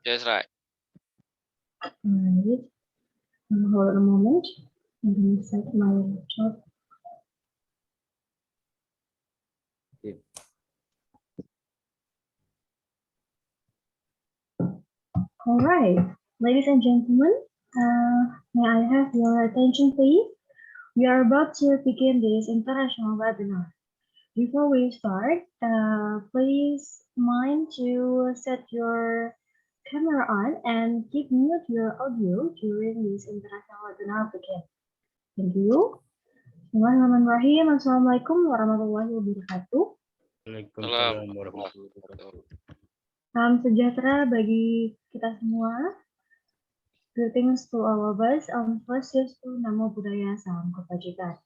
Yes, right. Right. Hold on a moment. I'm going to set my laptop. Okay. All right, ladies and gentlemen, may I have your attention, please? We are about to begin this international webinar. Before we start, please mind to set your camera on and keep mute your audio during this international webinar begin. Thank you. Bismillahirrahmanirrahim. Assalamualaikum warahmatullahi wabarakatuh. Waalaikumsalam warahmatullahi wabarakatuh. Salam sejahtera bagi kita semua. Greetings to all of us. Swastiastu, Namo Buddhaya, Salam Kebajikan.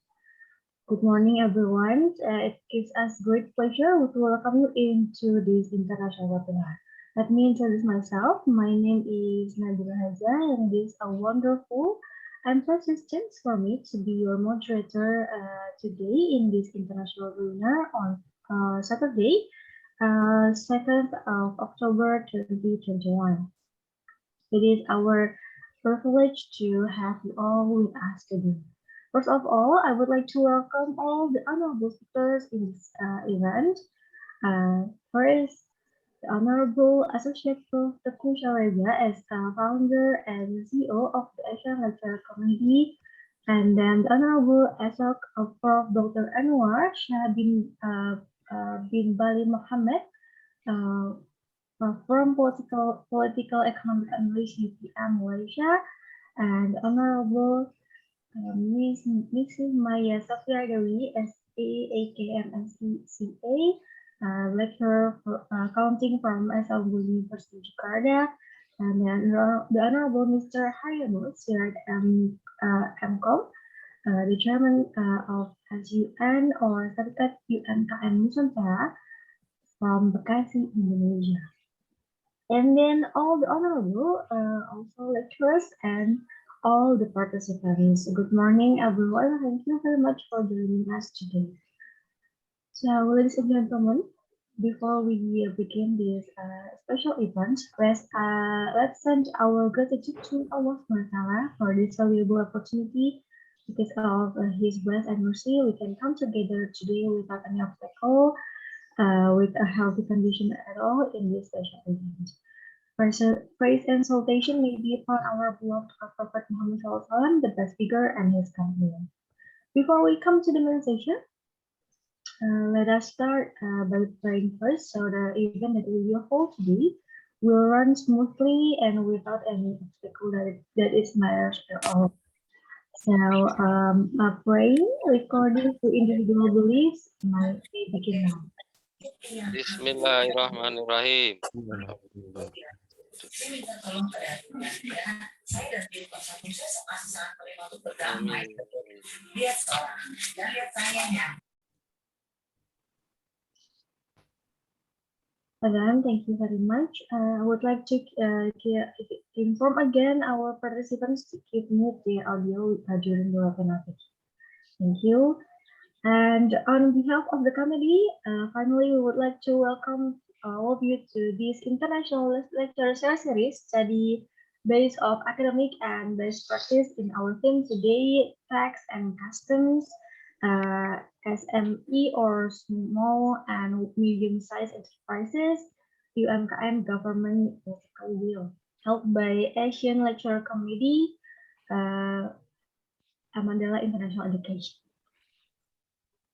Good morning, everyone. It gives us great pleasure to welcome you into this international webinar. Let me introduce myself. My name is Nabila Haza, and it is a wonderful and precious chance for me to be your moderator today in this international webinar on Saturday, 2nd of October 2021. It is our privilege to have you all with us today. First of all, I would like to welcome all the honorable speakers in this event. First, the Honorable Associate Prof. Teguh Syarega as founder and CEO of the Asian Lecturer Committee, and then the Honorable Asok of Prof. Dr. Anwar Shah bin Bali Mohammed, from Political Economic Analysis UPM Malaysia, and Honorable Mrs. Maya Safia Dewi, SA, AKM, CA, lecturer for accounting from SLB University Jakarta, and then the Honorable Mr. Haryanur Sirat MCom, the chairman of SUN or Serikat UMKM Nusantara from Bekasi, Indonesia. And then all the honorable also lecturers and all the participants. Good morning, everyone. Thank you very much for joining us today. So, ladies and gentlemen, before we begin this special event, let's send our gratitude to Allah SWT for this valuable opportunity. Because of His bless and mercy, we can come together today without any obstacle, with a healthy condition at all in this special event. Praise and salutation may be upon our beloved Prophet Muhammad SAW, the best figure and his companion. Before we come to the main session, let us start by praying first, so the event that we will hold today will run smoothly and without any obstacle that is matters at all. So, praying, recording to individual beliefs, might begin now. Bismillahirrahmanirrahim. Saya minta tolong ke RT, saya dan tim kuasa hukum saya sangat menerima untuk berdamai. Lihat seorang dan lihat sayangnya. Again, thank you very much. I would like to inform again our participants to keep mute their audio during the webinar. Thank you. And on behalf of the committee, finally, we would like to welcome all of you to this international lecture series study based of academic and best practice in our theme today, tax and customs, SME or small and medium-sized enterprises, UMKM government political will, held by Asian Lecturer Committee, Mandela International Education.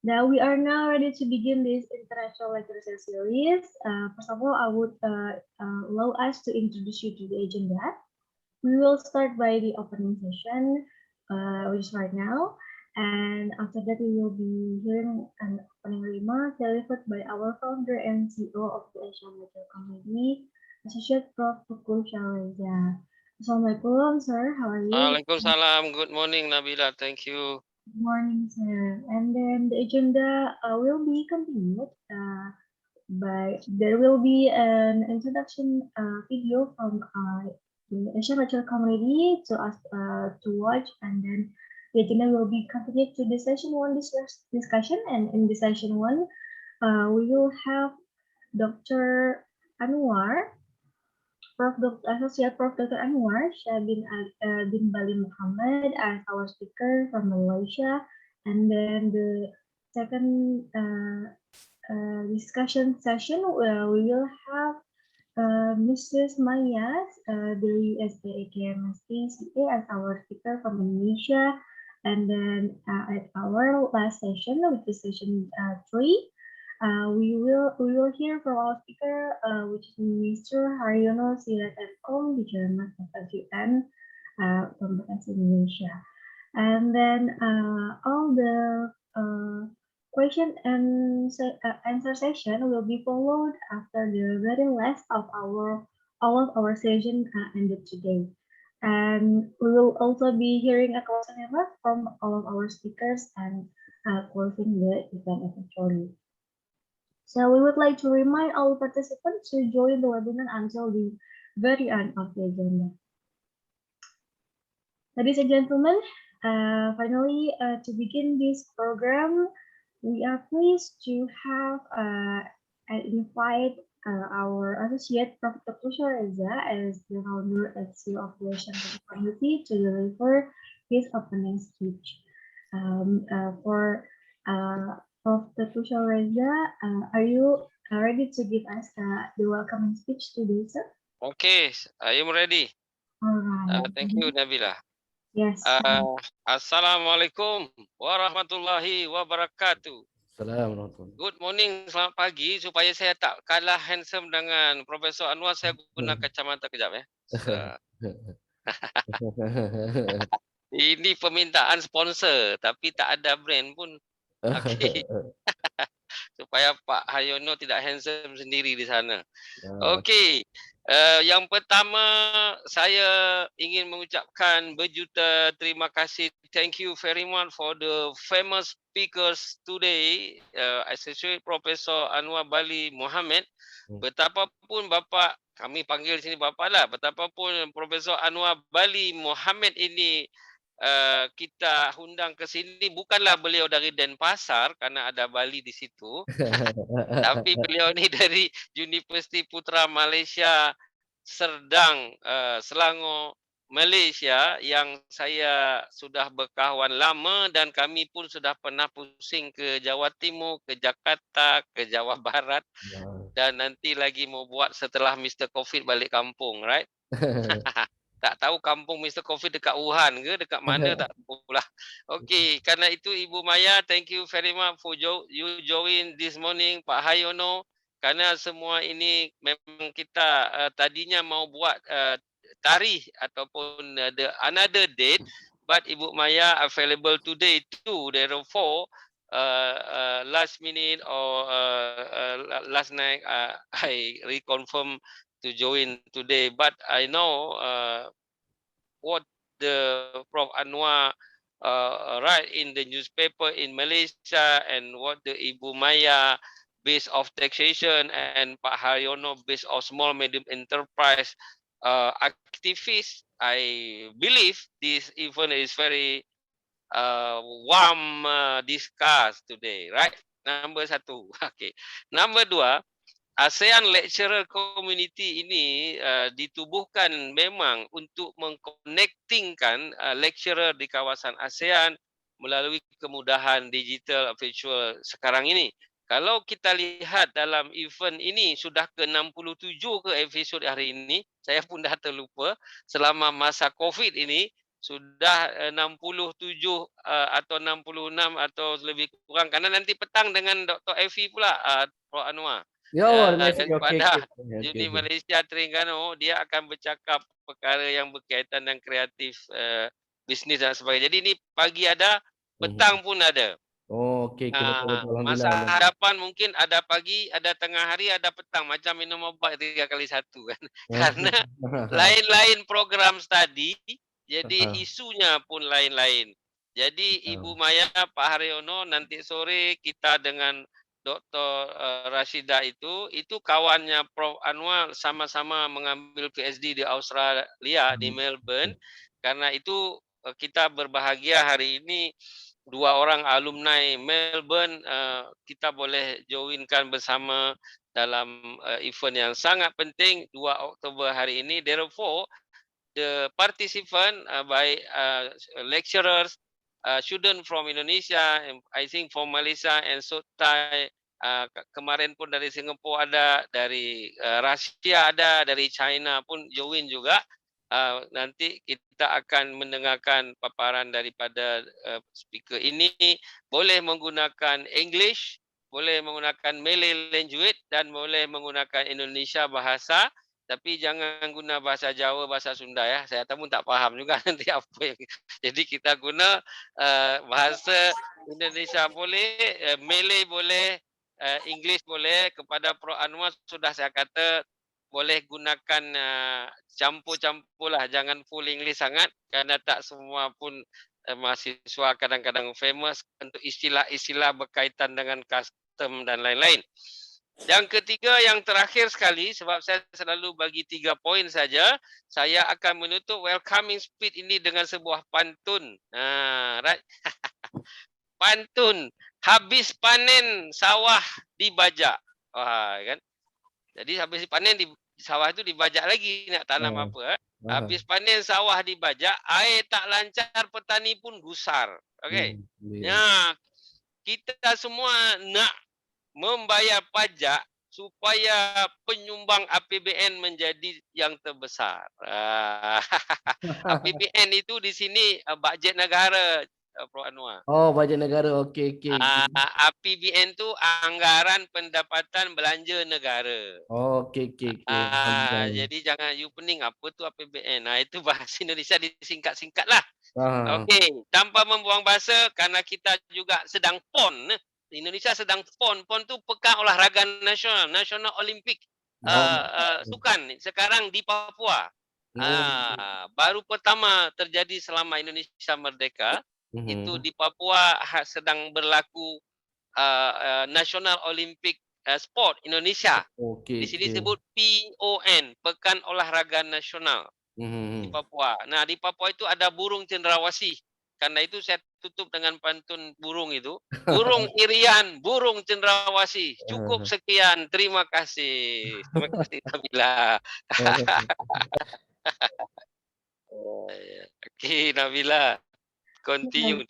Now we are now ready to begin this international lecture series. First of all, I would allow us to introduce you to the agenda. We will start by the opening session, which is right now. And after that, we will be hearing an opening remark delivered by our founder and CEO of the Asian Lecture Committee, Associate Prof. Teguh Syarega. Assalamualaikum, sir. How are you? Waalaikumsalam. Good morning, Nabila. Thank you. Good morning, sir. And then the agenda will be continued there will be an introduction video from the Asian Lecture Committee to us to watch, and then the agenda will be continued to the session 1 discussion. And in the session 1, we will have Dr. Anwar Associate Prof. Dr. Anwar Shah bin Bali Muhammad as our speaker from Malaysia, and then the second discussion session we will have Mrs. Maya dari SPAKMST CA as our speaker from Indonesia, and then at our last session, which is session 3. We will hear from our speaker, which is Mr. Haryono Sirat MO, the Chairman of FUN from Indonesia. And then all the question and answer session will be followed after the very last of all of our session ended today. And we will also be hearing a closing remark from all of our speakers and closing the event eventually. So we would like to remind all participants to join the webinar until the very end of the agenda. Ladies and gentlemen, finally, to begin this program, we are pleased to have invite our associate Prof. Dr. Reza as the founder and CEO of the Shanghai Community to deliver his opening speech. For Prof. Dr. Reza, are you ready to give us the welcoming speech today, sir? Okay, I am ready. All right. Thank you, Nabila. Yes. Assalamualaikum warahmatullahi wabarakatuh. Assalamualaikum. Good morning, selamat pagi. Supaya saya tak kalah handsome dengan Profesor Anwar, saya guna kacamata kejap ya. Ini permintaan sponsor, tapi tak ada brand pun. Okey. Supaya Pak Haryono tidak handsome sendiri di sana. Okey. Yang pertama, saya ingin mengucapkan berjuta terima kasih. Thank you very much for the famous speakers today, Associate Professor Anwar Bali Muhammad. Betapapun Bapak, kami panggil sini Bapak lah, betapapun Profesor Anwar Bali Muhammad ini kita undang ke sini, bukanlah beliau dari Denpasar karena ada Bali di situ. Tapi beliau ini dari Universiti Putra Malaysia Serdang, Selangor, Malaysia, yang saya sudah berkawan lama dan kami pun sudah pernah pusing ke Jawa Timur, ke Jakarta, ke Jawa Barat, dan nanti lagi mau buat setelah Mr. Covid balik kampung, right? Tak tahu kampung Mr. Covid dekat Wuhan ke, dekat mana tak tahu lah. Okey, karena itu Ibu Maya, thank you very much for you join this morning, Pak Haryono. Karena semua ini memang kita tadinya mau buat tarikh ataupun another date, but Ibu Maya available today too, therefore last minute or last night I reconfirm to join today, but I know what the Prof. Anwar write in the newspaper in Malaysia and what the Ibu Maya base of taxation and Pak Haryono base of small medium enterprise activists. I believe this event is very warm discussed today, right? Number 1. Okay. Number 2, ASEAN Lecturer Community ini ditubuhkan memang untuk mengconnectingkan lecturer di kawasan ASEAN melalui kemudahan digital virtual sekarang ini. Kalau kita lihat dalam event ini sudah ke-67 ke episod hari ini, saya pun dah terlupa, selama masa COVID ini sudah 67 atau 66 atau lebih kurang, karena nanti petang dengan Dr. Effie pula, Prof. Anwar. Daripada Uni Malaysia Terengganu, dia akan bercakap perkara yang berkaitan dengan kreatif bisnes dan sebagainya. Jadi ini pagi ada, petang pun ada. Oh, okey. Masa hadapan mungkin ada pagi, ada tengah hari, ada petang. Macam minum obat 3 kali 1 kan. Karena lain-lain program study, jadi isunya pun lain-lain. Jadi Ibu Maya, Pak Haryono, nanti sore kita dengan Dr. Rashidah itu kawannya Prof. Anwar, sama-sama mengambil PhD di Australia, di Melbourne. Karena itu kita berbahagia hari ini 2 orang alumni Melbourne kita boleh joinkan bersama dalam event yang sangat penting 2 Oktober hari ini. Therefore, the participant by lecturers, student from Indonesia, and I think from Malaysia and Sotai, kemarin pun dari Singapura ada, dari Rusia ada, dari China pun join juga. Nanti kita akan mendengarkan paparan daripada speaker ini. Boleh menggunakan English, boleh menggunakan Malay language dan boleh menggunakan Indonesia bahasa. Tapi jangan guna bahasa Jawa, bahasa Sunda ya. Saya pun tak faham juga nanti apa yang. Jadi kita guna bahasa Indonesia boleh, Malay boleh, English boleh. Kepada Prof Anwar sudah saya kata boleh gunakan campur-campur lah. Jangan full English sangat kerana tak semua pun mahasiswa kadang-kadang famous untuk istilah-istilah berkaitan dengan custom dan lain-lain. Yang ketiga, yang terakhir sekali, sebab saya selalu bagi 3 poin saja, saya akan menutup welcoming speech ini dengan sebuah pantun. Right? Pantun, habis panen sawah dibajak. Wah, kan? Jadi habis panen di sawah itu dibajak lagi, nak tanam apa. Habis panen sawah dibajak, air tak lancar, petani pun gusar. Okey. Ya, kita semua nak membayar pajak supaya penyumbang APBN menjadi yang terbesar. APBN itu di sini bajet negara, Prof Anwar. Oh, bajet negara. Okey. APBN tu anggaran pendapatan belanja negara. Oh, okey. Jadi jangan you pening apa tu APBN. Itu bahasa Indonesia disingkat-singkat lah. Okey, tanpa membuang bahasa, kerana kita juga sedang PON. Indonesia sedang PON. PON tu Pekan Olahraga Nasional, National Olympic Sukan sekarang di Papua. Baru pertama terjadi selama Indonesia merdeka. Itu di Papua sedang berlaku National Olympic Sport Indonesia. Di sini sebut PON, Pekan Olahraga Nasional di Papua. Nah, di Papua itu ada burung cendrawasih. Karena itu saya tutup dengan pantun burung itu. Burung irian, burung cendrawasih. Cukup sekian, terima kasih. Terima kasih Nabila. Okay, Nabila. Continue.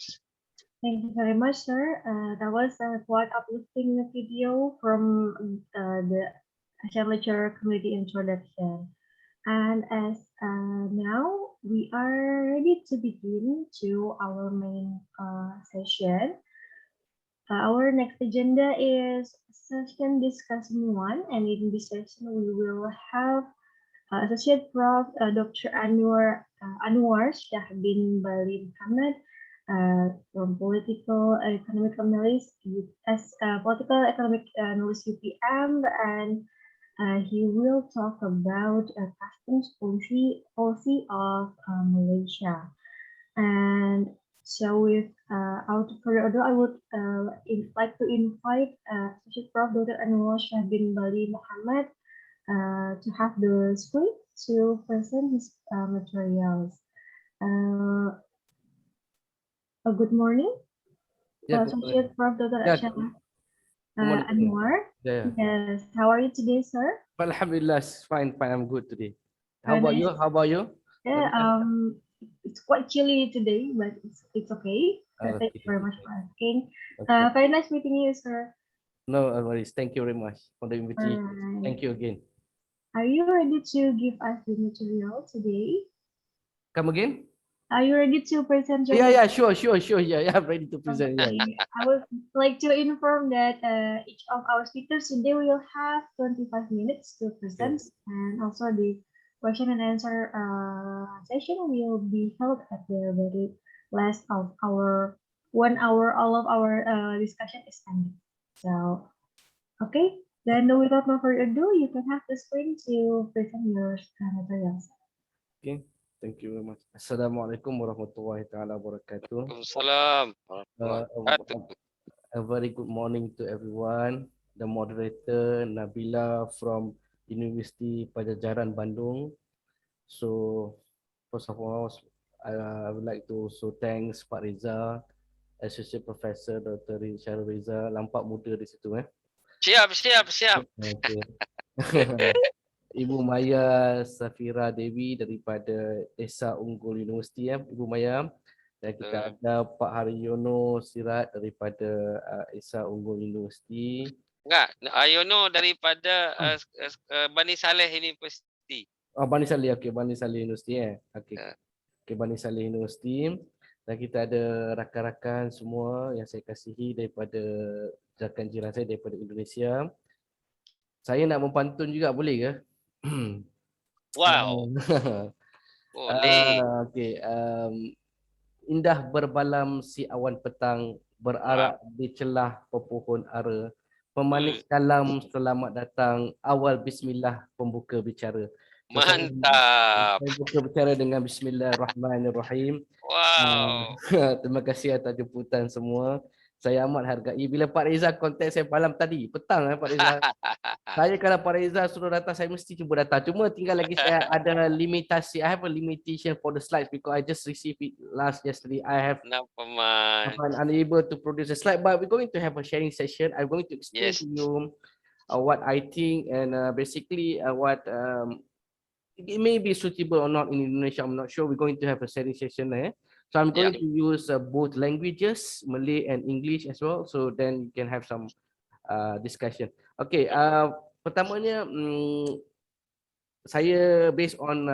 Thank you very much, sir. That was a quite uplifting video from the Asian Lecture Community Introduction. And as now we are ready to begin to our main session. Our next agenda is session discussion 1, and in this session we will have Associate Prof. Dr. Anwar Shahbin Bali Muhammad from Political Economic Analyst as Political Economic Analyst UPM, and he will talk about customs policy of Malaysia. And so without further ado, I would like to invite Associate Prof. Dr. Anwar Shahbin Bali Muhammad to have the screen to present his materials. Good morning, Associate Prof. Dr. Anwar. Yes, how are you today, sir? Alhamdulillah, fine. I'm good today. How about you? Yeah, it's quite chilly today, but it's okay. Thank you very much for asking. Very nice meeting you, sir. No worries. Thank you very much for the invitation. Thank you again. Are you ready to give us the material today? Come again? Are you ready to present your Yeah, sure. Yeah, I'm ready to present. Okay. Yeah. I would like to inform that each of our speakers today will have 25 minutes to present, and also the question and answer session will be held at the very last of our 1 hour. All of our discussion is ended. So, okay. Then without no further ado, you can have the screen to present your materials. Okay. Thank you very much. Assalamualaikum warahmatullahi taala wabarakatuh. Waalaikumsalam. A very good morning to everyone. The moderator Nabila from University Pajajaran Bandung. So first of all, I would like to also thanks Pak Reza, Associate Professor Dr. Syarul Reza, nampak muda di situ Siap. Okay. Ibu Maya Safira Dewi daripada Esa Unggul Universiti ya, Ibu Maya. Dan kita ada Pak Haryono Sirat daripada Esa Unggul Universiti. Enggak, Ayono daripada Bani Saleh University. Oh, Bani Saleh, okey, Bani Saleh Universiti ya. Okey. Okey, Bani Saleh Universiti. Dan kita ada rakan-rakan semua yang saya kasihi daripada rakan jiran saya daripada Indonesia. Saya nak mempantun juga, boleh ke? Wow. Boleh. Okey, indah berbalam si awan petang, berarak di celah pepohon ara. Pemanis kalam selamat datang, awal bismillah pembuka bicara. So, Mantap. saya buka bicara dengan Bismillahirrahmanirrahim. Wow. Terima kasih atas jemputan semua. Saya amat hargai. Bila Pak Reza kontak saya malam tadi, petang Pak Reza. Saya kalau Pak Reza suruh datang, saya mesti cuba datang. Cuma tinggal lagi saya ada limitasi. I have a limitation for the slides because I just received it yesterday. I have I'm unable to produce a slide, but we're going to have a sharing session. I'm going to explain to you what I think and basically what it may be suitable or not in Indonesia. I'm not sure. We're going to have a sharing session there. So I'm going to use both languages, Malay and English as well. So then you can have some discussion. Okay, pertamanya saya based on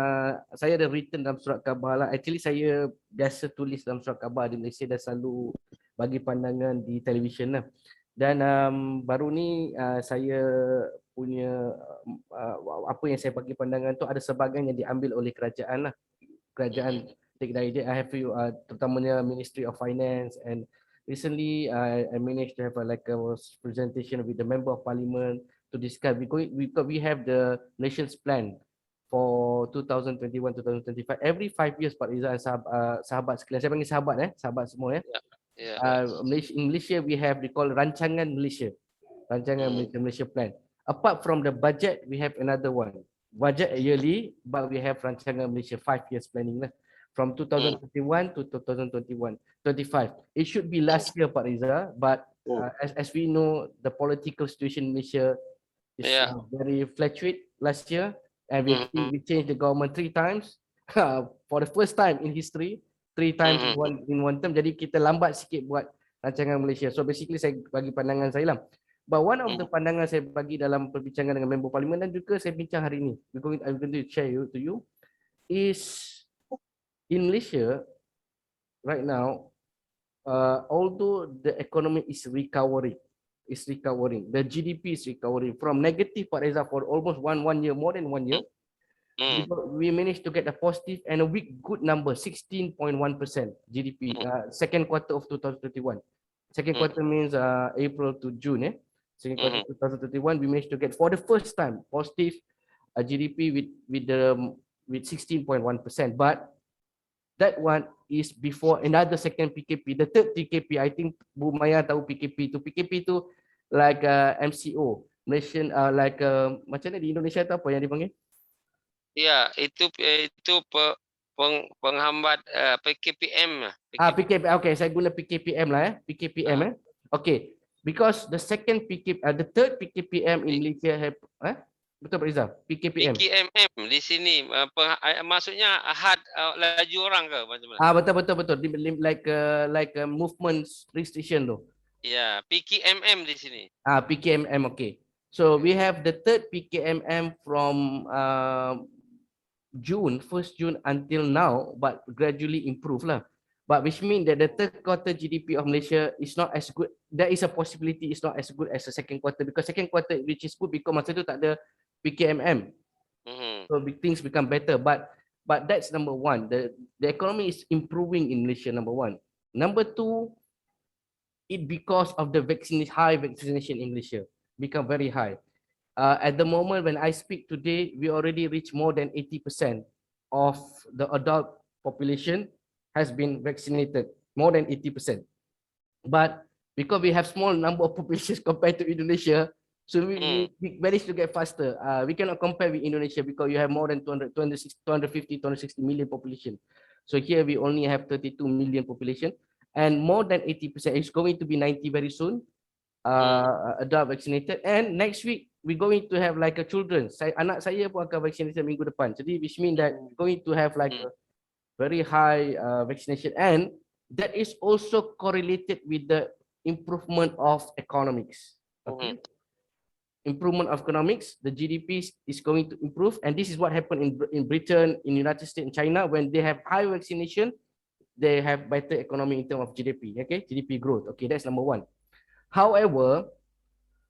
saya ada written dalam surat khabar lah. Actually saya biasa tulis dalam surat khabar di Malaysia dan selalu bagi pandangan di televisyen lah. Dan baru ni saya punya apa yang saya bagi pandangan tu ada sebahagian yang diambil oleh kerajaan lah. Kerajaan take the idea. I have you terutamanya Ministry of Finance, and recently I managed to have a presentation with the Member of Parliament to discuss. We have the nation's plan for 2021-2025. Every 5 years, Pak Rizal, sahabat sekalian, saya panggil sahabat semua ya. In Malaysia, we have Rancangan Malaysia. Rancangan Malaysia Plan. Apart from the budget, we have another one. Budget yearly, but we have Rancangan Malaysia 5 years planning lah. From 2021 to 2025. It should be last year, Pak Riza, but as we know, the political situation in Malaysia is very fluctuate last year, and we changed the government 3 times for the first time in history, 3 times in one term. Jadi kita lambat sikit buat Rancangan Malaysia. So basically saya bagi pandangan saya lah. But one of the pandangan saya bagi dalam perbincangan dengan member parlimen dan juga saya bincang hari ini, I'm going to share to you, is in Malaysia right now, although the economy is recovering, the GDP is recovering from negative, Pak Reza, for almost one year, more than 1 year. We managed to get a positive and a weak good number, 16.1% GDP, second quarter of 2021. Second quarter means April to June. Second quarter 2021, we managed to get for the first time positive GDP with 16.1%. But that one is before another second PKP, the third PKP. I think Bu Maya tahu PKP itu. PKP itu like MCO, Malaysian macam mana di Indonesia tu apa yang dipanggil? Ya, itu penghambat PKPM. PKP. Okay, saya guna PKPM lah PKPM Okay, because the second PKP, the third PKPM in Malaysia have betul Pak Rizal? PKPM. PKMM di sini maksudnya had laju orang ke macam mana? Betul. Like movement restriction tu. Ya, PKMM di sini. PKMM, okay. So we have the third PKMM from June, 1st June until now, but gradually improve lah. But which means that the third quarter GDP of Malaysia is not as good. There is a possibility it's not as good as the second quarter, because second quarter which is good because masa tu tak ada PKMM. So things become better. But that's number one. The economy is improving in Malaysia, number one. Number two, it because of the high vaccination in Malaysia become very high. At the moment when I speak today, we already reach more than 80% of the adult population has been vaccinated, more than 80%. But because we have small number of populations compared to Indonesia, so we managed to get faster. We cannot compare with Indonesia because you have more than 250, 260 million population. So here we only have 32 million population, and more than 80%. It's going to be 90 very soon. adult vaccinated, and next week we're going to have like a children. Anak saya pun akan vaccinated minggu depan. Jadi which mean that we're going to have like a very high vaccination, and that is also correlated with the improvement of economics. Okay. Improvement of economics, the GDP is going to improve, and this is what happened in Britain, in United States, and China. When they have high vaccination, they have better economy in terms of GDP. Okay, GDP growth. Okay, that's number one. However,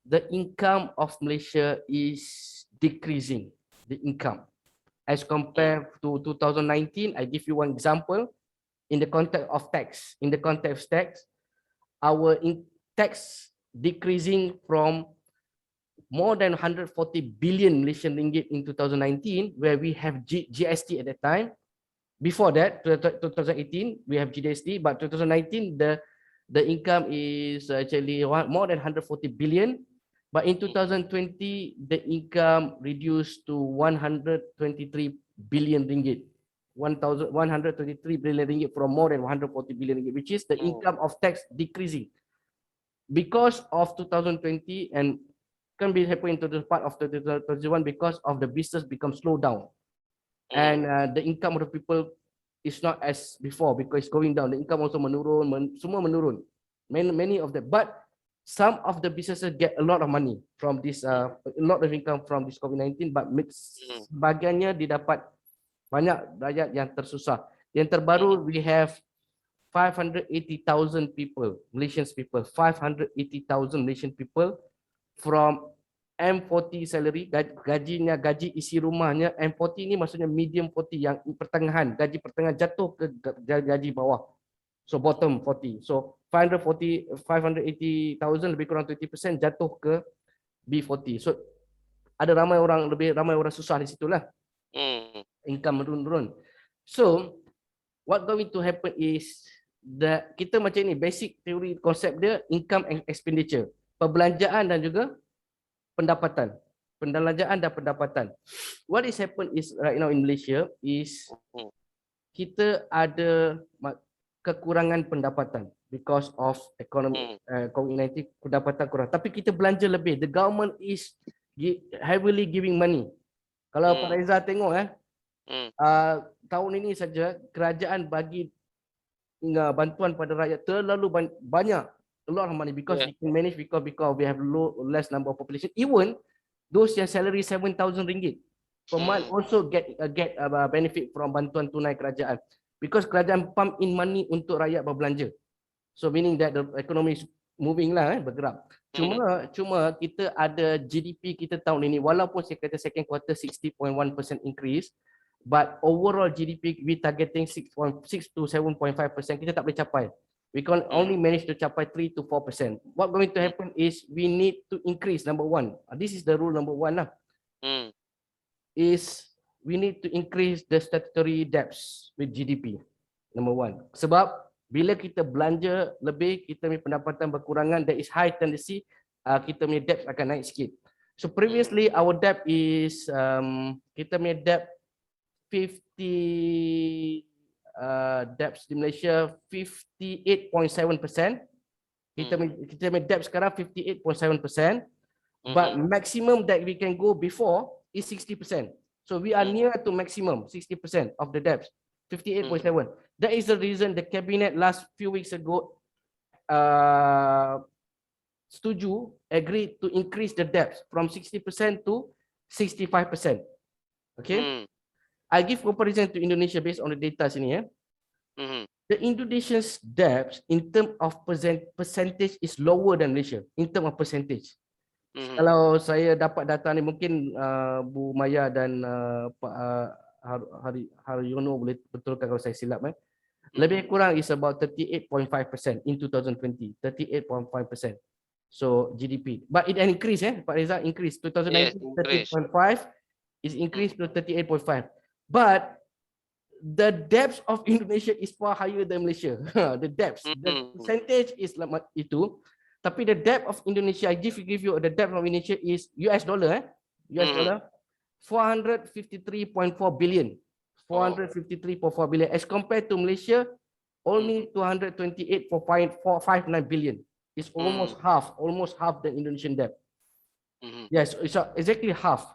the income of Malaysia is decreasing. The income as compared to 2019. I give you one example. In the context of tax, our tax decreasing from more than 140 billion Malaysian ringgit in 2019, where we have GST at that time. Before that, 2018, we have GST, but 2019, the income is actually more than 140 billion. But in 2020, the income reduced to 123 billion ringgit. 123 billion ringgit from more than 140 billion ringgit, which is the income of tax decreasing. Because of 2020 and can be happening to the part of 2021 because of the business become slowed down. And the income of the people is not as before because it's going down. The income also menurun, semua menurun. Many of them. But some of the businesses get a lot of money from this, a lot of income from this COVID-19, but sebagiannya didapat banyak rakyat yang tersusah. Yang terbaru, we have 580,000 people, Malaysian people, 580,000 Malaysian people from M40 salary, gaji isi rumahnya. M40 ini maksudnya medium 40, yang pertengahan, gaji pertengahan jatuh ke gaji bawah. So bottom 40. So 580,000 lebih kurang 20% jatuh ke B40. So ada ramai orang susah di situlah. Income menurun. So what going to happen is that kita macam ni, basic teori konsep dia income and expenditure, perbelanjaan dan juga pendapatan. Perbelanjaan dan pendapatan. What is happen is right now in Malaysia is kita ada kekurangan pendapatan because of economy COVID-19, pendapatan kurang. Tapi kita belanja lebih. The government is heavily giving money. Kalau Pak Reza tengok tahun ini saja kerajaan bagi bantuan pada rakyat terlalu banyak. A lot of money because we can manage because we have less number of population. Even those yang salary 7,000 ringgit per month also get benefit from bantuan tunai kerajaan because kerajaan pump in money untuk rakyat berbelanja. So meaning that the economy is moving lah, bergerak. Cuma kita ada GDP kita tahun ini, walaupun saya kata second quarter 60.1% increase, but overall GDP we targeting 6.6 to 7.5%, kita tak boleh capai. We can only manage to capai 3 to 4%. What going to happen is we need to increase, number one. This is the rule number one lah. Is we need to increase the statutory debts with GDP. Number one. Sebab bila kita belanja lebih, kita punya pendapatan berkurangan, there is high tendency kita punya debt akan naik sikit. So previously our debt is kita punya debt 50 debts di Malaysia 58.7%. Kita punya debt sekarang 58.7%, but maximum that we can go before is 60%. So we are near to maximum 60% of the debts, 58.7. That is the reason the cabinet last few weeks ago agreed to increase the debts from 60% to 65%. Okay. I give comparison to Indonesia based on the data sini. The Indonesia's debts in terms of percentage is lower than Malaysia in terms of percentage. Kalau saya dapat data ni, mungkin Bu Maya dan Pak Haryono boleh betulkan kalau saya silap. Lebih kurang is about 38.5% in 2020. 38.5%. So GDP. But it increased, Pak Reza, increase. 2019 30.5 is increased to 38.5. But the debts of Indonesia is far higher than Malaysia. The debts, the percentage is like itu. Tapi the debt of Indonesia, I give you the debt of Indonesia is US dollar, US dollar 453.4 billion. 453.4 billion as compared to Malaysia only 228.459 billion. It's almost half the Indonesian debt. Yes, it's exactly half.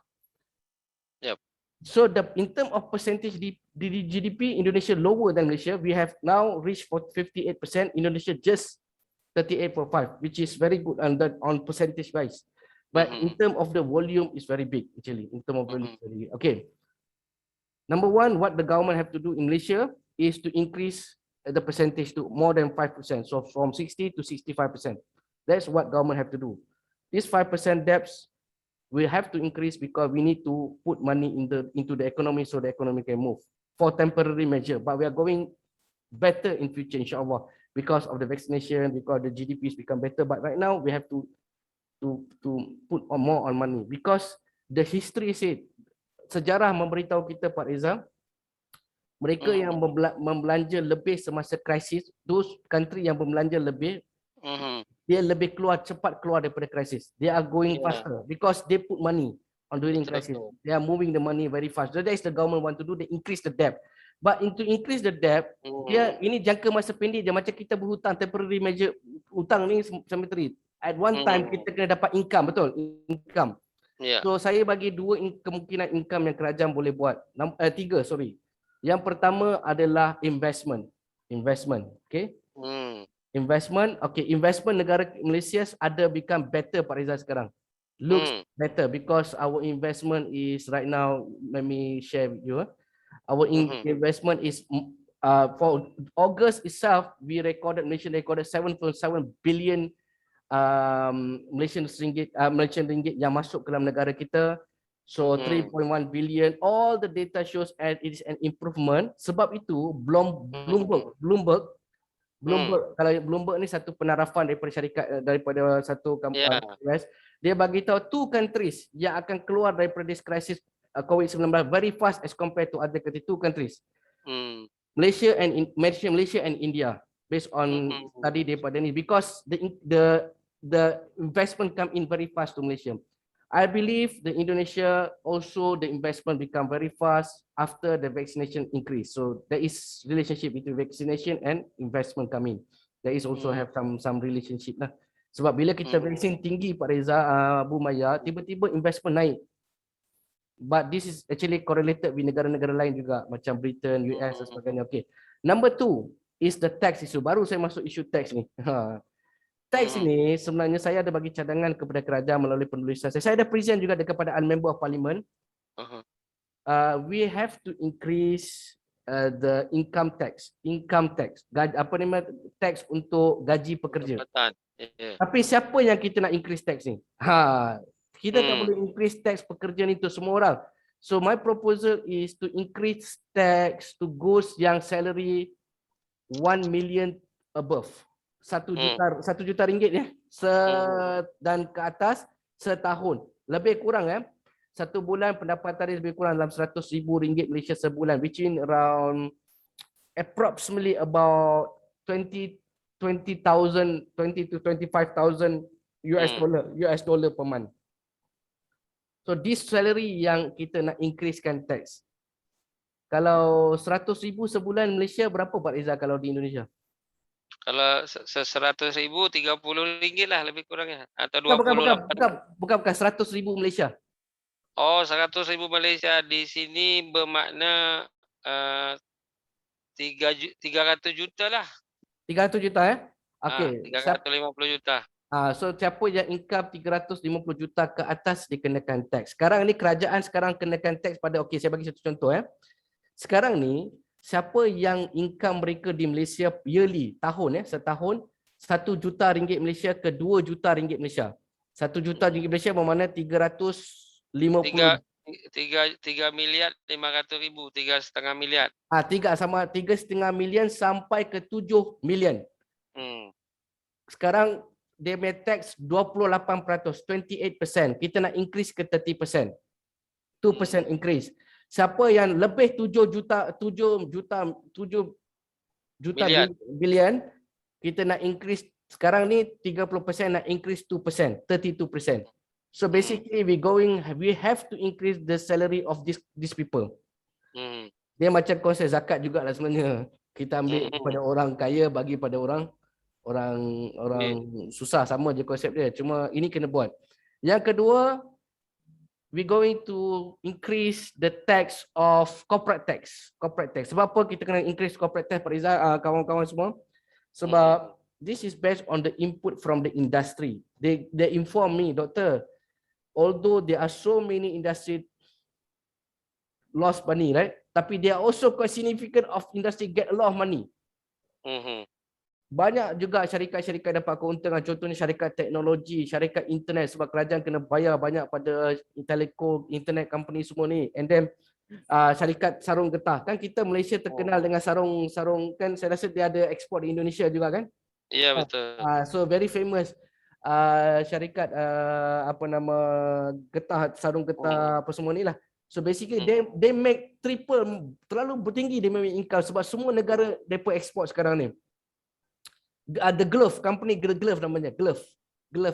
Yep. So in terms of percentage the GDP, Indonesia lower than Malaysia. We have now reached for 58%. Indonesia just 38.5, which is very good on percentage wise. But in terms of the volume, it's very big actually. In terms of volume, very big. Okay. Number one, what the government have to do in Malaysia is to increase the percentage to more than 5%. So from 60 to 65%. That's what government have to do. This 5% debts we have to increase because we need to put money into the economy so the economy can move for temporary measure. But we are going better in future, inshallah, because of the vaccination, because the GDPs become better. But right now we have to put more on money because the history said, sejarah memberitahu kita, Pak Reza, mereka yang membelanja lebih semasa krisis, those country yang membelanja lebih, dia lebih cepat keluar daripada krisis. They are going faster because they put money on during crisis. They are moving the money very fast. So that is the government want to do. They increase the debt. But to increase the debt, dia ini jangka masa pendek je, macam kita berhutang, temporary measure hutang ni cemetery. At one time kita kena dapat income, betul? Income. So saya bagi dua kemungkinan income yang kerajaan boleh buat. Tiga, sorry. Yang pertama adalah investment. Okay? Investment, okay, investment negara Malaysia ada become better, Pak Reza, sekarang. Looks better because our investment is right now, let me share with you. Our investment is for August itself, Malaysia recorded 7.7 billion Malaysian ringgit yang masuk ke dalam negara kita. So 3.1 billion, all the data shows and it is an improvement. Sebab itu Bloomberg, kalau Bloomberg ni satu penarafan daripada syarikat, daripada satu company US, dia bagi tahu two countries yang akan keluar daripada this crisis COVID-19 very fast as compared to other countries. Two countries, Malaysia and India, based on study daripada ni, because the investment come in very fast to Malaysia. I believe the Indonesia also the investment become very fast after the vaccination increase. So there is relationship between vaccination and investment coming. There is also have some relationship lah. Sebab bila kita vaksin tinggi, Pak Reza, Bu Maya, tiba-tiba investment naik. But this is actually correlated with negara-negara lain juga, macam Britain, US dan sebagainya. Okay. Number two is the tax issue. Baru saya masuk isu tax ni. Tax ini sebenarnya saya ada bagi cadangan kepada kerajaan melalui penulisan saya. Saya ada present juga kepada Member of Parliament. We have to increase the income tax. Apa nama tax untuk gaji pekerja. Tapi siapa yang kita nak increase tax ni? Kita tak boleh increase tax pekerja ni tu semua orang. So my proposal is to increase tax to goods yang salary 1 million above. 1 juta ringgit ya, dan ke atas setahun. Lebih kurang satu bulan pendapatan lebih kurang dalam 100,000 ringgit Malaysia sebulan, which in around approximately about 20 to 25,000 US dollar per month. So this salary yang kita nak increasekan tax. Kalau 100,000 sebulan Malaysia, berapa Pak Reza kalau di Indonesia? Kalau 100,000 RM30 lah lebih kurangnya, atau 28. Bukan 100,000 Malaysia. Oh, 100,000 Malaysia di sini bermakna 300 juta lah. 300 juta Okey. 350 juta. So siapa yang income 350 juta ke atas dikenakan tax. Sekarang ni kerajaan kenakan tax pada, okey, saya bagi satu contoh Sekarang ni siapa yang income mereka di Malaysia yearly, setahun 1 juta ringgit Malaysia ke 2 juta ringgit Malaysia. 1 juta ringgit Malaysia bermakna 350 3 miliar 500,000, 3,5 miliar. 3,5 miliar sampai ke 7 miliar. Sekarang dia punya tax 28%, 28%. Kita nak increase ke 30%. 2% increase. Siapa yang lebih 7 bilion, kita nak increase sekarang ni 30%, nak increase 2%, 32%. So basically we have to increase the salary of these people. Dia macam konsep zakat jugalah sebenarnya. Kita ambil kepada orang kaya, bagi pada orang Orang susah, sama je konsep dia. Cuma ini kena buat. Yang kedua, we going to increase the tax of corporate tax. Corporate tax. Sebab apa kita kena increase corporate tax, Pak Rizal, kawan-kawan semua? Sebab this is based on the input from the industry. They inform me, doctor, although there are so many industry lost money, right? Tapi there are also quite significant of industry get a lot of money. Banyak juga syarikat-syarikat dapat keuntungan, contohnya syarikat teknologi, syarikat internet, sebab kerajaan kena bayar banyak pada telco, internet company semua ni. And then syarikat sarung getah, kan kita Malaysia terkenal dengan sarung kan, saya rasa dia ada ekspor di Indonesia juga kan? Ya, betul. So very famous syarikat apa nama getah, sarung getah apa semua ni lah. So basically they make triple, terlalu bertinggi dia make income sebab semua negara depa ekspor sekarang ni. The glove company, glove namanya, glove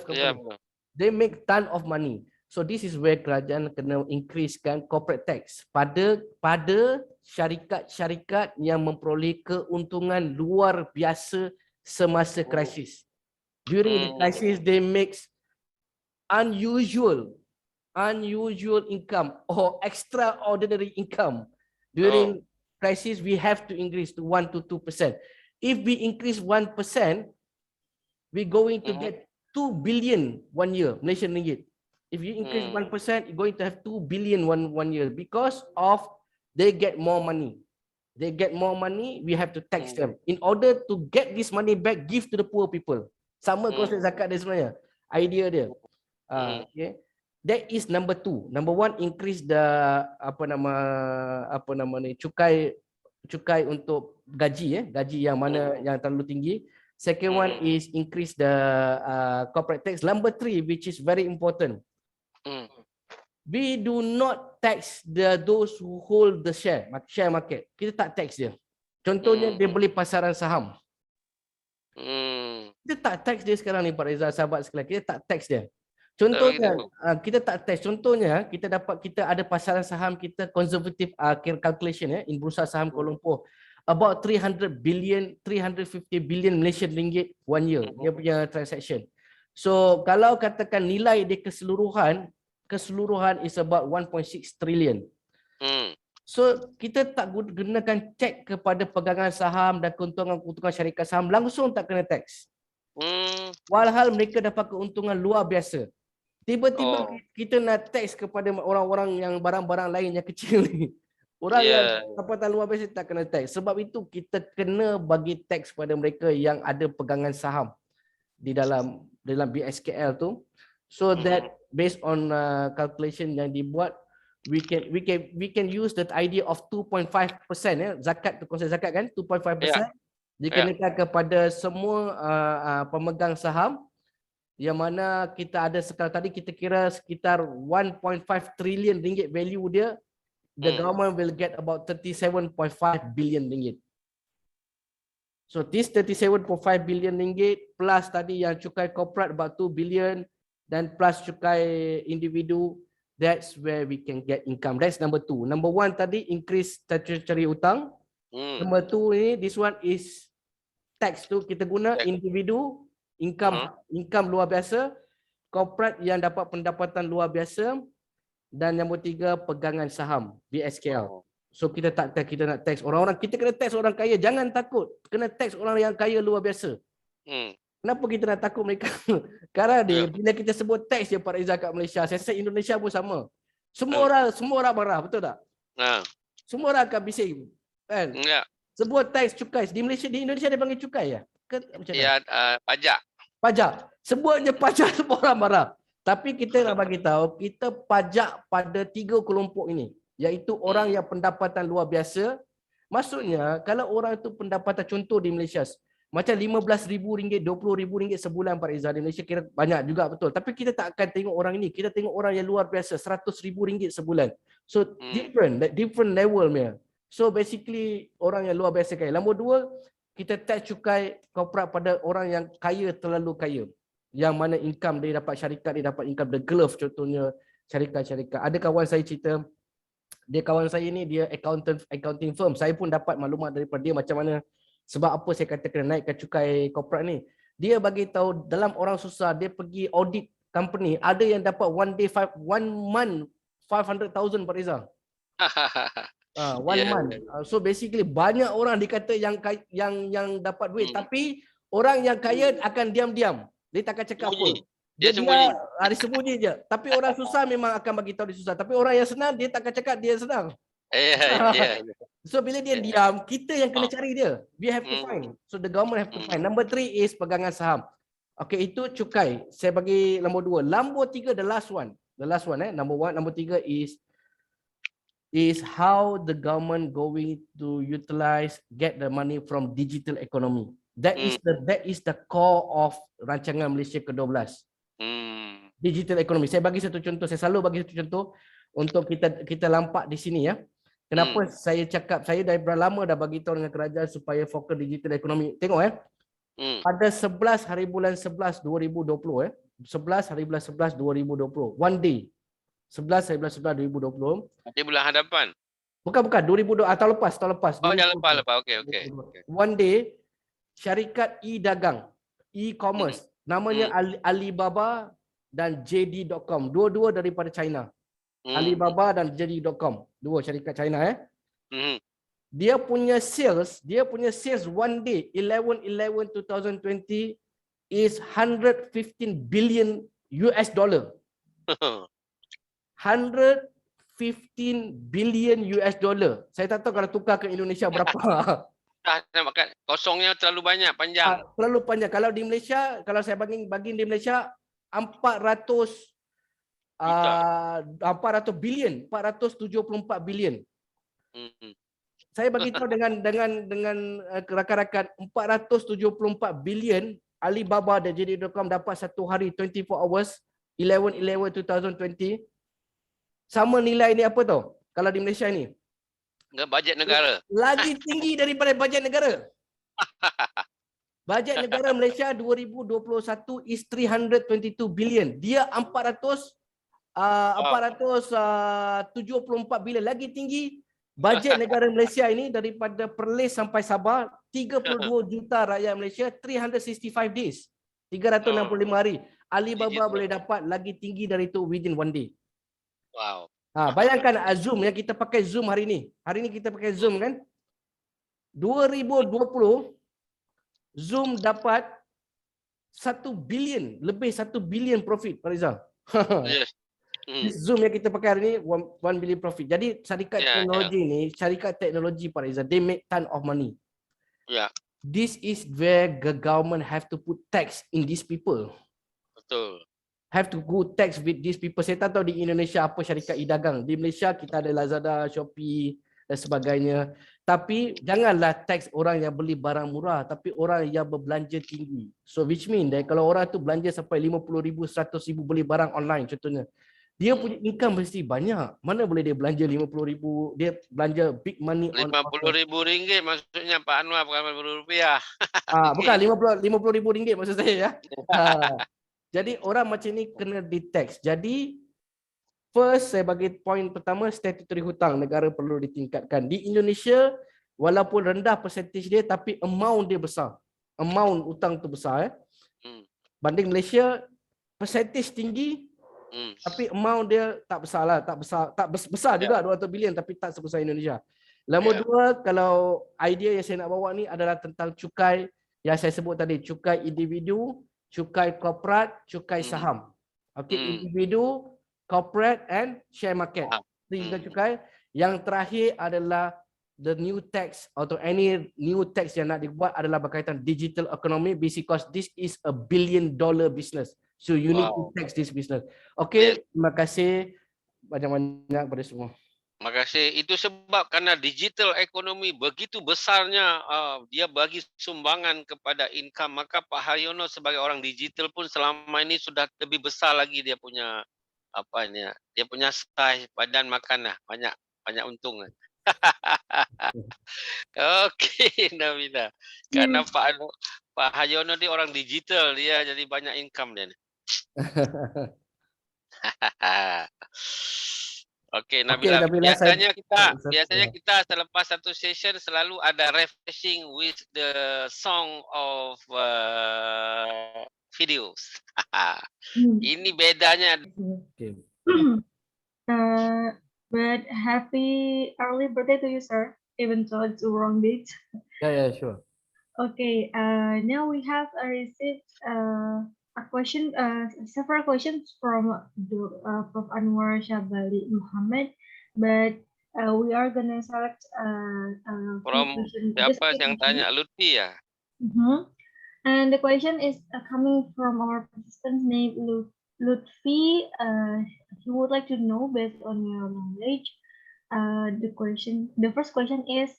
company. Ya, They make ton of money. So this is where kerajaan kena increasekan corporate tax pada syarikat-syarikat yang memperoleh keuntungan luar biasa semasa krisis. During the crisis, they make unusual income or extraordinary income. During crisis, we have to increase to 1 to 2%. If we increase 1%, we're going to get 2 billion 1 year, Malaysian ringgit. If you increase 1%, you're going to have 2 billion one year because of they get more money. They get more money, we have to tax them. In order to get this money back, give to the poor people. Sama konsep zakat dia sebenarnya. Idea dia. Okay. That is number 2. Number 1, increase the cukai untuk gaji yang mana yang terlalu tinggi. Second one is increase the corporate tax. Number 3, which is very important. We do not tax those who hold the share market. Kita tak tax dia. Contohnya dia beli pasaran saham. Kita tak tax dia sekarang ni Pak Rizal, sahabat sekalian. Kita tak tax dia. Contohnya kita tak tax. Contohnya kita ada pasaran saham kita conservative calculation in Bursa Saham Kuala Lumpur. About 350 billion Malaysian ringgit 1 year dia punya transaction. So kalau katakan nilai dia keseluruhan is about 1.6 trillion. So kita tak gunakan cek kepada pegangan saham dan keuntungan syarikat saham, langsung tak kena tax. Walhal mereka dapat keuntungan luar biasa. Tiba-tiba kita nak tax kepada orang-orang yang barang-barang lain yang kecil ni. Orang yang pendapatan luar biasa tak kena tax. Sebab itu kita kena bagi tax kepada mereka yang ada pegangan saham di dalam BSKL tu. So that based on calculation yang dibuat, we can use that idea of 2.5% zakat tu, konsep zakat kan, 2.5% dikenakan kepada semua pemegang saham, yang mana kita ada sekarang tadi kita kira sekitar 1.5 trilion ringgit value dia. The government will get about 37.5 billion ringgit. So this 37.5 billion ringgit plus tadi yang cukai corporate about 2 billion dan plus cukai individu, that's where we can get income. That's number 2. Number 1 tadi increase statutory hutang. Number 2 ni, this one is tax tu kita guna individu, income luar biasa, corporate yang dapat pendapatan luar biasa, dan nombor 3 pegangan saham BSKL. So kita nak tax orang-orang, kita kena tax orang kaya, jangan takut. Kena tax orang yang kaya luar biasa. Kenapa kita nak takut mereka? Karena bila kita sebut tax dia Pak Rizal kat Malaysia, saya rasa Indonesia pun sama. Semua orang marah, betul tak? Semua orang akan bising. Kan? Sebut tax, cukai. Di Indonesia dia panggil cukai ya? Ya, pajak. Pajak. Sebutnya pajak, semua orang marah. Tapi kita nak bagi tahu, kita pajak pada 3 kelompok ini, iaitu orang yang pendapatan luar biasa. Maksudnya kalau orang itu pendapatan, contoh di Malaysia macam RM15,000, RM20,000 sebulan Pak Rizal, di Malaysia kira banyak juga, betul. Tapi kita tak akan tengok orang ini, kita tengok orang yang luar biasa, RM100,000 sebulan. So different level punya. So basically orang yang luar biasa kaya. Nombor 2, kita tax cukai korporat pada orang yang kaya, terlalu kaya. Yang mana income dia dapat, syarikat dia dapat income, the glove contohnya, syarikat-syarikat. Ada kawan saya cerita, kawan saya ni dia accounting firm. Saya pun dapat maklumat daripada dia macam mana, sebab apa saya kata kena naikkan cukai korporat ni. Dia bagi tahu dalam orang susah, dia pergi audit company, ada yang dapat one month 500,000 Pak Rizal. One Ya, month. So basically banyak orang dikata yang dapat duit, tapi orang yang kaya akan diam-diam. Dia takkan cakap apa. sembunyi. Dia sembunyi. Dia sembunyi je. Tapi orang susah memang akan bagi tahu dia susah. Tapi orang yang senang dia takkan cakap dia senang. Ya. So bila dia diam, kita yang kena cari dia. We have to find. So the government have to find. Number 3 is pegangan saham. Okay, itu cukai. Saya bagi nombor 2. Nombor 3, the last one. The last one number 1, number 3 is how the government going to utilize, get the money from digital economy. That is the core of rancangan Malaysia ke-12. Digital economy. Saya bagi satu contoh. Saya selalu bagi satu contoh untuk kita nampak di sini ya. Kenapa saya cakap, saya dah berapa lama dah bagi tahu dengan kerajaan supaya fokus digital economy. Tengok pada 11 hari bulan 11 2020 11 hari bulan 11 2020. One day. 11 hari bulan 11 2020. Di bulan hadapan. Bukan 2020, tahun lepas. Oh, yang lepas. Okey. One day, syarikat e-dagang, e-commerce, namanya Alibaba dan JD.com. Dua-dua daripada China. Alibaba dan JD.com. Dua syarikat China Dia punya sales one day 11/11/2020 is 115 billion US dollar. 115 billion US dollar. Saya tak tahu kalau tukar ke Indonesia berapa. Kosongnya terlalu banyak, panjang. Terlalu panjang. Kalau di Malaysia, kalau saya bagi di Malaysia 400 billion, 474 billion. Saya bagi tahu dengan rakan-rakan 474 billion Alibaba dan JD.com dapat satu hari 24 hours 11/11/2020. Sama nilai ni apa tau? Kalau di Malaysia ni. Bajet negara. Lagi tinggi daripada bajet negara. Bajet negara Malaysia 2021 is 322 billion. Dia 474 billion. Lagi tinggi bajet negara Malaysia ini daripada Perlis sampai Sabah 32 juta rakyat Malaysia 365 days. 365 hari. Alibaba boleh dapat lagi tinggi dari itu within one day. Wow. Bayangkan Zoom yang kita pakai Zoom hari ni. Hari ni kita pakai Zoom kan. 2020 Zoom dapat 1 billion, lebih 1 billion profit, Pak Rizal. Yes. Zoom yang kita pakai hari ni 1 billion profit. Jadi syarikat teknologi ni, syarikat teknologi Pak Rizal, they make ton of money. This is where the government have to put tax in these people. Betul. Have to go tax with these people. Saya tak tahu di Indonesia apa syarikat e-dagang. Di Malaysia kita ada Lazada, Shopee dan sebagainya. Tapi janganlah tax orang yang beli barang murah, tapi orang yang berbelanja tinggi. So which mean that kalau orang tu belanja sampai 50,000, 100,000 beli barang online contohnya, dia punya income mesti banyak. Mana boleh dia belanja 50,000, dia belanja big money on RM50,000 maksudnya Pak Anwar, bukan RM50. Bukan 50,000 ringgit maksud saya ya. Jadi orang macam ni kena di-tax. Jadi first saya bagi poin pertama, statutory hutang negara perlu ditingkatkan. Di Indonesia walaupun rendah percentage dia tapi amount dia besar. Amount hutang tu besar Banding Malaysia percentage tinggi tapi amount dia tak besar lah, tak besar juga 200 bilion tapi tak sebesar Indonesia. Nombor dua, kalau idea yang saya nak bawa ni adalah tentang cukai yang saya sebut tadi, cukai individu, cukai korporat, cukai saham. Okey, individu, corporate and share market. Tiga cukai. Yang terakhir adalah the new tax atau any new tax yang nak dibuat adalah berkaitan digital economy because this is a $1 billion business. So you need to tax this business. Okey, terima kasih banyak-banyak kepada semua. Terima kasih. Itu sebab karena digital ekonomi begitu besarnya dia bagi sumbangan kepada income, maka Pak Haryono sebagai orang digital pun selama ini sudah lebih besar lagi dia punya dia punya size badan makan lah, banyak untung. Okey Nabila. Karena Pak Haryono dia orang digital, dia jadi banyak income dia. Okey, Okey, Nabila. Nabila, Biasanya kita selepas satu session selalu ada refreshing with the song of videos. Ini bedanya. Okay. But happy early birthday to you, sir, even though it's the wrong date. Yeah, sure. Okay, now we have received a question, several questions from Prof. Anwar Syabali Muhammad, but we are gonna select a few From questions. siapa yang tanya? Lutfi ya? And the question is coming from our participant named Lutfi. He would like to know, based on your knowledge, the first question is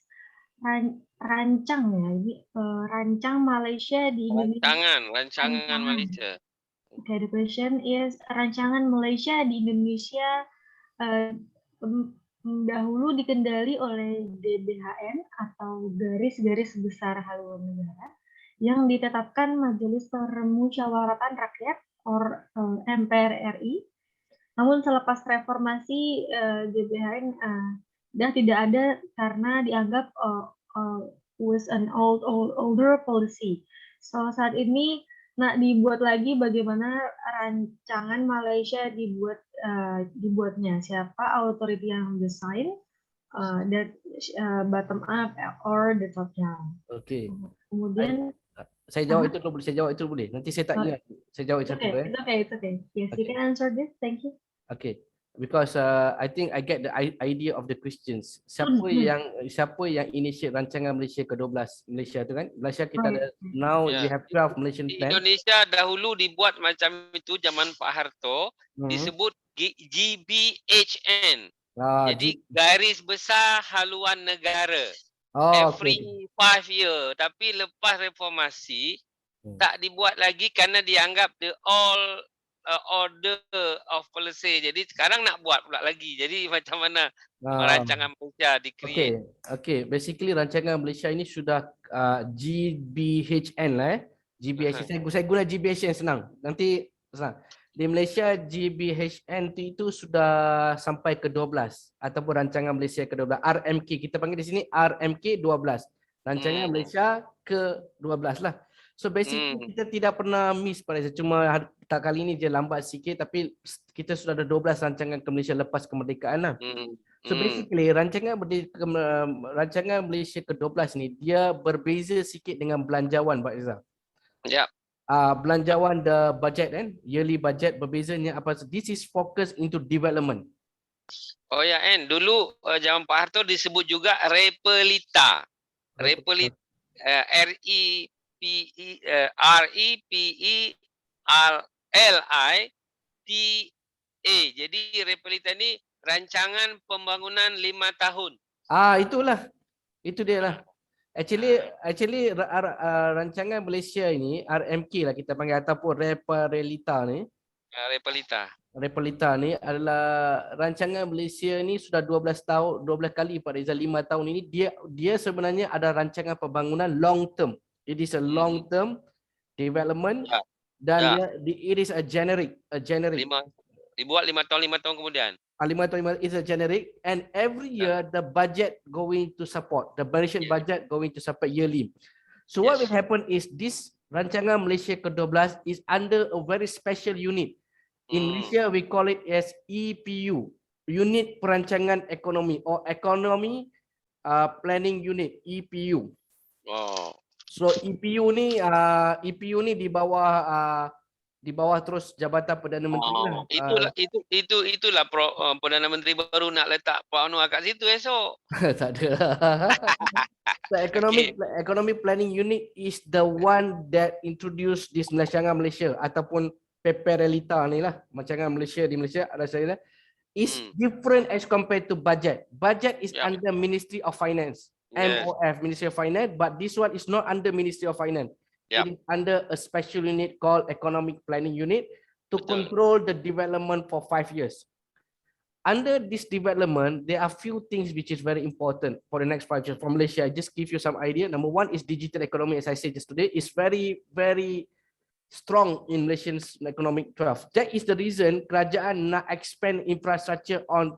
rancang ya, ini rancang Malaysia di Indonesia. Rancangan Malaysia. Okay, the question is rancangan Malaysia di Indonesia dahulu dikendali oleh DBHN atau garis-garis besar haluan negara yang ditetapkan Majelis Permusyawaratan Rakyat or MPR RI. Namun selepas reformasi DBHN sudah tidak ada karena dianggap was an older policy. So saat ini dibuat lagi bagaimana rancangan Malaysia dibuatnya, siapa authority yang design, that bottom up or the top down. Okay. Kemudian saya jawab itu dulu, boleh. Nanti saya tak ingat. Saya jawab itu dulu. It's okay. Yes, you can answer this. Thank you. Okay. Because I think I get the idea of the questions. Siapa yang initiate rancangan Malaysia ke-12 Malaysia tu kan? Malaysia kita ada now we have 12 Malaysian plan. Indonesia dahulu dibuat macam itu zaman Pak Harto, disebut GBHN. Jadi garis besar haluan negara. Every 5 year. Tapi lepas reformasi tak dibuat lagi kerana dianggap the all order of policy. Jadi sekarang nak buat pula lagi. Jadi macam mana rancangan Malaysia di-create? Okay. Basically rancangan Malaysia ini sudah GBHN lah. GBHN. Saya guna GBHN senang. Nanti senang. Di Malaysia GBHN itu sudah sampai ke-12 ataupun rancangan Malaysia ke-12. RMK. Kita panggil di sini RMK 12. Rancangan Malaysia ke-12 lah. So basically kita tidak pernah miss pada saya, cuma kali ini dia lambat sikit, tapi kita sudah ada 12 rancangan ke Malaysia lepas kemerdekaan lah. So basically rancangan Malaysia ke-12 ni dia berbeza sikit dengan belanjawan Pak Izzah. Ya. Belanjawan the budget kan, yearly budget berbezanya apa? This is focus into development. Oh ya, dulu zaman Pak Harto disebut juga Repelita. Repelita REPERLITA. Jadi Repelita ni rancangan pembangunan 5 tahun. Itulah. Itu dia lah. Actually rancangan Malaysia ini RMK lah kita panggil ataupun Repelita ni. Repelita ni adalah rancangan Malaysia ni sudah 12 kali Pak Rizal 5 tahun ini dia sebenarnya ada rancangan pembangunan long term. It is a long term development dan it is a generic. Dibuat 5 tahun kemudian. 5 tahun is a generic and every year the budget going to support the Malaysian budget going to support yearly. So what will happen is this rancangan Malaysia ke-12 is under a very special unit. In Malaysia we call it as EPU, Unit Perancangan Ekonomi or Economy Planning Unit, EPU. So EPU ni di bawah terus Jabatan Perdana Menteri lah. Itulah Perdana Menteri baru nak letak Pak Anwar kat situ esok. Tak ada. The Economic Planning Unit is the one that introduce this rancangan Malaysia ataupun Repelita ni lah, rancangan Malaysia di Malaysia ada saya is different as compared to budget. Budget is under Ministry of Finance. MOF, Ministry of Finance, but this one is not under Ministry of Finance. It is under a special unit called Economic Planning Unit to control the development for 5 years. Under this development, there are few things which is very important for the next 5 years for Malaysia. I just give you some idea. Number one is digital economy, as I said just today, is very, very strong in Malaysia's economic growth. That is the reason kerajaan nak expand infrastructure on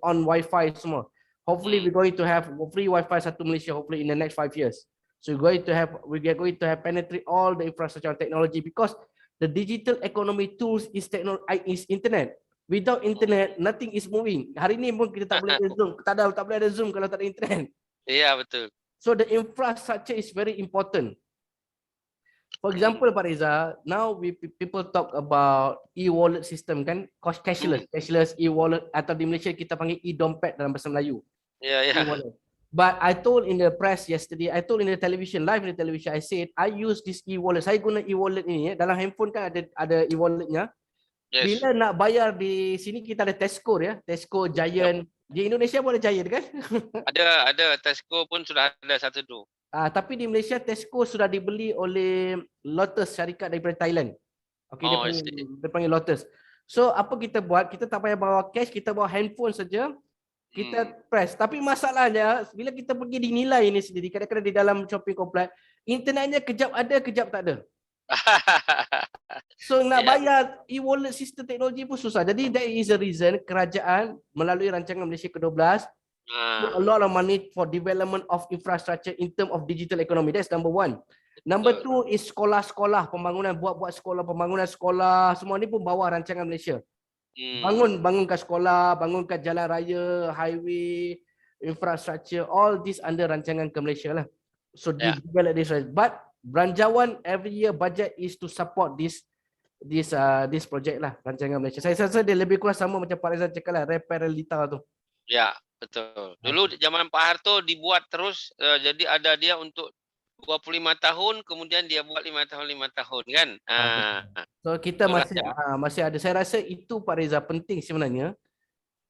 Wi-Fi semua. Hopefully we're going to have free Wi-Fi satu Malaysia hopefully in the next 5 years. So we are going to have penetrate all the infrastructure and technology, because the digital economy tools is internet. Without internet, nothing is moving. Hari ni pun kita tak boleh ada Zoom. Tak boleh ada Zoom kalau tak ada internet. Ya, betul. So the infrastructure is very important. For example, Pak Reza, now people talk about e-wallet system kan, cashless e-wallet, atau di Malaysia kita panggil e-dompet dalam bahasa Melayu. Ya. But I told in the press yesterday, I told in the television, live in the television, I said I use this e-wallet. Saya guna e-wallet ini dalam handphone kan ada e-walletnya. Yes. Bila nak bayar di sini kita ada Tesco ya, Tesco, Giant. Di Indonesia pun ada Giant kan? Ada Tesco pun sudah ada satu tu. Tapi di Malaysia Tesco sudah dibeli oleh Lotus, syarikat daripada Thailand. Okay, dia panggil Lotus. So apa kita buat? Kita tak payah bawa cash, kita bawa handphone saja. Kita press. Tapi masalahnya bila kita pergi dinilai ini sendiri, kadang-kadang di dalam shopping complex, internetnya kejap ada, kejap tak ada. So nak bayar e-wallet sistem teknologi pun susah. Jadi that is the reason kerajaan melalui rancangan Malaysia ke-12 put a lot of money for development of infrastructure in term of digital economy. That's number one. Number two is sekolah-sekolah, pembangunan, buat sekolah, pembangunan sekolah, semua ni pun bawah rancangan Malaysia. Bangunkan sekolah, bangunkan jalan raya, highway, infrastructure, all this under rancangan ke Malaysia lah. So develop this, but beranjawan every year budget is to support this project lah, rancangan Malaysia. Saya rasa dia lebih kurang sama macam Pak Reza cakap lah, reparalita tu. Ya, betul. Dulu zaman Pak Harto dibuat terus, jadi ada dia untuk 25 tahun, kemudian dia buat 5 tahun kan. So kita masih ada. Saya rasa itu Pak Reza penting sebenarnya.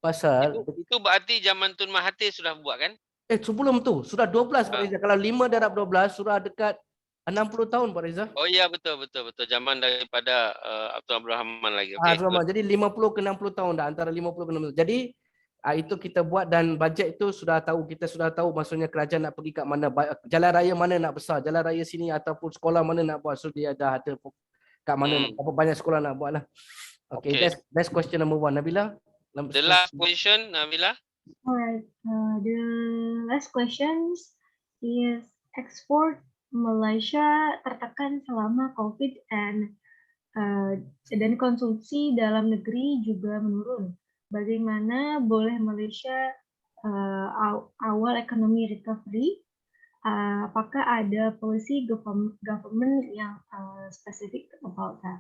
Pasal itu berarti zaman Tun Mahathir sudah buat kan? Sebelum tu sudah 12 Pak Reza. Kalau 5 darab 12 sudah dekat 60 tahun Pak Reza. Oh iya, betul. Zaman daripada Abdul Abdul Rahman lagi. Okay, jadi 50 ke 60 tahun dah, antara 50 ke 60. Jadi itu kita buat, dan bajet itu kita sudah tahu maksudnya kerajaan nak pergi kat mana, jalan raya mana nak besar, jalan raya sini ataupun sekolah mana nak buat. So dia dah ada kat mana, berapa banyak sekolah nak buat lah. Okay. That's question number 1. Nabila? The last question, Nabila. Alright, the last question is export Malaysia tertekan selama COVID dan konsumsi dalam negeri juga menurun. Bagaimana boleh Malaysia awal ekonomi recovery? Apakah ada policy government yang spesifik about that?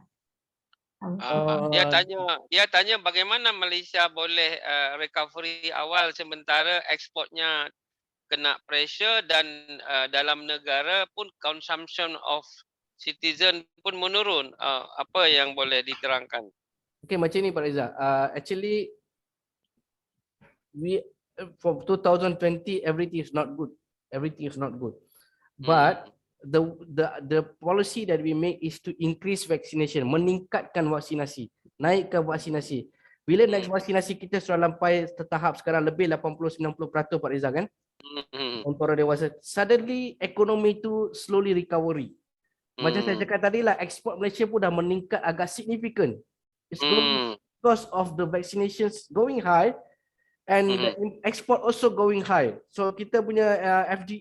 Dia tanya bagaimana Malaysia boleh recovery awal sementara ekspornya kena pressure dan dalam negara pun consumption of citizen pun menurun. Apa yang boleh diterangkan? Okay, macam ni Pak Reza. Actually, for 2020 everything is not good. But the policy that we make is to increase vaccination, meningkatkan vaksinasi, naikkan vaksinasi. Bila naik vaksinasi kita sudah sampai tahap sekarang lebih 80-90% Pak Reza kan? Untuk orang dewasa. Suddenly ekonomi tu slowly recovery. Macam saya cakap tadi lah, ekspor Malaysia pun dah meningkat agak signifikan. It's growing because of the vaccinations going high and the export also going high. So kita punya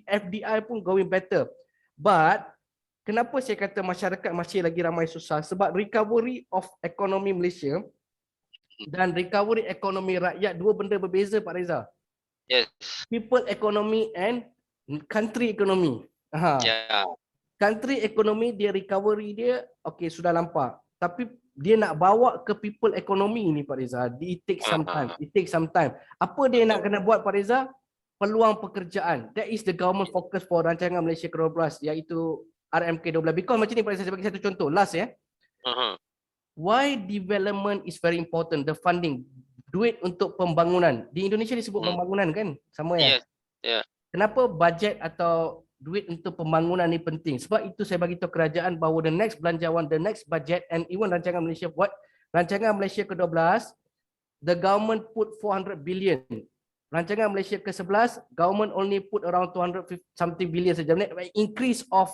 FDI pun going better. But kenapa saya kata masyarakat masih lagi ramai susah? Sebab recovery of ekonomi Malaysia dan recovery ekonomi rakyat dua benda berbeza Pak Reza. Yes. People economy and country economy. Country economy dia recovery dia okay sudah nampak. Tapi dia nak bawa ke people economy ni Pak Reza, it takes some time. Apa dia nak kena buat Pak Reza? Peluang pekerjaan. That is the government focus for rancangan Malaysia ke-12 iaitu RMK12. Because macam ni Pak Reza, saya bagi satu contoh last ya. Why development is very important, the funding, duit untuk pembangunan. Di Indonesia disebut pembangunan kan? Sama ya? Yeah. Kenapa bajet atau duit untuk pembangunan ni penting? Sebab itu saya bagi tahu kerajaan bahawa the next belanjawan, the next budget and even rancangan Malaysia buat, rancangan Malaysia ke-12, the government put 400 billion. Rancangan Malaysia ke-11, government only put around 250 something billion saja. Increase of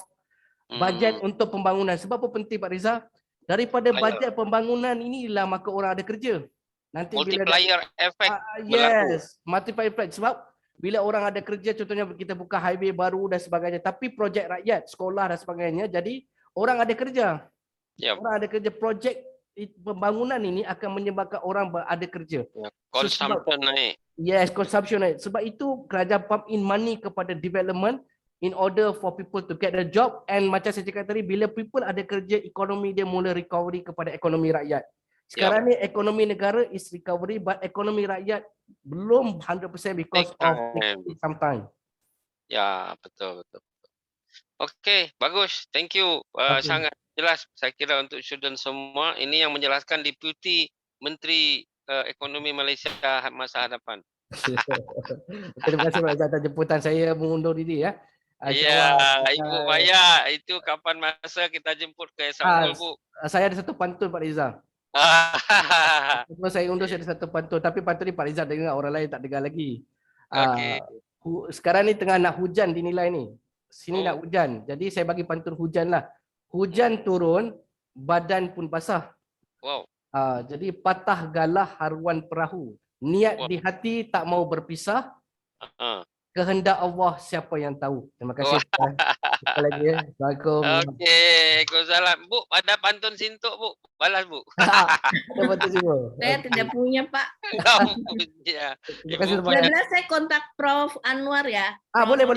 Bajet untuk pembangunan. Sebab apa penting Pak Riza? Daripada bajet pembangunan inilah maka orang ada kerja. Nanti multiplier effect berlaku. yes, multiplier effect. Sebab bila orang ada kerja, contohnya kita buka highway baru dan sebagainya, tapi projek rakyat, sekolah dan sebagainya, jadi orang ada kerja. Yep. Orang ada kerja, projek pembangunan ini akan menyebabkan orang ada kerja. Consumption naik. Yes, consumption naik. Sebab itu kerajaan pump in money kepada development in order for people to get a job, and macam saya cakap tadi, bila people ada kerja, ekonomi dia mula recovery kepada ekonomi rakyat. Sekarang ni ekonomi negara is recovery, but ekonomi rakyat belum 100% because of some time. Ya, betul. Okey, bagus. Thank you. Sangat jelas saya kira untuk student semua. Ini yang menjelaskan Deputy Menteri Ekonomi Malaysia masa hadapan. Terima kasih Pak atas jemputan saya mengundur diri ya. Ya, Ibu Maya, itu kapan masa kita jemput ke Sampul, Bu? Saya ada satu pantun Pak Riza. Saya undur, saya ada satu pantun, tapi pantun ni Pak Riza dengar, orang lain tak dengar lagi. Okey. Sekarang ni tengah nak hujan dinilai ni. Sini nak hujan. Jadi saya bagi pantun hujan lah. Hujan turun, badan pun basah. Wow. Jadi patah galah haruan perahu. Niat di hati tak mau berpisah. Kehendak Allah siapa yang tahu. Terima kasih. Jumpa lagi ya. Assalamualaikum. Okey, Waalaikumsalam. Bu, ada pantun sintuk, Bu. Balas, Bu. Saya tidak punya, Pak. Ya. Bila saya kontak Prof Anwar ya. Boleh.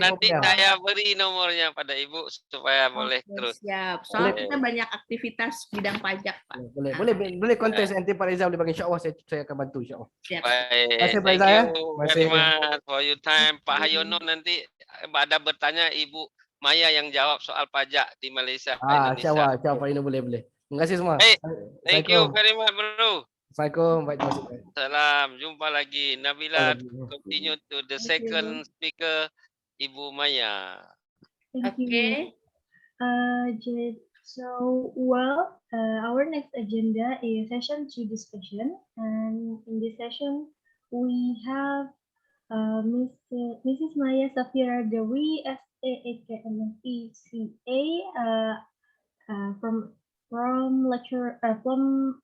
Nanti saya beri nomornya pada Ibu supaya boleh terus. Siap. Soalnya kita banyak aktivitas bidang pajak, Pak. Boleh kontes nanti Pak Reza boleh bagi, insya-Allah saya akan bantu, insya-Allah. Siap. Baik. Terima kasih Pak Reza ya. Terima kasih for your time. Pak Hayono nanti ada bertanya Ibu Maya yang jawab soal pajak di Malaysia. Indonesia. Insya-Allah Pak Hayono boleh. Terima kasih semua. Hey, thank you very much, bro. Assalamualaikum. Baik, terima kasih. Salam. Jumpa lagi. Nabila, continue to the second speaker, Ibu Maya. Thank you. Our next agenda is session 2 discussion, and in this session we have Mrs. Maya Safira Dewi, SAAKMSECA, from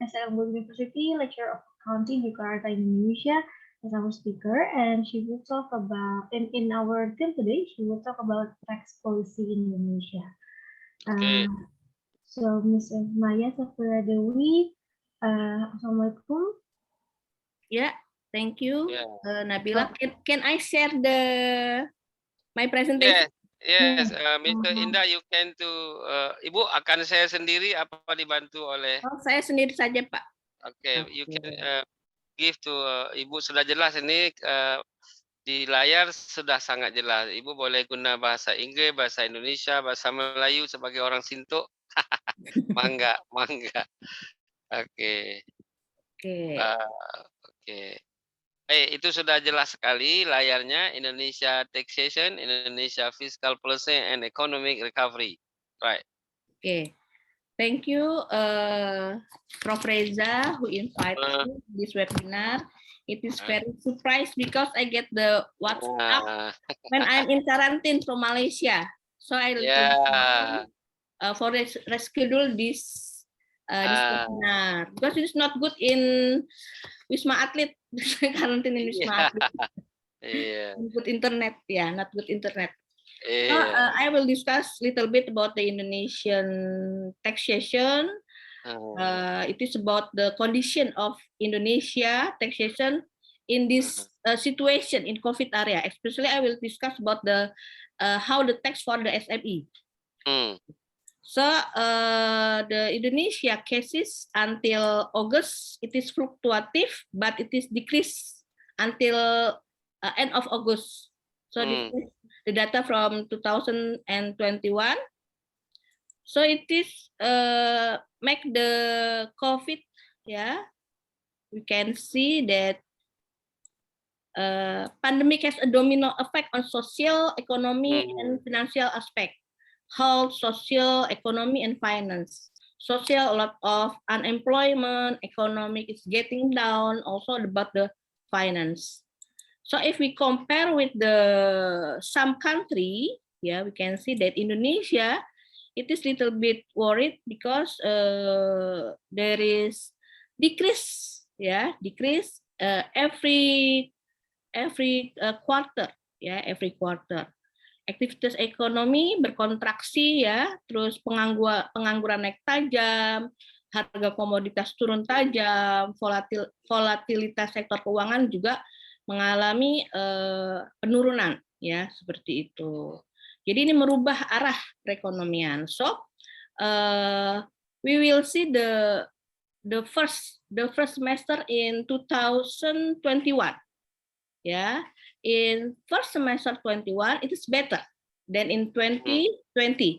SLM University, lecturer of accounting, Jakarta, Indonesia, as our speaker, and she will talk about in our theme today. She will talk about tax policy in Indonesia. Okay. So, Mrs. Maya Safira Dewi, Assalamualaikum. Yeah. Thank you, Nabila. Can I share my presentation? Yes, Mr. Indah, you can to Ibu akan saya sendiri apa dibantu oleh? Saya sendiri saja, Pak. Okay, you can give to Ibu, sudah jelas ini di layar sudah sangat jelas. Ibu boleh guna bahasa Inggris, bahasa Indonesia, bahasa Melayu sebagai orang Sintok. Mangga. Okey. Itu sudah jelas sekali layarnya. Indonesia Taxation, Indonesia Fiscal Policy and Economic Recovery. Right. Okay. Thank you, Prof. Reza, who invited me to this webinar. It is very surprised because I get the WhatsApp when I'm in quarantine from Malaysia. So I for reschedule this webinar because it's not good in Wisma Atlet. Quarantine in Wisma Atlet. Good internet, not good internet. So, I will discuss a little bit about the Indonesian taxation. It is about the condition of Indonesia taxation in this situation in COVID area. Especially, I will discuss about the how the tax for the SME. So the Indonesia cases until August, it is fluctuative, but it is decreased until end of August. So this is the data from 2021. So it is make the COVID, we can see that pandemic has a domino effect on social, economy, and financial aspect. Health, social, economy, and finance. Social, a lot of unemployment, economic is getting down, also about the finance. So if we compare with some country, yeah, we can see that Indonesia, it is little bit worried because there is decrease every quarter, ya, every quarter. Aktivitas ekonomi berkontraksi, ya, terus pengangguran naik tajam, harga komoditas turun tajam, volatilitas sektor keuangan juga mengalami penurunan, ya, seperti itu. Jadi ini merubah arah perekonomian. So we will see the first semester in 2021. Yeah, in first semester 21 it is better than in 2020.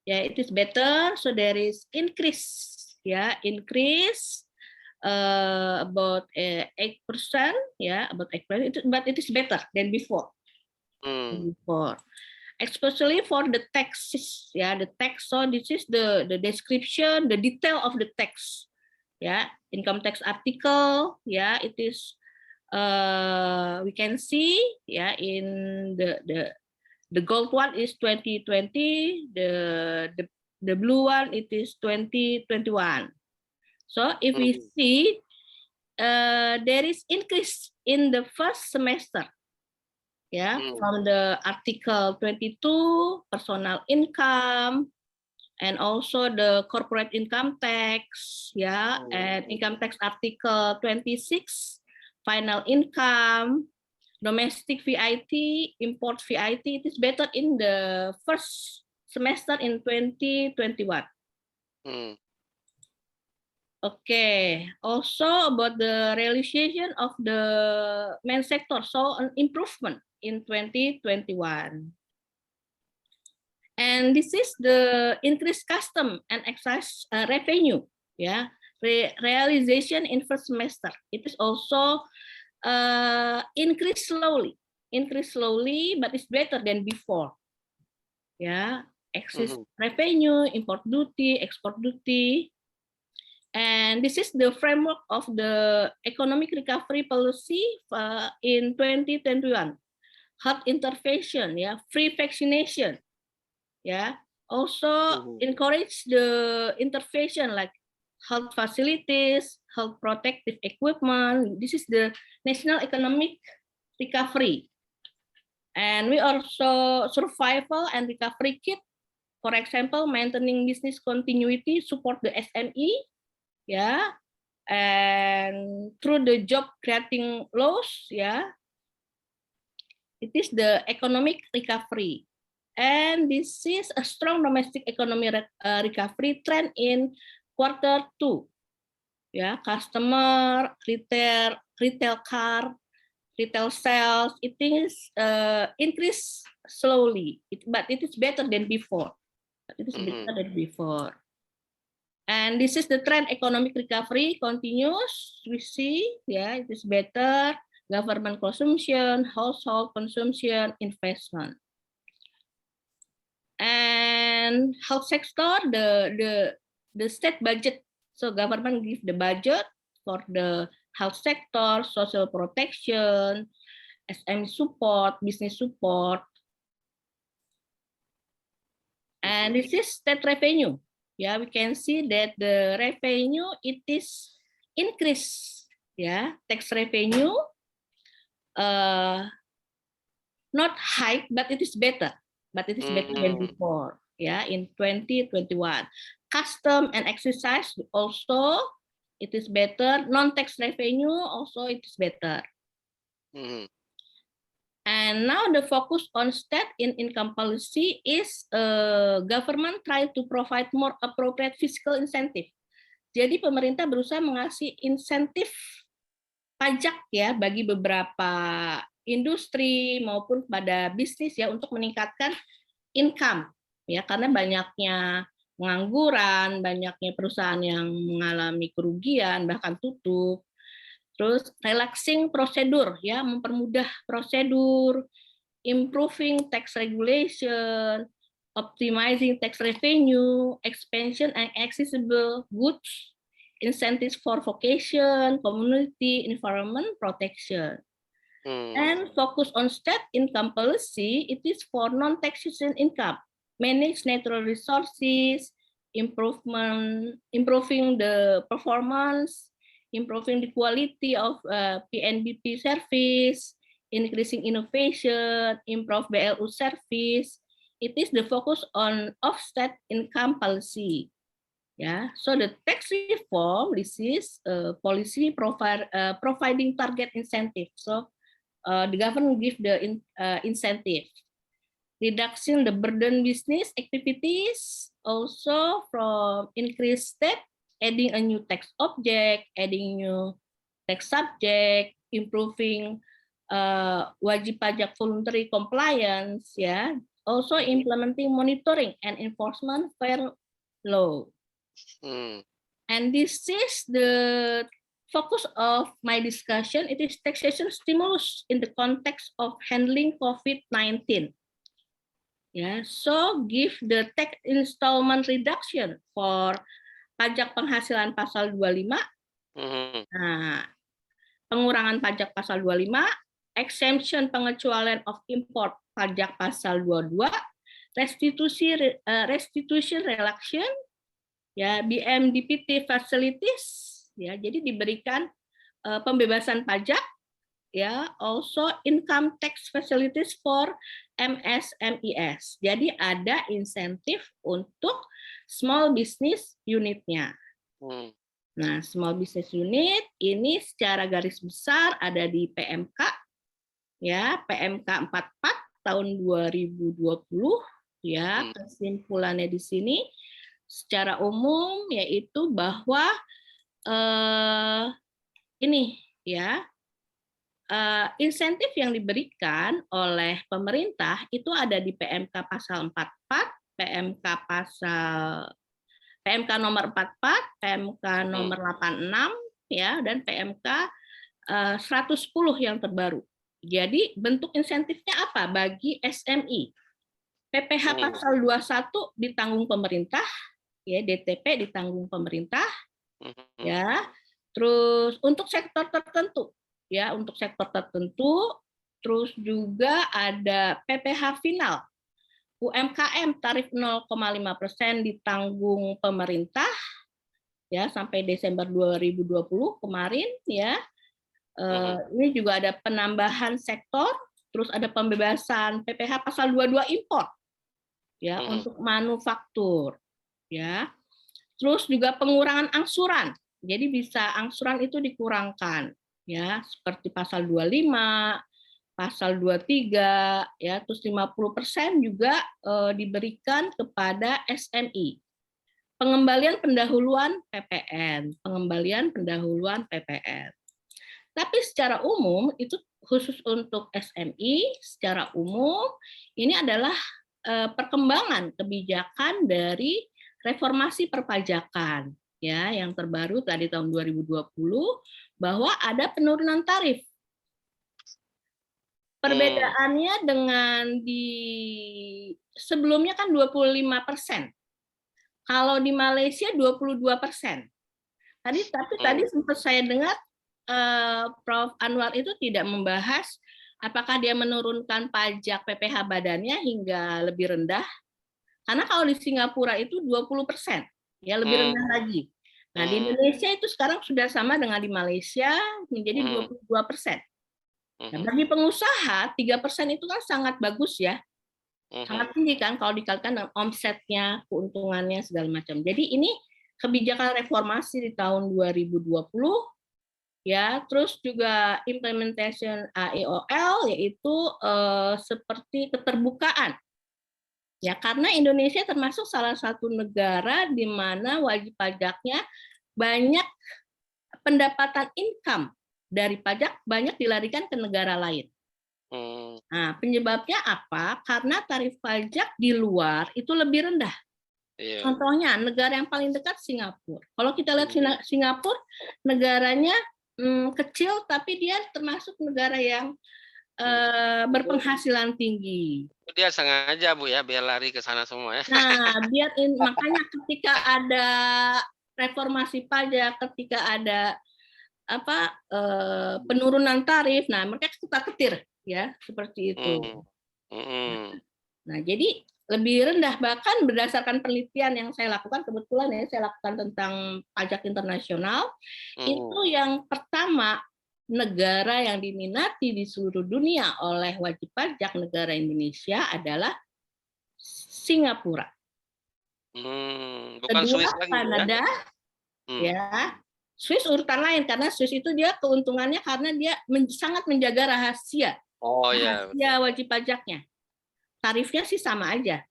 Yeah, it is better. So there is increase. Yeah, increase about 8%. Yeah, about 8%. But it is better than before. Before, especially for the taxes. Yeah, the tax. So this is the description, the detail of the tax. Yeah, income tax article. Yeah, it is. We can see, yeah, in the gold one is 2020, the blue one it is 2021. So if we see there is increase in the first semester, yeah, from the article 22 personal income and also the corporate income tax, yeah, and income tax article 26 final income, domestic VAT, import VAT, it is better in the first semester in 2021. Okay, also about the realization of the main sector, so an improvement in 2021. And this is the increased custom and excise revenue, yeah, realization in first semester. It is also increase slowly, but it's better than before. Yeah, excess revenue, import duty, export duty. And this is the framework of the economic recovery policy in 2021. Health intervention, yeah, free vaccination, yeah. Also encourage the intervention like health facilities, health protective equipment. This is the national economic recovery. And we also survival and recovery kit, for example, maintaining business continuity, support the SME, yeah, and through the job creating laws, yeah, it is the economic recovery. And this is a strong domestic economy recovery trend in quarter 2. Yeah, customer, retail car, retail sales, it is increase slowly, but it is better than before. It is better than before. And this is the trend economic recovery continues. We see, yeah, it is better. Government consumption, household consumption, investment. And health sector, the state budget. So government give the budget for the health sector, social protection, SME support, business support. And this is state revenue. Yeah, we can see that the revenue, it is increased. Yeah, tax revenue, not high, but it is better. But it is better than before. Yeah, in 2021. Custom and exercise also, it is better. Non-tax revenue also, it is better. And now the focus on state in income policy is government try to provide more appropriate fiscal incentive. Jadi pemerintah berusaha mengasih insentif pajak ya bagi beberapa industri maupun pada bisnis ya untuk meningkatkan income ya, karena banyaknya pengangguran, banyaknya perusahaan yang mengalami kerugian bahkan tutup. Terus relaxing prosedur ya, mempermudah prosedur, improving tax regulation, optimizing tax revenue, expansion and accessible goods, incentives for vocation, community, environment protection. And focus on state income policy, it is for non-taxation income, manage natural resources, improving the performance, improving the quality of PNBP service, increasing innovation, improve BLU service. It is the focus on offset income policy. Yeah, so the tax reform, this is policy providing target incentive. So the government give the incentive. Reducing the burden business activities, also from increased state, adding a new tax object, adding new tax subject, improving wajib pajak voluntary compliance, ya. Also implementing monitoring and enforcement fair law. And this is the focus of my discussion. It is taxation stimulus in the context of handling COVID-19. Yeah, so give the tax installment reduction for pajak penghasilan pasal 25. Nah, pengurangan pajak pasal 25, exemption pengecualian of import pajak pasal 22, restitution relaxation, ya, BMDPT facilities, ya, jadi diberikan pembebasan pajak, ya, also income tax facilities for MSMEs. Jadi ada insentif untuk small business unit-nya. Nah, small business unit ini secara garis besar ada di PMK, ya, PMK 44 tahun 2020, ya, kesimpulannya di sini secara umum yaitu bahwa ini, ya, insentif yang diberikan oleh pemerintah itu ada di PMK pasal 44, PMK nomor 44, PMK nomor 86, ya, dan PMK 110 yang terbaru. Jadi bentuk insentifnya apa bagi SMI? PPh pasal 21 ditanggung pemerintah, ya, DTP ditanggung pemerintah, ya. Terus untuk sektor tertentu, ya, untuk sektor tertentu, terus juga ada PPh final, UMKM tarif 0,5% ditanggung pemerintah, ya, sampai Desember 2020 kemarin, ya. Ini juga ada penambahan sektor, terus ada pembebasan PPh pasal 22 impor, ya, untuk manufaktur, ya. Terus juga pengurangan angsuran. Jadi bisa angsuran itu dikurangkan, ya, seperti pasal 25, pasal 23, ya, terus 50% juga diberikan kepada SMI. Pengembalian pendahuluan PPN, Tapi secara umum itu khusus untuk SMI, secara umum ini adalah perkembangan kebijakan dari reformasi perpajakan, ya, yang terbaru tadi tahun 2020 bahwa ada penurunan tarif. Perbedaannya dengan di sebelumnya kan 25%. Kalau di Malaysia 22%. Tadi sempat saya dengar Prof. Anwar itu tidak membahas apakah dia menurunkan pajak PPh badannya hingga lebih rendah. Karena kalau di Singapura itu 20%, ya, lebih rendah lagi. Nah, di Indonesia itu sekarang sudah sama dengan di Malaysia menjadi 22%. Nah, bagi pengusaha 3% itu kan sangat bagus, ya. Sangat tinggi kan kalau dikalikan dengan omsetnya, keuntungannya segala macam. Jadi ini kebijakan reformasi di tahun 2020, ya. Terus juga implementation AEOL yaitu seperti keterbukaan. Ya, karena Indonesia termasuk salah satu negara di mana wajib pajaknya banyak pendapatan income dari pajak banyak dilarikan ke negara lain. Nah, penyebabnya apa? Karena tarif pajak di luar itu lebih rendah. Contohnya negara yang paling dekat Singapura. Kalau kita lihat Singapura, negaranya kecil tapi dia termasuk negara yang berpenghasilan tinggi. Dia sengaja, Bu, ya, biar lari ke sana semua, ya. Nah, makanya ketika ada reformasi pajak, ketika ada penurunan tarif. Nah, mereka ketar-ketir ya, seperti itu. Nah, jadi lebih rendah, bahkan berdasarkan penelitian yang saya lakukan, kebetulan ya saya lakukan tentang pajak internasional, itu yang pertama negara yang diminati di seluruh dunia oleh wajib pajak negara Indonesia adalah Singapura. Bukan Kedua Swiss lagi Kanada, ya. Swiss urutan lain karena Swiss itu dia keuntungannya karena dia sangat menjaga rahasia. Rahasia wajib pajaknya. Tarifnya sih sama aja.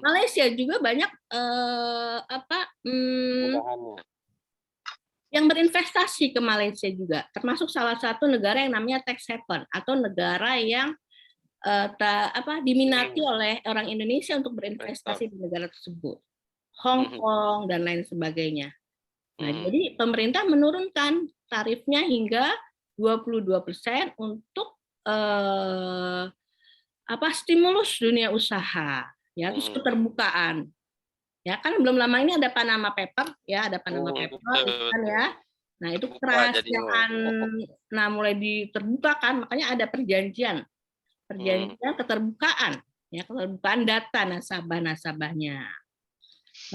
Malaysia juga banyak yang berinvestasi ke Malaysia juga, termasuk salah satu negara yang namanya tax haven atau negara yang diminati oleh orang Indonesia untuk berinvestasi di negara tersebut, Hong Kong dan lain sebagainya. Nah, jadi pemerintah menurunkan tarifnya hingga 22% untuk stimulus dunia usaha, ya, terus keterbukaan. Ya kan belum lama ini ada Panama Paper, ya, ada Panama Paper itu kan ya. Nah, itu kerahasiaan mulai diterbukakan, makanya ada perjanjian keterbukaan, ya, keterbukaan data nasabah-nasabahnya.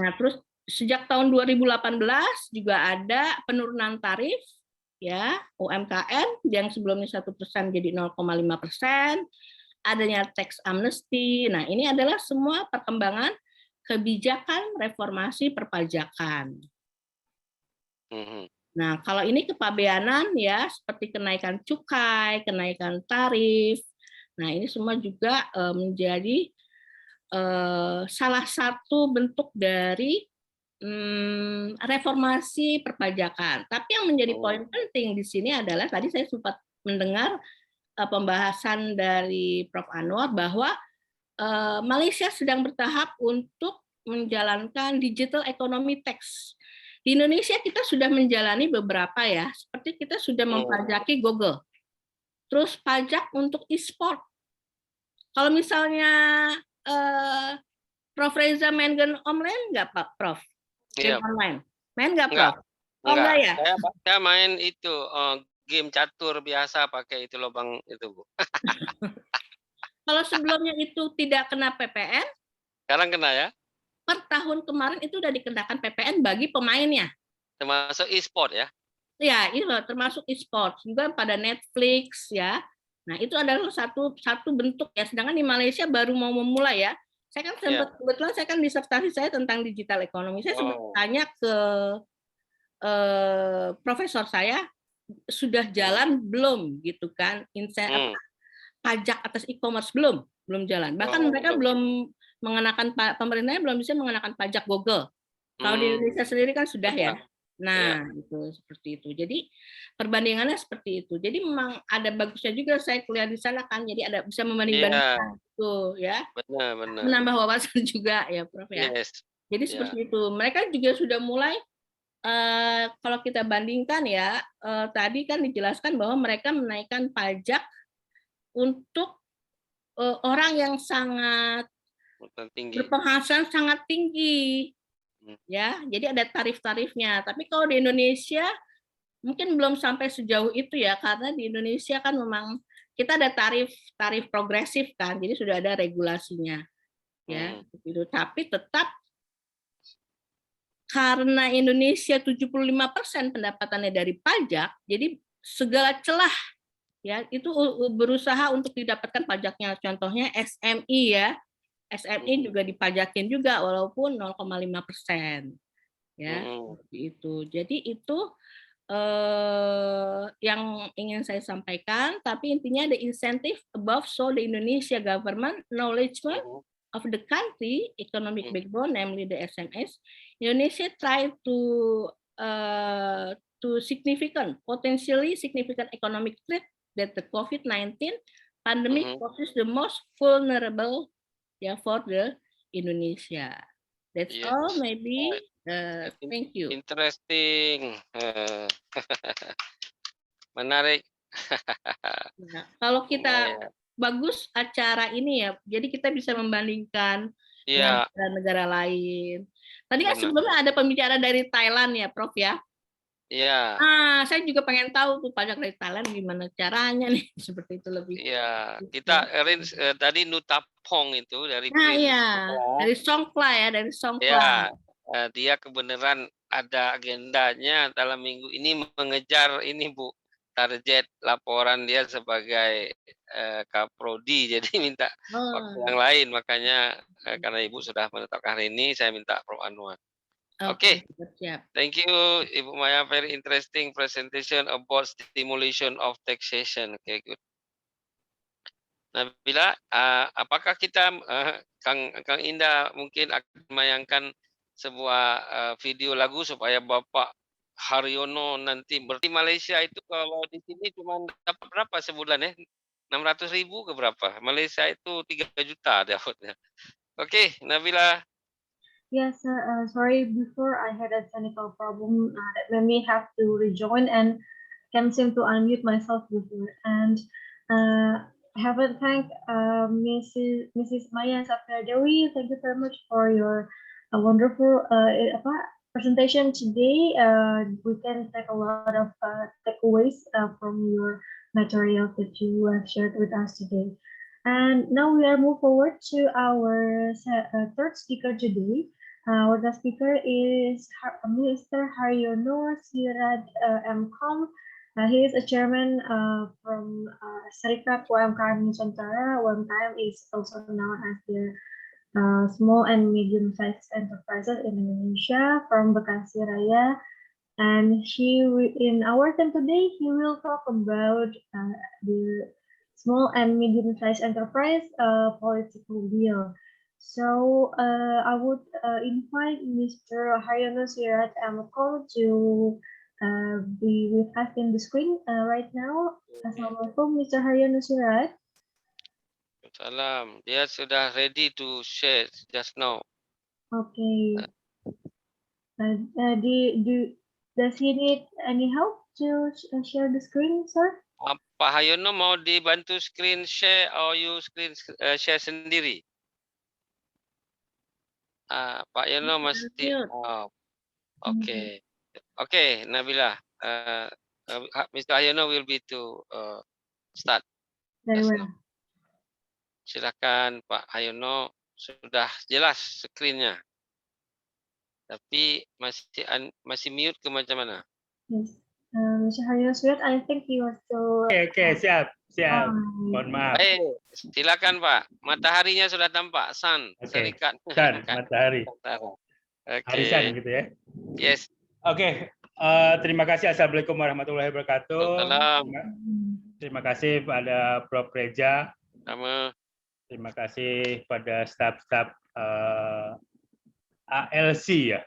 Nah, terus sejak tahun 2018 juga ada penurunan tarif, ya, UMKM yang sebelumnya 1% jadi 0,5%, adanya tax amnesty. Nah, ini adalah semua perkembangan kebijakan reformasi perpajakan. Nah, kalau ini kepabeanan ya, seperti kenaikan cukai, kenaikan tarif. Nah, ini semua juga menjadi salah satu bentuk dari reformasi perpajakan. Tapi yang menjadi poin penting di sini adalah tadi saya sempat mendengar pembahasan dari Prof. Anwar bahwa Malaysia sedang bertahap untuk menjalankan digital economy tax. Di Indonesia kita sudah menjalani beberapa ya, seperti kita sudah mempajaki Google. Terus pajak untuk e-sport. Kalau misalnya Prof. Reza main game online nggak Pak Prof? Game online. Main nggak Prof? Enggak ya? Saya main itu game catur biasa pakai itu lubang itu, Bu. Kalau sebelumnya itu tidak kena PPN, sekarang kena ya? Per tahun kemarin itu udah dikenakan PPN bagi pemainnya. Termasuk e-sport ya? Ya, itu termasuk e-sport juga pada Netflix ya. Nah, itu adalah satu bentuk ya. Sedangkan di Malaysia baru mau memulai ya. Saya kan sempat kebetulan saya kan disertasi saya tentang digital ekonomi. Saya sempat tanya ke profesor saya, sudah jalan belum gitu kan? Pajak atas e-commerce belum jalan. Bahkan mereka belum mengenakan, pemerintahnya belum bisa mengenakan pajak Google. Kalau di Indonesia sendiri kan sudah ya. Nah, itu seperti itu. Jadi perbandingannya seperti itu. Jadi memang ada bagusnya juga saya kuliah di sana kan. Jadi ada bisa membanding-bandingkan itu ya. Benar. Menambah wawasan juga ya, Prof ya. Jadi seperti itu. Mereka juga sudah mulai kalau kita bandingkan ya, tadi kan dijelaskan bahwa mereka menaikkan pajak untuk orang yang sangat berpenghasilan sangat tinggi, ya. Jadi ada tarif-tarifnya. Tapi kalau di Indonesia mungkin belum sampai sejauh itu ya, karena di Indonesia kan memang kita ada tarif progresif kan, jadi sudah ada regulasinya, ya. Gitu. Tapi tetap karena Indonesia 75% pendapatannya dari pajak, jadi segala celah ya itu berusaha untuk didapatkan pajaknya. Contohnya SMI ya, SMI juga dipajakin juga walaupun 0,5%. Ya, seperti itu. Jadi itu yang ingin saya sampaikan. Tapi intinya the incentive above so the Indonesia government acknowledgement of the country economic backbone, namely the SMS. Indonesia try to potentially significant economic threat that the COVID-19 pandemic poses the most vulnerable for the Indonesia. That's all maybe. Thank you. Interesting. Menarik. Nah, kalau kita bagus acara ini ya, jadi kita bisa membandingkan dengan negara lain. Tadi kan sebelumnya ada pembicara dari Thailand ya, Prof ya. Iya. Saya juga pengen tahu tuh pajak dari Thailand gimana caranya nih, seperti itu lebih. Iya, kita arrange tadi Nutapong itu dari Nah, Prince. iya, dari Songkla ya, dari Songkla. Ya, dia kebenaran ada agendanya dalam minggu ini mengejar ini Bu, target laporan dia sebagai Kaprodi, jadi minta waktu yang lain, makanya karena Ibu sudah menetapkan hari ini, saya minta Prof Anwar. Oke. Siap. Thank you, Ibu Maya. Very interesting presentation about stimulation of taxation. Okay, good. Nabila, apakah kita, Kang Indah mungkin akan memayangkan sebuah video lagu supaya Bapak Haryono nanti berarti Malaysia itu kalau di sini cuma dapat berapa sebulan ya? 600.000 ke berapa? Malaysia itu 3 juta dapatnya. Oke, Nabila. Yes, sir. Sorry, before I had a technical problem that made me have to rejoin and can't seem to unmute myself before. And I haven't thanked Mrs. Maya Safiadewi. Thank you very much for your wonderful presentation today. We can take a lot of takeaways from your materials that you have shared with us today. And now we are moving forward to our third speaker today. Our guest speaker is Mr. Haryono Siraj M.Com. He is a chairman from Serikat UMKM Nusantara. UMKM is also known as the small and medium-sized enterprises in Indonesia from Bekasi Raya. And in our time today, he will talk about the small and medium-sized enterprise political will. So I would invite Mr. Haryono Siraj M.Com to be with us in the screen right now. Assalamualaikum, Mr. Haryono Siraj. Salam. Dia sudah ready to share just now. Okay. Does he need any help to share the screen, sir? Pak Haryono mau dibantu screen share atau you screen share sendiri? Pak Haryono mesti. Oke. Oke, Nabila. Mr. Haryono will be to start. Very well. Silakan Pak Haryono, sudah jelas screen-nya. Tapi masih mute ke macam mana? Yes. Mr. Haryono Siraj, I think he was still. Oke, siap. Mohon maaf. Silakan Pak. Mataharinya sudah tampak, sun, Serikat. Sun, matahari. Harisan gitu ya. Yes. Oke. Terima kasih. Assalamualaikum warahmatullahi wabarakatuh. Terima kasih pada Prof. Reza. Sama. Terima kasih pada staf-staf ALC ya.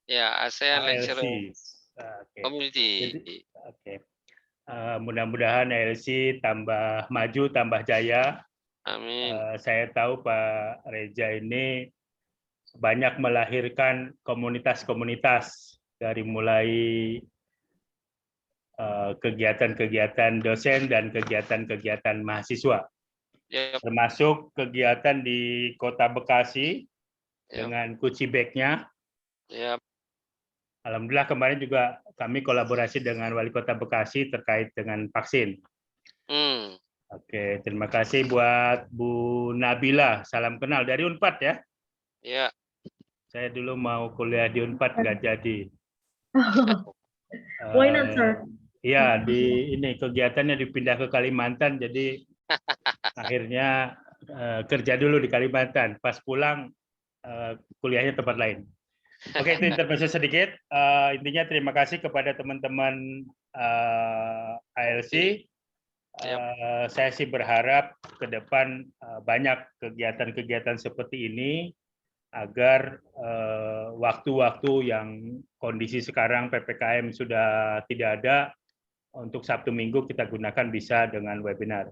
Ya, ASEAN Lecturer Community. Oke. Mudah-mudahan ALC tambah maju, tambah jaya. Amin. Saya tahu Pak Reza ini banyak melahirkan komunitas-komunitas dari mulai kegiatan-kegiatan dosen dan kegiatan-kegiatan mahasiswa. Yep. Termasuk kegiatan di Kota Bekasi dengan Kuci Bag-nya. Yep. Alhamdulillah kemarin juga kami kolaborasi dengan Wali Kota Bekasi terkait dengan vaksin. Oke, terima kasih buat Bu Nabila. Salam kenal dari Unpad ya. Ya. Saya dulu mau kuliah di Unpad nggak jadi. Why not, sir? Iya, ini kegiatannya dipindah ke Kalimantan, jadi akhirnya kerja dulu di Kalimantan. Pas pulang kuliahnya tempat lain. Oke, itu intermezzo sedikit. Intinya terima kasih kepada teman-teman ALC. Saya sih berharap ke depan banyak kegiatan-kegiatan seperti ini agar waktu-waktu yang kondisi sekarang PPKM sudah tidak ada, untuk Sabtu Minggu kita gunakan bisa dengan webinar.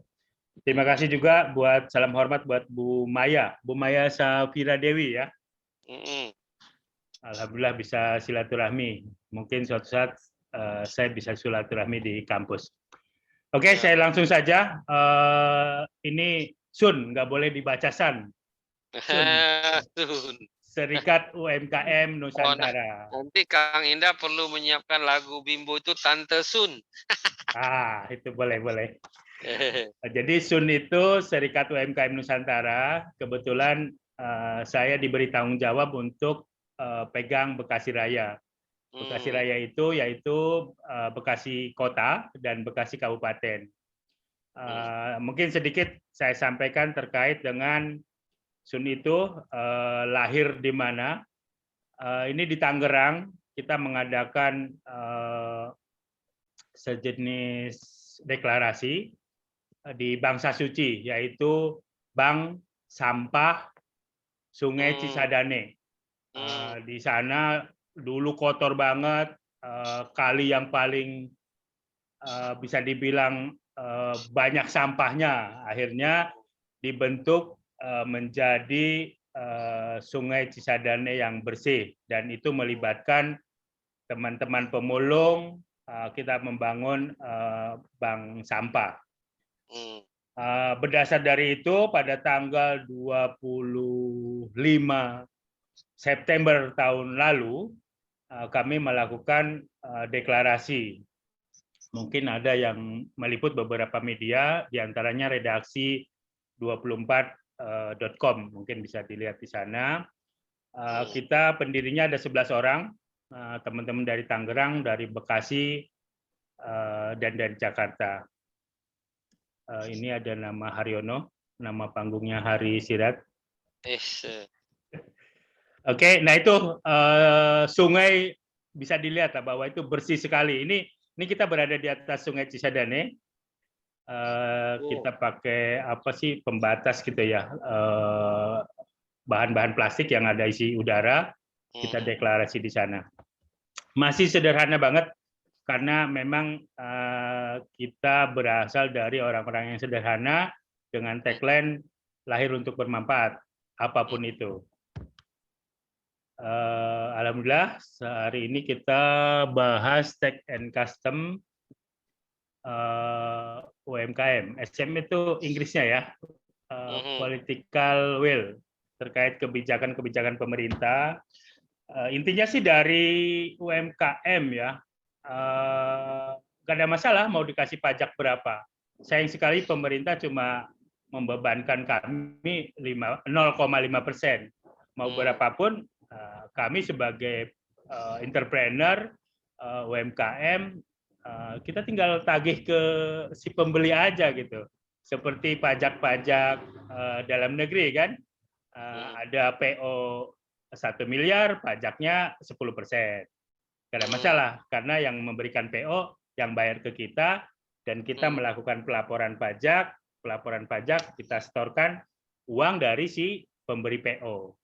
Terima kasih juga buat salam hormat buat Bu Maya Safiadewi ya. Alhamdulillah bisa silaturahmi. Mungkin suatu saat saya bisa silaturahmi di kampus. Oke, saya langsung saja. Ini Sun, nggak boleh dibaca San. Serikat UMKM Nusantara. Nanti Kang Indah perlu menyiapkan lagu Bimbo itu Tante Sun. Itu boleh. Jadi SUN itu Serikat UMKM Nusantara. Kebetulan saya diberi tanggung jawab untuk pegang Bekasi Raya. Bekasi Raya itu yaitu Bekasi Kota dan Bekasi Kabupaten. Mungkin sedikit saya sampaikan terkait dengan SUN itu lahir di mana. Ini di Tangerang kita mengadakan sejenis deklarasi di Bangsa Suci, yaitu Bank Sampah Sungai Cisadane. Di sana dulu kotor banget, kali yang paling bisa dibilang banyak sampahnya. Akhirnya dibentuk menjadi Sungai Cisadane yang bersih, dan itu melibatkan teman-teman pemulung. Kita membangun bank sampah. Berdasar dari itu, pada tanggal 25 September tahun lalu, kami melakukan deklarasi. Mungkin ada yang meliput beberapa media, diantaranya redaksi 24.com, mungkin bisa dilihat di sana. Kita pendirinya ada 11 orang, teman-teman dari Tangerang, dari Bekasi, dan dari Jakarta. Ini ada nama Haryono, nama panggungnya Hari Sirat. Oke, nah itu sungai bisa dilihat bahwa itu bersih sekali. Ini kita berada di atas Sungai Cisadane. Kita pakai apa sih pembatas gitu ya, bahan-bahan plastik yang ada isi udara. Kita deklarasi di sana. Masih sederhana banget karena memang kita berasal dari orang-orang yang sederhana dengan tagline lahir untuk bermanfaat apapun itu. Alhamdulillah hari ini kita bahas Tech and Custom UMKM. SM itu Inggrisnya ya, political will, terkait kebijakan-kebijakan pemerintah. Intinya sih dari UMKM ya, nggak ada masalah mau dikasih pajak berapa. Sayang sekali pemerintah cuma membebankan kami 0,5%. Mau berapapun, kami sebagai entrepreneur UMKM, kita tinggal tagih ke si pembeli aja gitu. Seperti pajak-pajak dalam negeri kan, ada PO 1 miliar, pajaknya 10%. Tidak ada masalah, karena yang memberikan PO, yang bayar ke kita, dan kita melakukan pelaporan pajak kita setorkan uang dari si pemberi PO,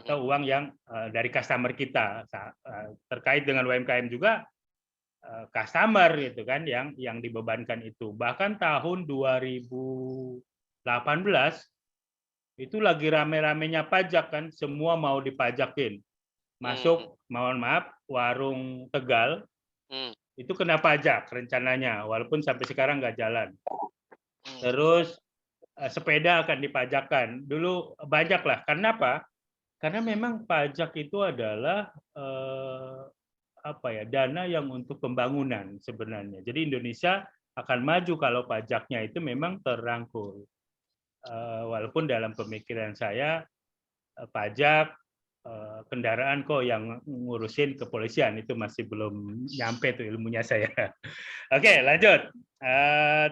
atau uang yang dari customer kita. Terkait dengan UMKM juga, customer gitu kan, yang dibebankan itu. Bahkan tahun 2018, itu lagi rame-ramenya pajak kan, semua mau dipajakin. Masuk, mohon maaf, warung Tegal, itu kena pajak rencananya, walaupun sampai sekarang nggak jalan. Terus sepeda akan dipajakan. Dulu banyak lah, karena apa? Karena memang pajak itu adalah dana yang untuk pembangunan sebenarnya. Jadi Indonesia akan maju kalau pajaknya itu memang terangkul. Walaupun dalam pemikiran saya pajak kendaraan kok yang ngurusin kepolisian, itu masih belum nyampe tuh ilmunya saya. Oke, lanjut.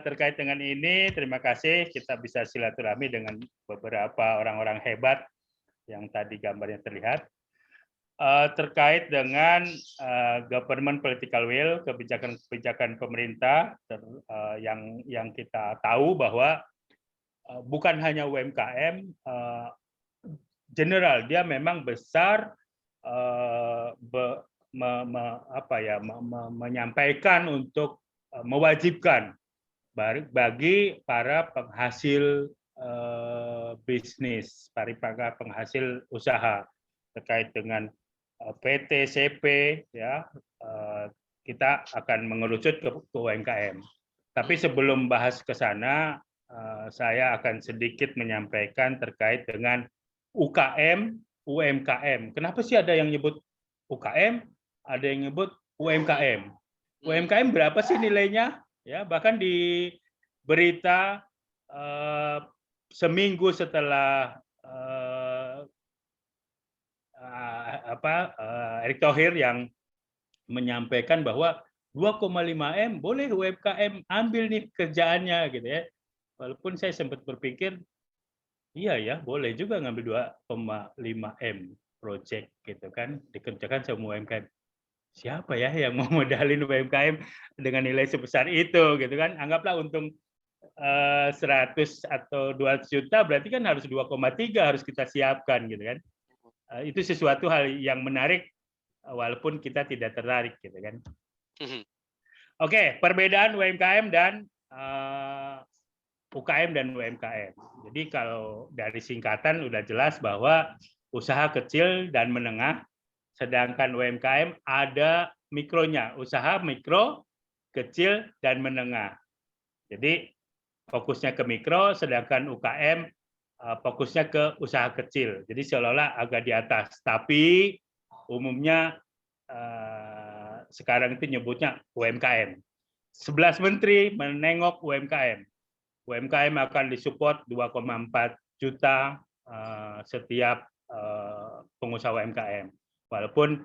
Terkait dengan ini, terima kasih kita bisa silaturahmi dengan beberapa orang-orang hebat yang tadi gambarnya terlihat. Terkait dengan government political will, kebijakan-kebijakan pemerintah yang kita tahu bahwa bukan hanya UMKM, general dia memang besar, menyampaikan untuk mewajibkan bagi para penghasil bisnis, para penghasil usaha terkait dengan PT, CP, ya, kita akan mengerucut ke UMKM. Tapi sebelum bahas ke sana, saya akan sedikit menyampaikan terkait dengan UKM UMKM. Kenapa sih ada yang nyebut UKM, ada yang nyebut UMKM? UMKM berapa sih nilainya? Ya, bahkan di berita seminggu setelah Erick Thohir yang menyampaikan bahwa 2,5 M boleh UMKM ambil nih kerjaannya gitu ya. Walaupun saya sempat berpikir iya ya, boleh juga ngambil 2,5 M project gitu kan, dikerjakan semua UMKM. Siapa ya yang mau modalin UMKM dengan nilai sebesar itu gitu kan? Anggaplah untung 100 atau 200 juta, berarti kan harus 2,3 harus kita siapkan gitu kan. Itu sesuatu hal yang menarik walaupun kita tidak tertarik gitu kan. Oke, perbedaan UMKM dan UKM dan UMKM. Jadi kalau dari singkatan udah jelas bahwa usaha kecil dan menengah, sedangkan UMKM ada mikronya, usaha mikro, kecil, dan menengah. Jadi fokusnya ke mikro, sedangkan UKM fokusnya ke usaha kecil. Jadi seolah-olah agak di atas. Tapi umumnya sekarang itu nyebutnya UMKM. 11 menteri menengok UMKM. UMKM akan disupport 2,4 juta setiap pengusaha UMKM. Walaupun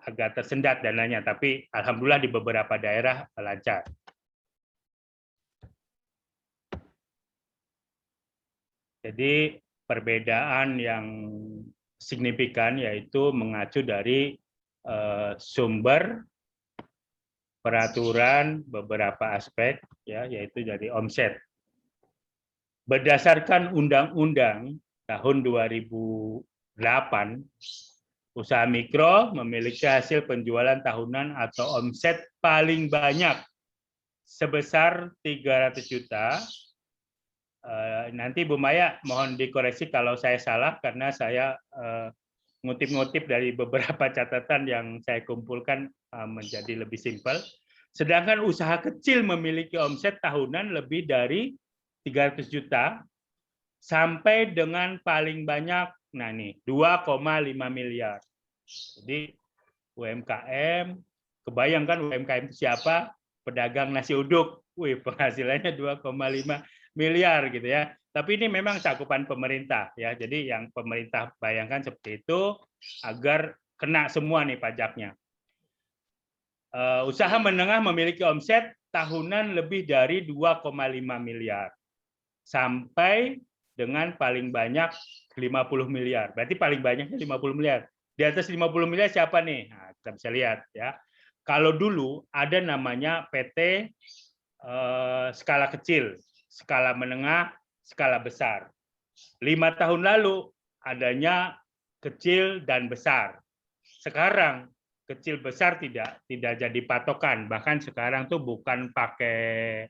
agak tersendat dananya, tapi alhamdulillah di beberapa daerah lancar. Jadi perbedaan yang signifikan yaitu mengacu dari sumber peraturan beberapa aspek, ya, yaitu dari omset. Berdasarkan Undang-Undang tahun 2008, usaha mikro memiliki hasil penjualan tahunan atau omset paling banyak sebesar 300 juta. Nanti Bu Maya mohon dikoreksi kalau saya salah karena saya ngutip-ngutip dari beberapa catatan yang saya kumpulkan menjadi lebih simpel. Sedangkan usaha kecil memiliki omset tahunan lebih dari 300 juta sampai dengan paling banyak, nah nih 2,5 miliar. Jadi UMKM, kebayangkan UMKM itu siapa? Pedagang nasi uduk, wih penghasilannya 2,5 miliar gitu ya. Tapi ini memang cakupan pemerintah ya. Jadi yang pemerintah bayangkan seperti itu agar kena semua nih pajaknya. Usaha menengah memiliki omset tahunan lebih dari 2,5 miliar. Sampai dengan paling banyak 50 miliar. Berarti paling banyaknya 50 miliar. Di atas 50 miliar siapa nih? Nah, kita bisa lihat ya. Kalau dulu ada namanya PT skala kecil, skala menengah, skala besar. 5 tahun lalu adanya kecil dan besar. Sekarang kecil besar tidak jadi patokan. Bahkan sekarang tuh bukan pakai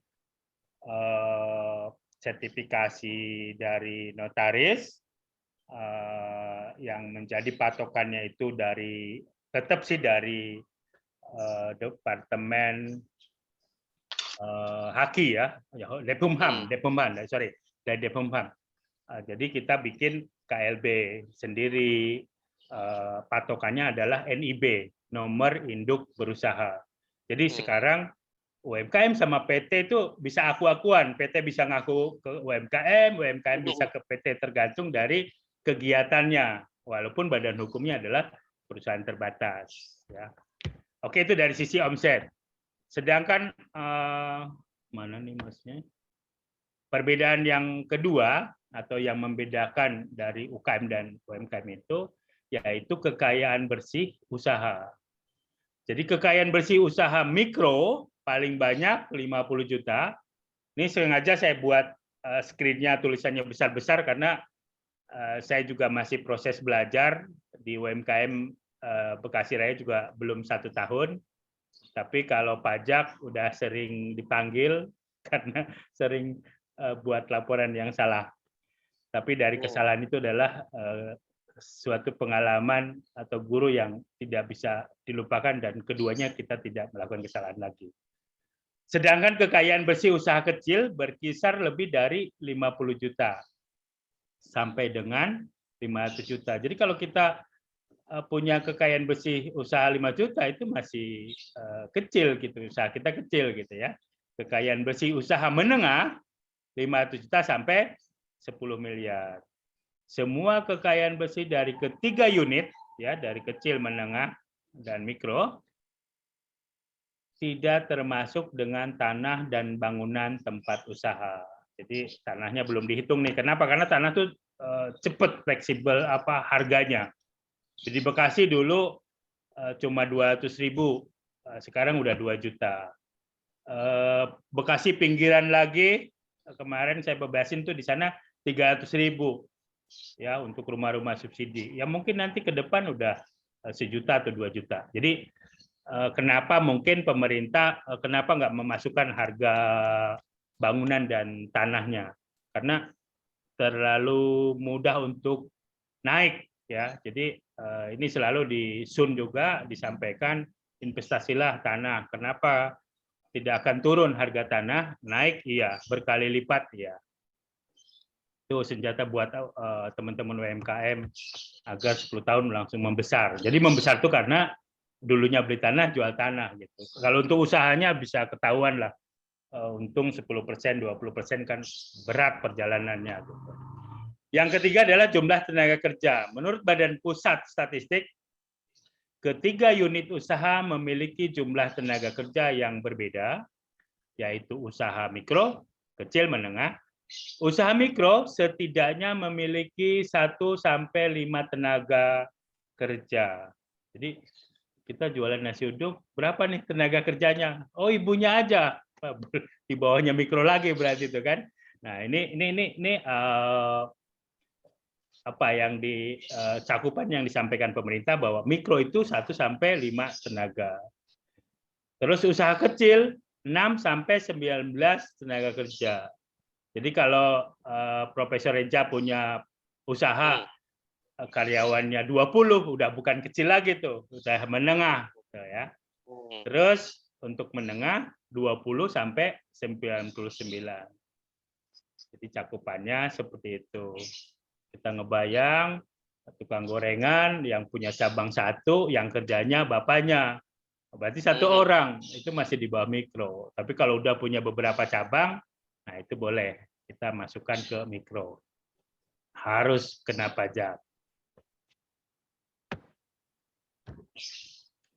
sertifikasi dari notaris yang menjadi patokannya itu dari tetap sih dari Departemen Haki ya, Depumham, dari Depumham. Jadi kita bikin KLB sendiri, patokannya adalah NIB, nomor induk berusaha. Jadi sekarang UMKM sama PT itu bisa aku-akuan, PT bisa ngaku ke UMKM, UMKM bisa ke PT tergantung dari kegiatannya, walaupun badan hukumnya adalah perusahaan terbatas. Ya. Oke, itu dari sisi omset. Sedangkan mana nih masnya? Perbedaan yang kedua atau yang membedakan dari UKM dan UMKM itu yaitu kekayaan bersih usaha. Jadi kekayaan bersih usaha mikro paling banyak 50 juta. Ini sengaja saya buat screen-nya tulisannya besar-besar karena saya juga masih proses belajar di UMKM Bekasi Raya juga belum 1 tahun. Tapi kalau pajak udah sering dipanggil karena sering buat laporan yang salah. Tapi dari kesalahan itu adalah suatu pengalaman atau guru yang tidak bisa dilupakan dan keduanya kita tidak melakukan kesalahan lagi. Sedangkan kekayaan bersih usaha kecil berkisar lebih dari 50 juta sampai dengan 500 juta. Jadi kalau kita punya kekayaan bersih usaha 5 juta itu masih kecil gitu, usaha kita kecil gitu ya. Kekayaan bersih usaha menengah 500 juta sampai 10 miliar. Semua kekayaan bersih dari ketiga unit ya, dari kecil, menengah dan mikro tidak termasuk dengan tanah dan bangunan tempat usaha. Jadi tanahnya belum dihitung nih. Kenapa? Karena tanah tuh cepat fleksibel harganya. Jadi Bekasi dulu cuma 200.000, sekarang udah 2 juta. Bekasi pinggiran lagi, kemarin saya bebasin tuh di sana 300.000 ya untuk rumah-rumah subsidi. Ya mungkin nanti ke depan udah 1 juta atau 2 juta. Jadi kenapa mungkin pemerintah kenapa nggak memasukkan harga bangunan dan tanahnya? Karena terlalu mudah untuk naik ya. Jadi ini selalu di Sun juga disampaikan investasilah tanah. Kenapa tidak akan turun harga tanah? Naik iya, berkali lipat ya. Itu senjata buat teman-teman UMKM agar 10 tahun langsung membesar. Jadi membesar itu karena dulunya beli tanah, jual tanah gitu. Kalau untuk usahanya bisa ketahuan lah. Untung 10%, 20% kan berat perjalanannya gitu. Yang ketiga adalah jumlah tenaga kerja. Menurut Badan Pusat Statistik, ketiga unit usaha memiliki jumlah tenaga kerja yang berbeda, yaitu usaha mikro, kecil, menengah. Usaha mikro setidaknya memiliki 1 sampai 5 tenaga kerja. Jadi kita jualan nasi uduk, berapa nih tenaga kerjanya? Oh, ibunya aja. Di bawahnya mikro lagi berarti itu kan. Nah, ini apa yang di cakupan yang disampaikan pemerintah bahwa mikro itu 1 sampai 5 tenaga. Terus usaha kecil 6 sampai 19 tenaga kerja. Jadi kalau Profesor Reja punya usaha karyawannya 20 udah bukan kecil lagi tuh, usaha menengah gitu ya. Terus untuk menengah 20 sampai 99. Jadi cakupannya seperti itu. Kita ngebayang tukang gorengan yang punya cabang 1, yang kerjanya bapaknya. Berarti 1 orang, itu masih di bawah mikro. Tapi kalau udah punya beberapa cabang, nah itu boleh kita masukkan ke mikro. Harus kena pajak.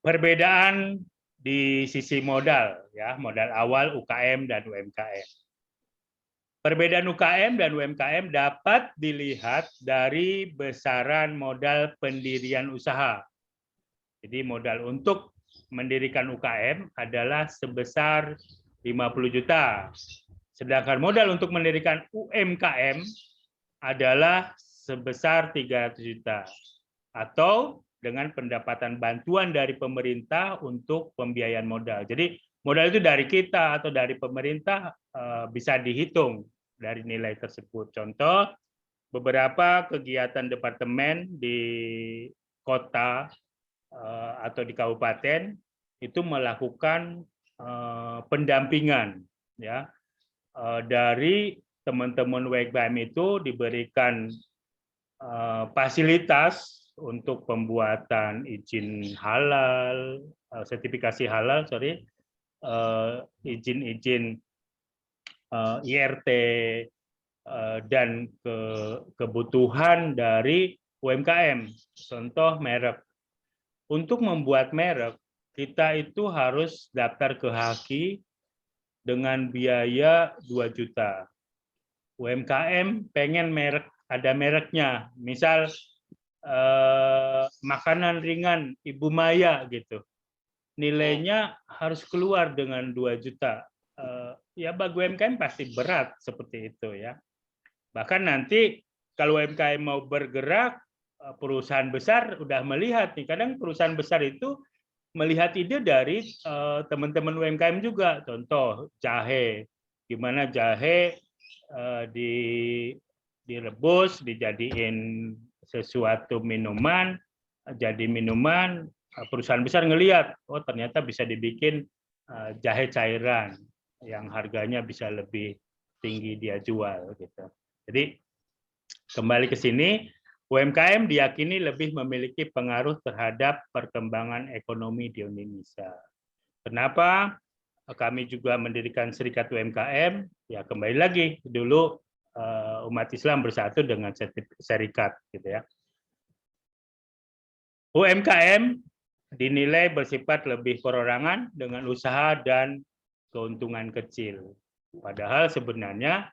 Perbedaan di sisi modal, ya, modal awal UKM dan UMKM. Perbedaan UKM dan UMKM dapat dilihat dari besaran modal pendirian usaha. Jadi modal untuk mendirikan UKM adalah sebesar 50 juta. Sedangkan modal untuk mendirikan UMKM adalah sebesar 300 juta. Atau dengan pendapatan bantuan dari pemerintah untuk pembiayaan modal. Jadi modal itu dari kita atau dari pemerintah bisa dihitung dari nilai tersebut. Contoh, beberapa kegiatan departemen di kota atau di kabupaten itu melakukan pendampingan, ya, dari teman-teman UMKM itu diberikan fasilitas untuk pembuatan izin halal, sertifikasi halal, izin-izin IRT, dan kebutuhan dari UMKM. Contoh merek. Untuk membuat merek, kita itu harus daftar ke HAKI dengan biaya 2 juta. UMKM pengen merek, ada mereknya, misal makanan ringan Ibu Maya gitu, nilainya harus keluar dengan 2 juta. Ya bagi UMKM pasti berat seperti itu ya. Bahkan nanti kalau UMKM mau bergerak, perusahaan besar udah melihat nih, kadang perusahaan besar itu melihat ide dari teman-teman UMKM juga. Contoh jahe, gimana jahe direbus, dijadiin sesuatu minuman, jadi minuman, perusahaan besar ngelihat, oh ternyata bisa dibikin jahe cairan yang harganya bisa lebih tinggi dia jual gitu. Jadi kembali ke sini, UMKM diyakini lebih memiliki pengaruh terhadap perkembangan ekonomi di Indonesia. Kenapa kami juga mendirikan Serikat UMKM? Ya kembali lagi dulu umat Islam bersatu dengan serikat, gitu ya. UMKM dinilai bersifat lebih perorangan dengan usaha dan keuntungan kecil. Padahal sebenarnya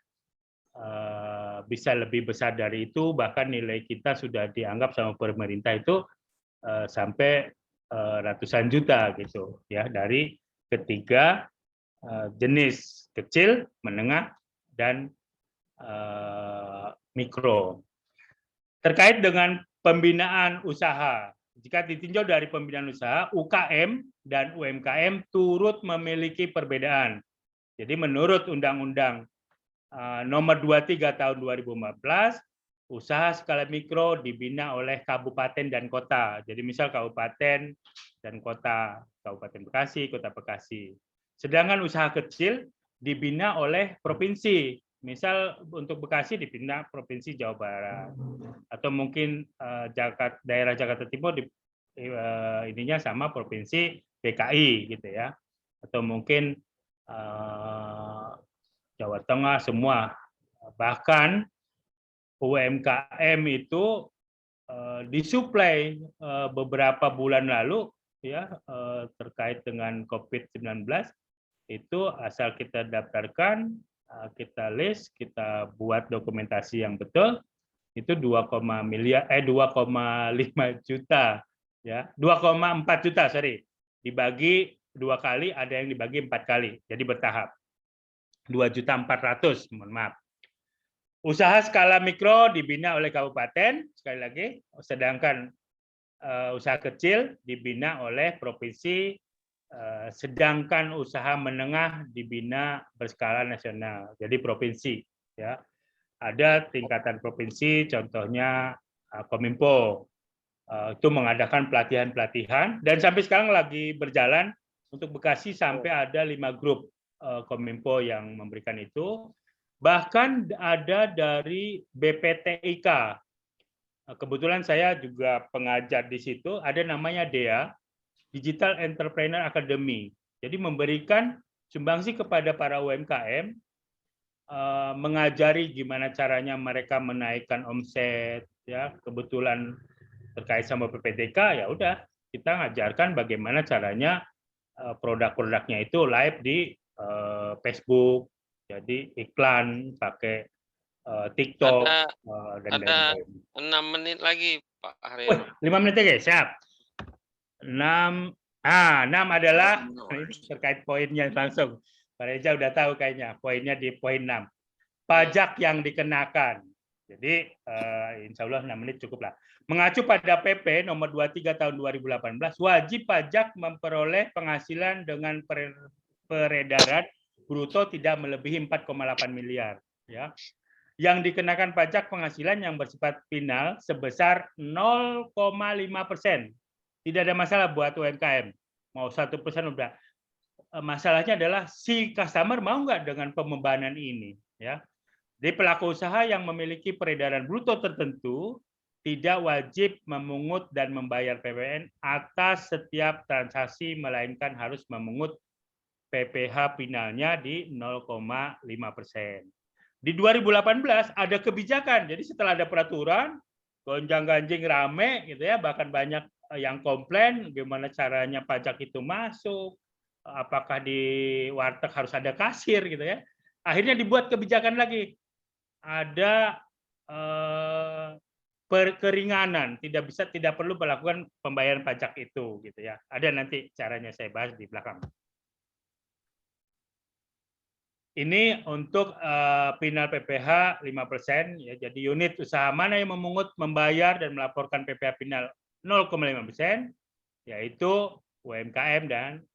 bisa lebih besar dari itu, bahkan nilai kita sudah dianggap sama pemerintah itu sampai ratusan juta gitu ya, dari ketiga jenis kecil, menengah, dan mikro. Terkait dengan pembinaan usaha, jika ditinjau dari pembinaan usaha, UKM dan UMKM turut memiliki perbedaan. Jadi menurut Undang-Undang Nomor 23 Tahun 2014, usaha skala mikro dibina oleh kabupaten dan kota. Jadi misal kabupaten dan kota, Kabupaten Bekasi, Kota Bekasi. Sedangkan usaha kecil dibina oleh provinsi. Misal untuk Bekasi dibina Provinsi Jawa Barat, atau mungkin daerah Jakarta Timur ininya sama Provinsi DKI gitu ya, atau mungkin Jawa Tengah semua. Bahkan UMKM itu disuplai beberapa bulan lalu ya, terkait dengan COVID-19, itu asal kita daftarkan, kita list, kita buat dokumentasi yang betul, itu 2,5 juta ya, 2,4 juta sorry, dibagi 2 kali, ada yang dibagi 4 kali, jadi bertahap. 2.400.000, mohon maaf. Usaha skala mikro dibina oleh kabupaten, sekali lagi, sedangkan usaha kecil dibina oleh provinsi, sedangkan usaha menengah dibina berskala nasional, jadi provinsi. Ya, ada tingkatan provinsi, contohnya Kominfo, itu mengadakan pelatihan-pelatihan, dan sampai sekarang lagi berjalan untuk Bekasi sampai ada 5 grup Kominfo yang memberikan itu. Bahkan ada dari BPTIK. Kebetulan saya juga pengajar di situ, ada namanya DEA, Digital Entrepreneur Academy. Jadi memberikan sumbangsi kepada para UMKM, mengajari gimana caranya mereka menaikkan omset, ya. Kebetulan terkait sama BPTIK, ya udah kita ngajarkan bagaimana caranya produk-produknya itu live di Facebook, jadi iklan pakai TikTok dan ada lain-lain. 6 menit lagi Pak Haryo. Wih, 5 menit aja, siap. 6 adalah ini terkait poinnya langsung. Pak Reza udah tahu kayaknya poinnya di poin 6. Pajak yang dikenakan. Jadi insya Allah 6 menit cukup lah. Mengacu pada PP nomor 23 tahun 2018, wajib pajak memperoleh penghasilan dengan peredaran bruto tidak melebihi 4,8 miliar. Ya. Yang dikenakan pajak penghasilan yang bersifat final sebesar 0,5%. Tidak ada masalah buat UMKM. Mau 1% udah. Masalahnya adalah si customer mau nggak dengan pembebanan ini. Ya. Jadi pelaku usaha yang memiliki peredaran bruto tertentu tidak wajib memungut dan membayar PPN atas setiap transaksi, melainkan harus memungut PPh finalnya di 0,5%. Di 2018 ada kebijakan, jadi setelah ada peraturan, gonjang-ganjing rame gitu ya, bahkan banyak yang komplain gimana caranya pajak itu masuk, apakah di warteg harus ada kasir gitu ya. Akhirnya dibuat kebijakan lagi, ada keringanan, tidak perlu melakukan pembayaran pajak itu gitu ya. Ada nanti caranya saya bahas di belakang. Ini untuk final PPh 5%, ya. Jadi unit usaha mana yang memungut, membayar dan melaporkan PPh final 0,5%, yaitu UMKM dan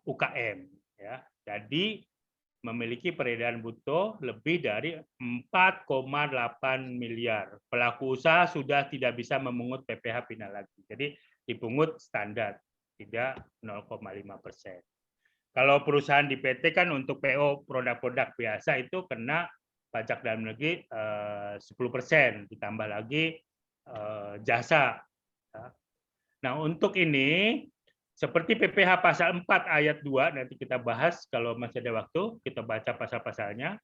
UKM. Ya. Jadi memiliki peredaran bruto lebih dari 4,8 miliar. Pelaku usaha sudah tidak bisa memungut PPh final lagi. Jadi dipungut standar, tidak 0,5%. Kalau perusahaan di PT kan untuk PO produk-produk biasa itu kena pajak dalam negeri 10%, ditambah lagi jasa. Nah, untuk ini seperti PPh pasal 4 ayat 2 nanti kita bahas kalau masih ada waktu, kita baca pasal-pasalnya.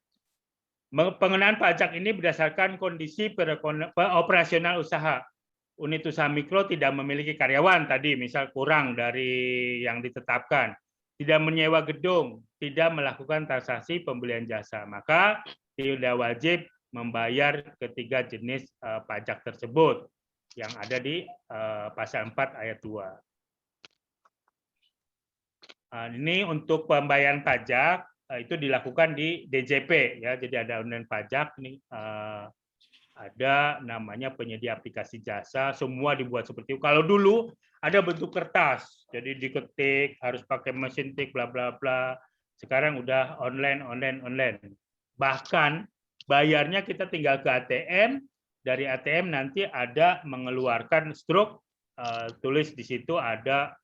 Pengenaan pajak ini berdasarkan kondisi operasional usaha. Unit usaha mikro tidak memiliki karyawan tadi, misal kurang dari yang ditetapkan, tidak menyewa gedung, tidak melakukan transaksi pembelian jasa, maka tidak wajib membayar ketiga jenis pajak tersebut yang ada di pasal 4 ayat 2. Ini untuk pembayaran pajak itu dilakukan di DJP ya, jadi ada online pajak nih. Ada namanya penyedia aplikasi jasa, semua dibuat seperti itu. Kalau dulu ada bentuk kertas, jadi diketik, harus pakai mesin tik, bla bla bla. Sekarang udah online. Bahkan bayarnya kita tinggal ke ATM, dari ATM nanti ada mengeluarkan struk, tulis di situ ada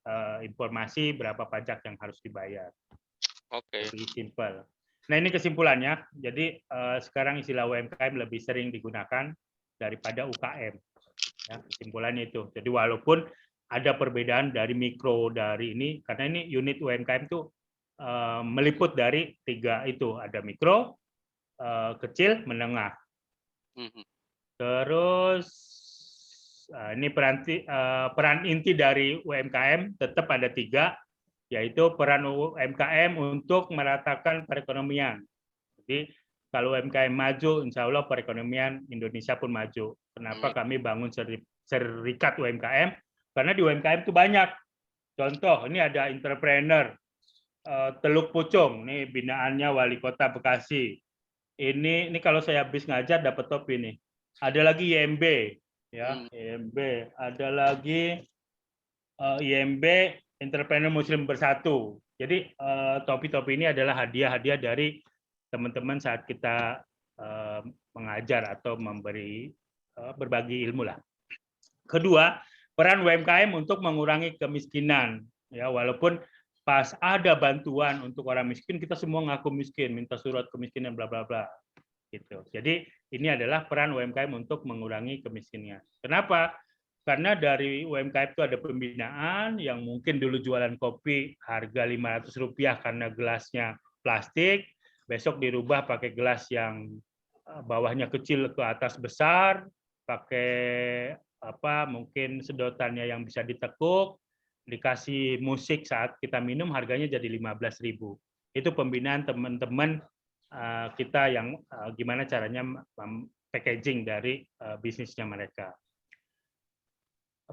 informasi berapa pajak yang harus dibayar. Oke. Lebih simpel. Nah, ini kesimpulannya. Jadi sekarang istilah UMKM lebih sering digunakan daripada UKM. Ya, kesimpulannya itu. Jadi walaupun ada perbedaan dari mikro dari ini, karena ini unit UMKM itu meliput dari 3 itu. Ada mikro, kecil, menengah. Terus ini peran inti dari UMKM tetap ada 3. Yaitu peran UMKM untuk meratakan perekonomian. Jadi kalau UMKM maju, insya Allah perekonomian Indonesia pun maju. Kenapa kami bangun serikat UMKM? Karena di UMKM itu banyak. Contoh, ini ada entrepreneur Teluk Pucung, ini binaannya Wali Kota Bekasi. Ini kalau saya habis ngajar dapat topi nih. Ada lagi IMB, ya IMB. Ada lagi IMB Entrepreneur Muslim Bersatu. Jadi topi-topi ini adalah hadiah-hadiah dari teman-teman saat kita mengajar atau memberi berbagi ilmu lah. Kedua, peran UMKM untuk mengurangi kemiskinan. Ya, walaupun pas ada bantuan untuk orang miskin, kita semua ngaku miskin, minta surat kemiskinan, bla bla bla. Gitu. Jadi ini adalah peran UMKM untuk mengurangi kemiskinan. Kenapa? Karena dari UMKM itu ada pembinaan yang mungkin dulu jualan kopi harga Rp500 karena gelasnya plastik, besok dirubah pakai gelas yang bawahnya kecil ke atas besar, pakai mungkin sedotannya yang bisa ditekuk, dikasih musik saat kita minum harganya jadi 15.000. Itu pembinaan teman-teman kita yang gimana caranya packaging dari bisnisnya mereka.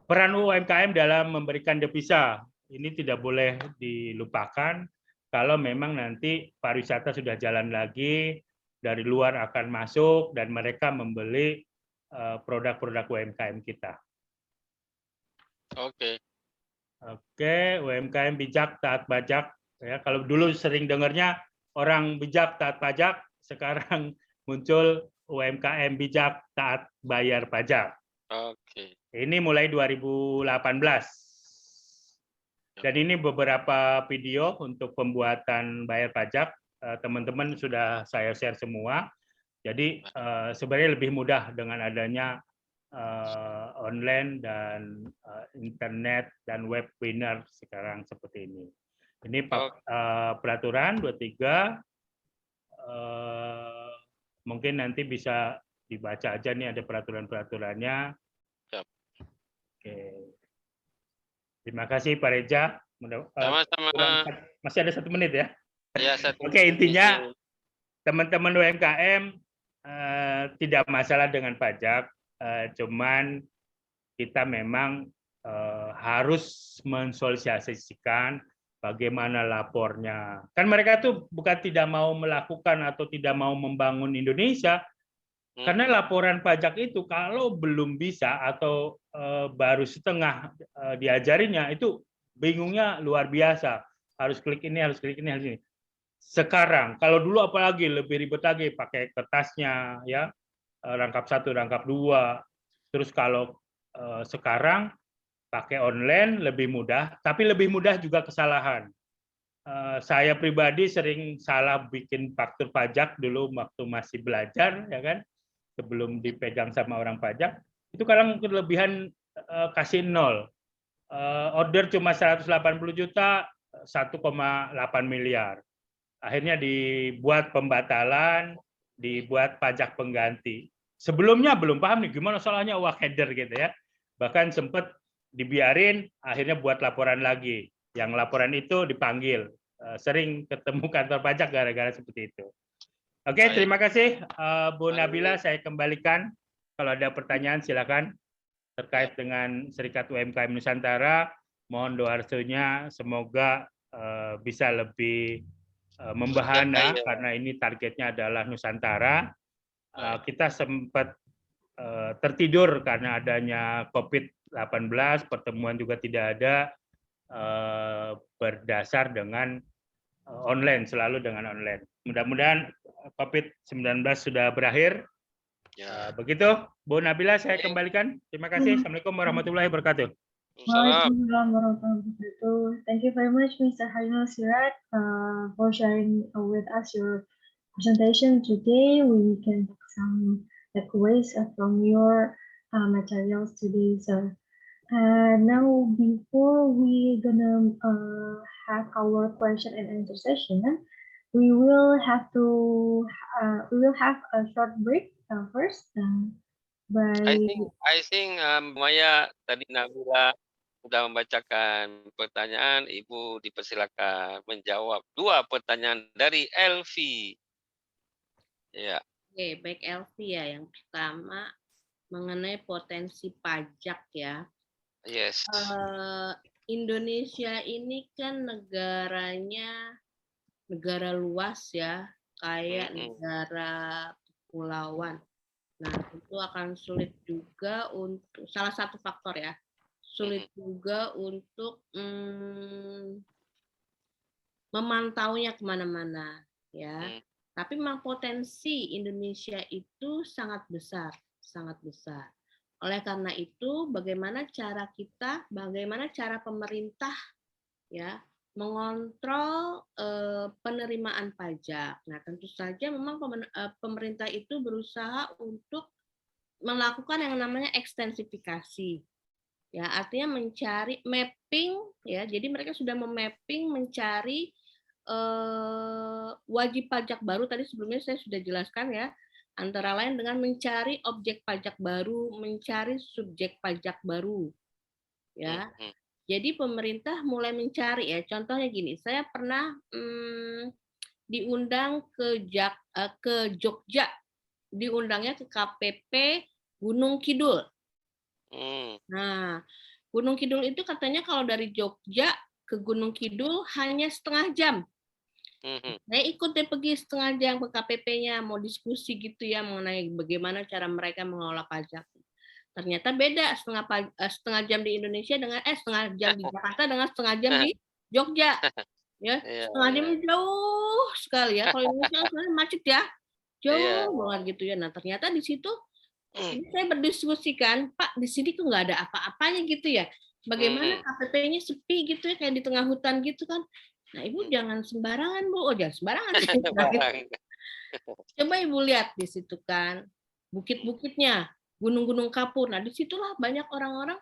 Peran UMKM dalam memberikan devisa ini tidak boleh dilupakan. Kalau memang nanti pariwisata sudah jalan lagi, dari luar akan masuk dan mereka membeli produk-produk UMKM kita. Oke. UMKM bijak taat pajak. Ya, kalau dulu sering dengarnya orang bijak taat pajak, sekarang muncul UMKM bijak taat bayar pajak. Oke. Ini mulai 2018. Dan ini beberapa video untuk pembuatan bayar pajak. Teman-teman sudah saya share semua. Jadi sebenarnya lebih mudah dengan adanya online dan internet dan webinar sekarang seperti ini. Ini peraturan 23. Mungkin nanti bisa dibaca aja nih ada peraturan-peraturannya. Oke. Terima kasih Pak Reza. Sama-sama. Masih ada 1 menit ya? Ya, Oke, intinya teman-teman UMKM tidak masalah dengan pajak, cuman kita memang harus mensosialisasikan bagaimana lapornya. Kan mereka tuh bukan tidak mau melakukan atau tidak mau membangun Indonesia, karena laporan pajak itu kalau belum bisa atau baru setengah diajarinya itu bingungnya luar biasa. Harus klik ini, harus klik ini, harus ini. Sekarang kalau dulu apalagi lebih ribet lagi pakai kertasnya ya, rangkap 1, rangkap 2. Terus kalau sekarang pakai online lebih mudah, tapi lebih mudah juga kesalahan. Saya pribadi sering salah bikin faktur pajak dulu waktu masih belajar ya kan. Sebelum dipegang sama orang pajak, itu kadang kelebihan kasih 0. Order cuma 180 juta, 1,8 miliar. Akhirnya dibuat pembatalan, dibuat pajak pengganti. Sebelumnya belum paham nih gimana soalnya uang header gitu ya. Bahkan sempat dibiarin, akhirnya buat laporan lagi. Yang laporan itu dipanggil. Sering ketemu kantor pajak gara-gara seperti itu. Oke, terima kasih Bu Nabila. Saya kembalikan. Kalau ada pertanyaan silakan terkait dengan Serikat UMKM Nusantara. Mohon doa restunya semoga bisa lebih membahana karena ini targetnya adalah Nusantara. Kita sempat tertidur karena adanya COVID-19, pertemuan juga tidak ada, berdasar dengan online, selalu dengan online. Mudah-mudahan COVID-19 sudah berakhir. Begitu, Bu Nabila, saya kembalikan. Terima kasih. Assalamualaikum warahmatullahi wabarakatuh. Waalaikumsalam warahmatullahi wabarakatuh. Thank you very much, Mr. Harinal Sirat, for sharing with us your presentation today. We can take some takeaways from your materials today, sir. Now, before we gonna have our question and answer session, we will have a short break first. I think Maya tadi Nabila sudah membacakan pertanyaan, Ibu dipersilakan menjawab 2 pertanyaan dari Elvi. Ya. Oke, baik Elvi ya. Yang pertama mengenai potensi pajak ya. Yes. Indonesia ini kan negaranya negara luas ya, kayak negara kepulauan. Nah, itu akan sulit juga untuk salah satu faktor ya, sulit juga untuk memantaunya kemana-mana ya. Tapi memang potensi Indonesia itu sangat besar, sangat besar. Oleh karena itu, bagaimana cara pemerintah ya mengontrol penerimaan pajak. Nah, tentu saja memang pemerintah itu berusaha untuk melakukan yang namanya ekstensifikasi. Ya, artinya mencari mapping ya. Jadi mereka sudah memapping mencari wajib pajak baru, tadi sebelumnya saya sudah jelaskan ya. Antara lain dengan mencari objek pajak baru, mencari subjek pajak baru. Ya. Jadi pemerintah mulai mencari ya, contohnya gini, saya pernah diundang ke Jogja, diundangnya ke KPP Gunung Kidul. Nah, Gunung Kidul itu katanya kalau dari Jogja ke Gunung Kidul hanya setengah jam. Saya ikut deh pergi setengah jam ke KPP-nya, mau diskusi gitu ya mengenai bagaimana cara mereka mengelola pajak. Ternyata beda setengah jam di Indonesia dengan setengah jam di Jakarta dengan setengah jam di Jogja. Ya, setengah jam jauh sekali ya. Kalau Indonesia sebenarnya macet ya. Jauh banget gitu ya. Nah, ternyata di situ ini saya berdiskusi kan, Pak, di sini tuh nggak ada apa-apanya gitu ya. Bagaimana KPP-nya sepi gitu ya, kayak di tengah hutan gitu kan. Nah, Ibu jangan sembarangan, Bu. Oh, jangan sembarangan. Coba Ibu lihat di situ kan, bukit-bukitnya, gunung-gunung kapur. Nah, disitulah banyak orang-orang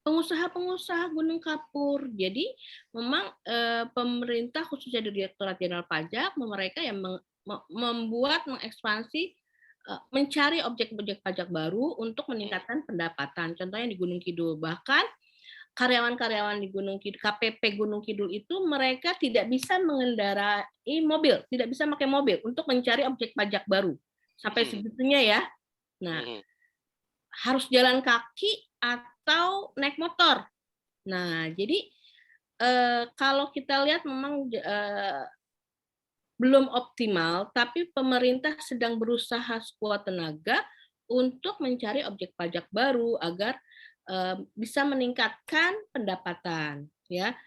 pengusaha-pengusaha gunung kapur. Jadi memang pemerintah khususnya di Direktorat Jenderal Pajak, mereka yang mengekspansi, mencari objek-objek pajak baru untuk meningkatkan pendapatan. Contohnya di Gunung Kidul. Bahkan karyawan-karyawan di Gunung Kidul, KPP Gunung Kidul itu mereka tidak bisa mengendarai mobil, tidak bisa pakai mobil untuk mencari objek pajak baru. Sampai segitunya ya. Nah, harus jalan kaki atau naik motor. Nah, jadi kalau kita lihat memang belum optimal, tapi pemerintah sedang berusaha sekuat tenaga untuk mencari objek pajak baru agar bisa meningkatkan pendapatan. Ya,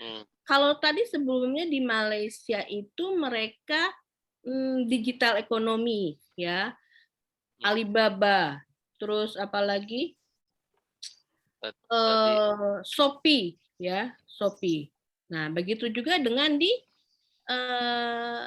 kalau tadi sebelumnya di Malaysia itu mereka digital ekonomi, ya. Alibaba, terus apalagi Shopee, ya, Shopee. Nah, begitu juga dengan di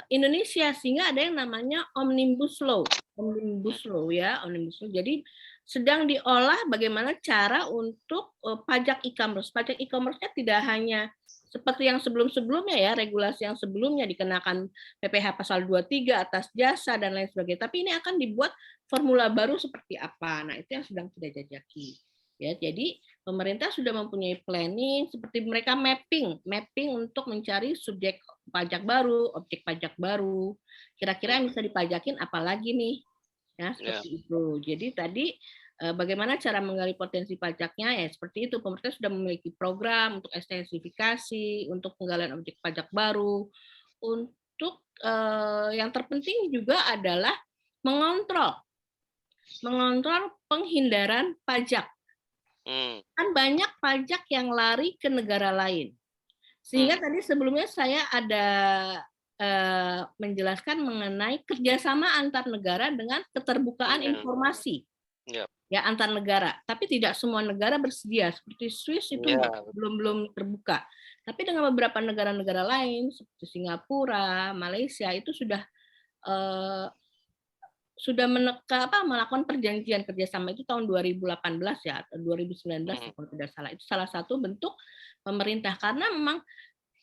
Indonesia, sehingga ada yang namanya Omnibus Law, Omnibus Law ya, Omnibus Law. Jadi sedang diolah bagaimana cara untuk pajak e-commerce. Pajak e-commerce-nya tidak hanya seperti yang sebelum-sebelumnya ya, regulasi yang sebelumnya dikenakan PPh pasal 23 atas jasa dan lain sebagainya. Tapi ini akan dibuat formula baru seperti apa. Nah, itu yang sedang kita jajaki. Ya, jadi pemerintah sudah mempunyai planning seperti mereka mapping untuk mencari subjek pajak baru, objek pajak baru. Kira-kira yang bisa dipajakin apalagi nih? Ya, seperti itu. Jadi tadi bagaimana cara menggali potensi pajaknya ya seperti itu. Pemerintah sudah memiliki program untuk ekstensifikasi, untuk penggalian objek pajak baru. Untuk yang terpenting juga adalah mengontrol penghindaran pajak. Kan banyak pajak yang lari ke negara lain. Sehingga tadi sebelumnya saya ada menjelaskan mengenai kerjasama antar negara dengan keterbukaan informasi. Ya, antar negara. Tapi tidak semua negara bersedia. Seperti Swiss itu belum terbuka. Tapi dengan beberapa negara-negara lain seperti Singapura, Malaysia itu sudah melakukan perjanjian kerjasama itu tahun 2018 ya atau 2019 kalau tidak salah. Itu salah satu bentuk pemerintah karena memang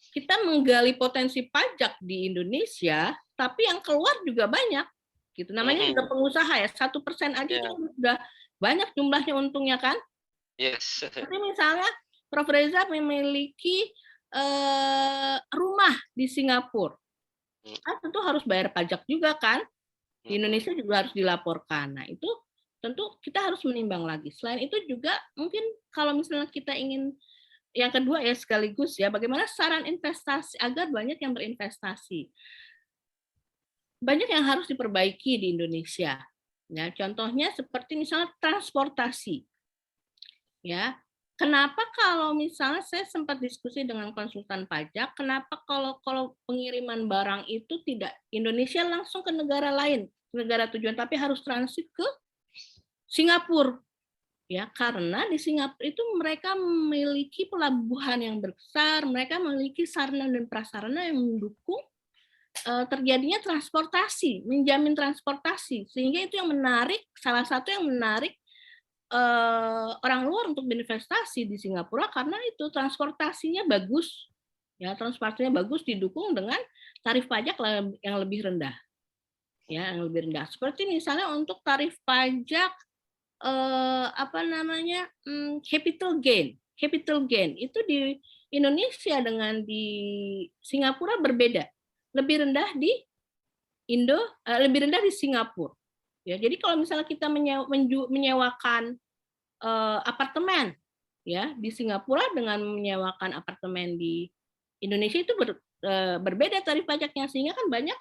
kita menggali potensi pajak di Indonesia, tapi yang keluar juga banyak. Gitu. Namanya juga pengusaha ya, 1% aja itu sudah banyak jumlahnya untungnya kan. Yes. Tapi misalnya Prof. Reza memiliki rumah di Singapura, tentu harus bayar pajak juga kan. Di Indonesia juga harus dilaporkan. Nah, itu tentu kita harus menimbang lagi. Selain itu juga mungkin kalau misalnya kita ingin yang kedua ya sekaligus ya, bagaimana saran investasi agar banyak yang berinvestasi. Banyak yang harus diperbaiki di Indonesia. Ya, contohnya seperti misalnya transportasi. Ya, kenapa kalau misalnya saya sempat diskusi dengan konsultan pajak, kenapa kalau pengiriman barang itu tidak Indonesia langsung ke negara lain, negara tujuan, tapi harus transit ke Singapura? Ya, karena di Singapura itu mereka memiliki pelabuhan yang besar, mereka memiliki sarana dan prasarana yang mendukung terjadinya transportasi, menjamin transportasi, sehingga itu yang menarik, salah satu yang menarik orang luar untuk berinvestasi di Singapura karena itu transportasinya bagus, ya transportasinya bagus didukung dengan tarif pajak yang lebih rendah, ya yang lebih rendah. Seperti misalnya untuk tarif pajak capital gain itu di Indonesia dengan di Singapura berbeda, lebih rendah di lebih rendah di Singapura. Ya, jadi kalau misalnya kita menyewakan apartemen ya di Singapura dengan menyewakan apartemen di Indonesia itu berbeda tarif pajaknya, sehingga kan banyak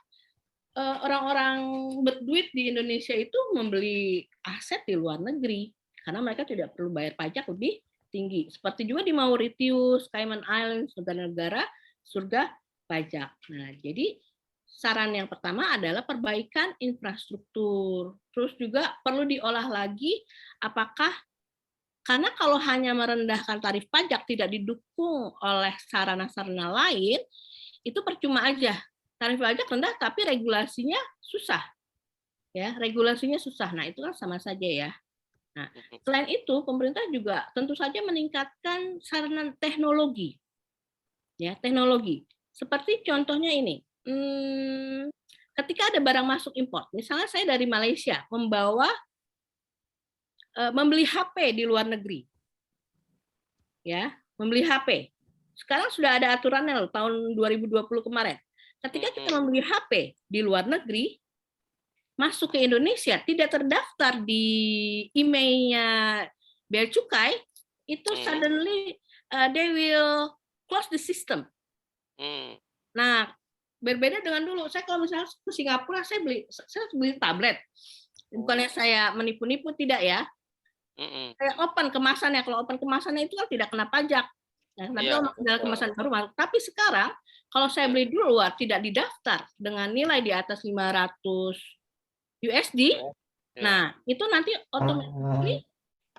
orang-orang berduit di Indonesia itu membeli aset di luar negeri karena mereka tidak perlu bayar pajak lebih tinggi. Seperti juga di Mauritius, Cayman Islands, negara-negara surga pajak. Nah, jadi saran yang pertama adalah perbaikan infrastruktur. Terus juga perlu diolah lagi apakah karena kalau hanya merendahkan tarif pajak tidak didukung oleh sarana-sarana lain, itu percuma aja. Tarif pajak rendah tapi regulasinya susah. Ya, regulasinya susah. Nah, itu kan sama saja ya. Nah, selain itu pemerintah juga tentu saja meningkatkan sarana teknologi. Ya, teknologi. Seperti contohnya ini. Ketika ada barang masuk impor, misalnya saya dari Malaysia membeli HP di luar negeri. Ya, membeli HP. Sekarang sudah ada aturannya loh tahun 2020 kemarin. Ketika kita membeli HP di luar negeri, masuk ke Indonesia, tidak terdaftar di emailnya Bea Cukai, itu suddenly they will close the system. Nah, berbeda dengan dulu. Saya kalau misalnya ke Singapura, saya beli tablet. Bukannya saya menipu-nipu, tidak ya. Saya open kemasannya. Kalau open kemasannya itu kan tidak kena pajak. Nah, tapi kalau dalam kemasan baru, tapi sekarang kalau saya beli di luar tidak didaftar dengan nilai di atas 500 USD, nah itu nanti otomatis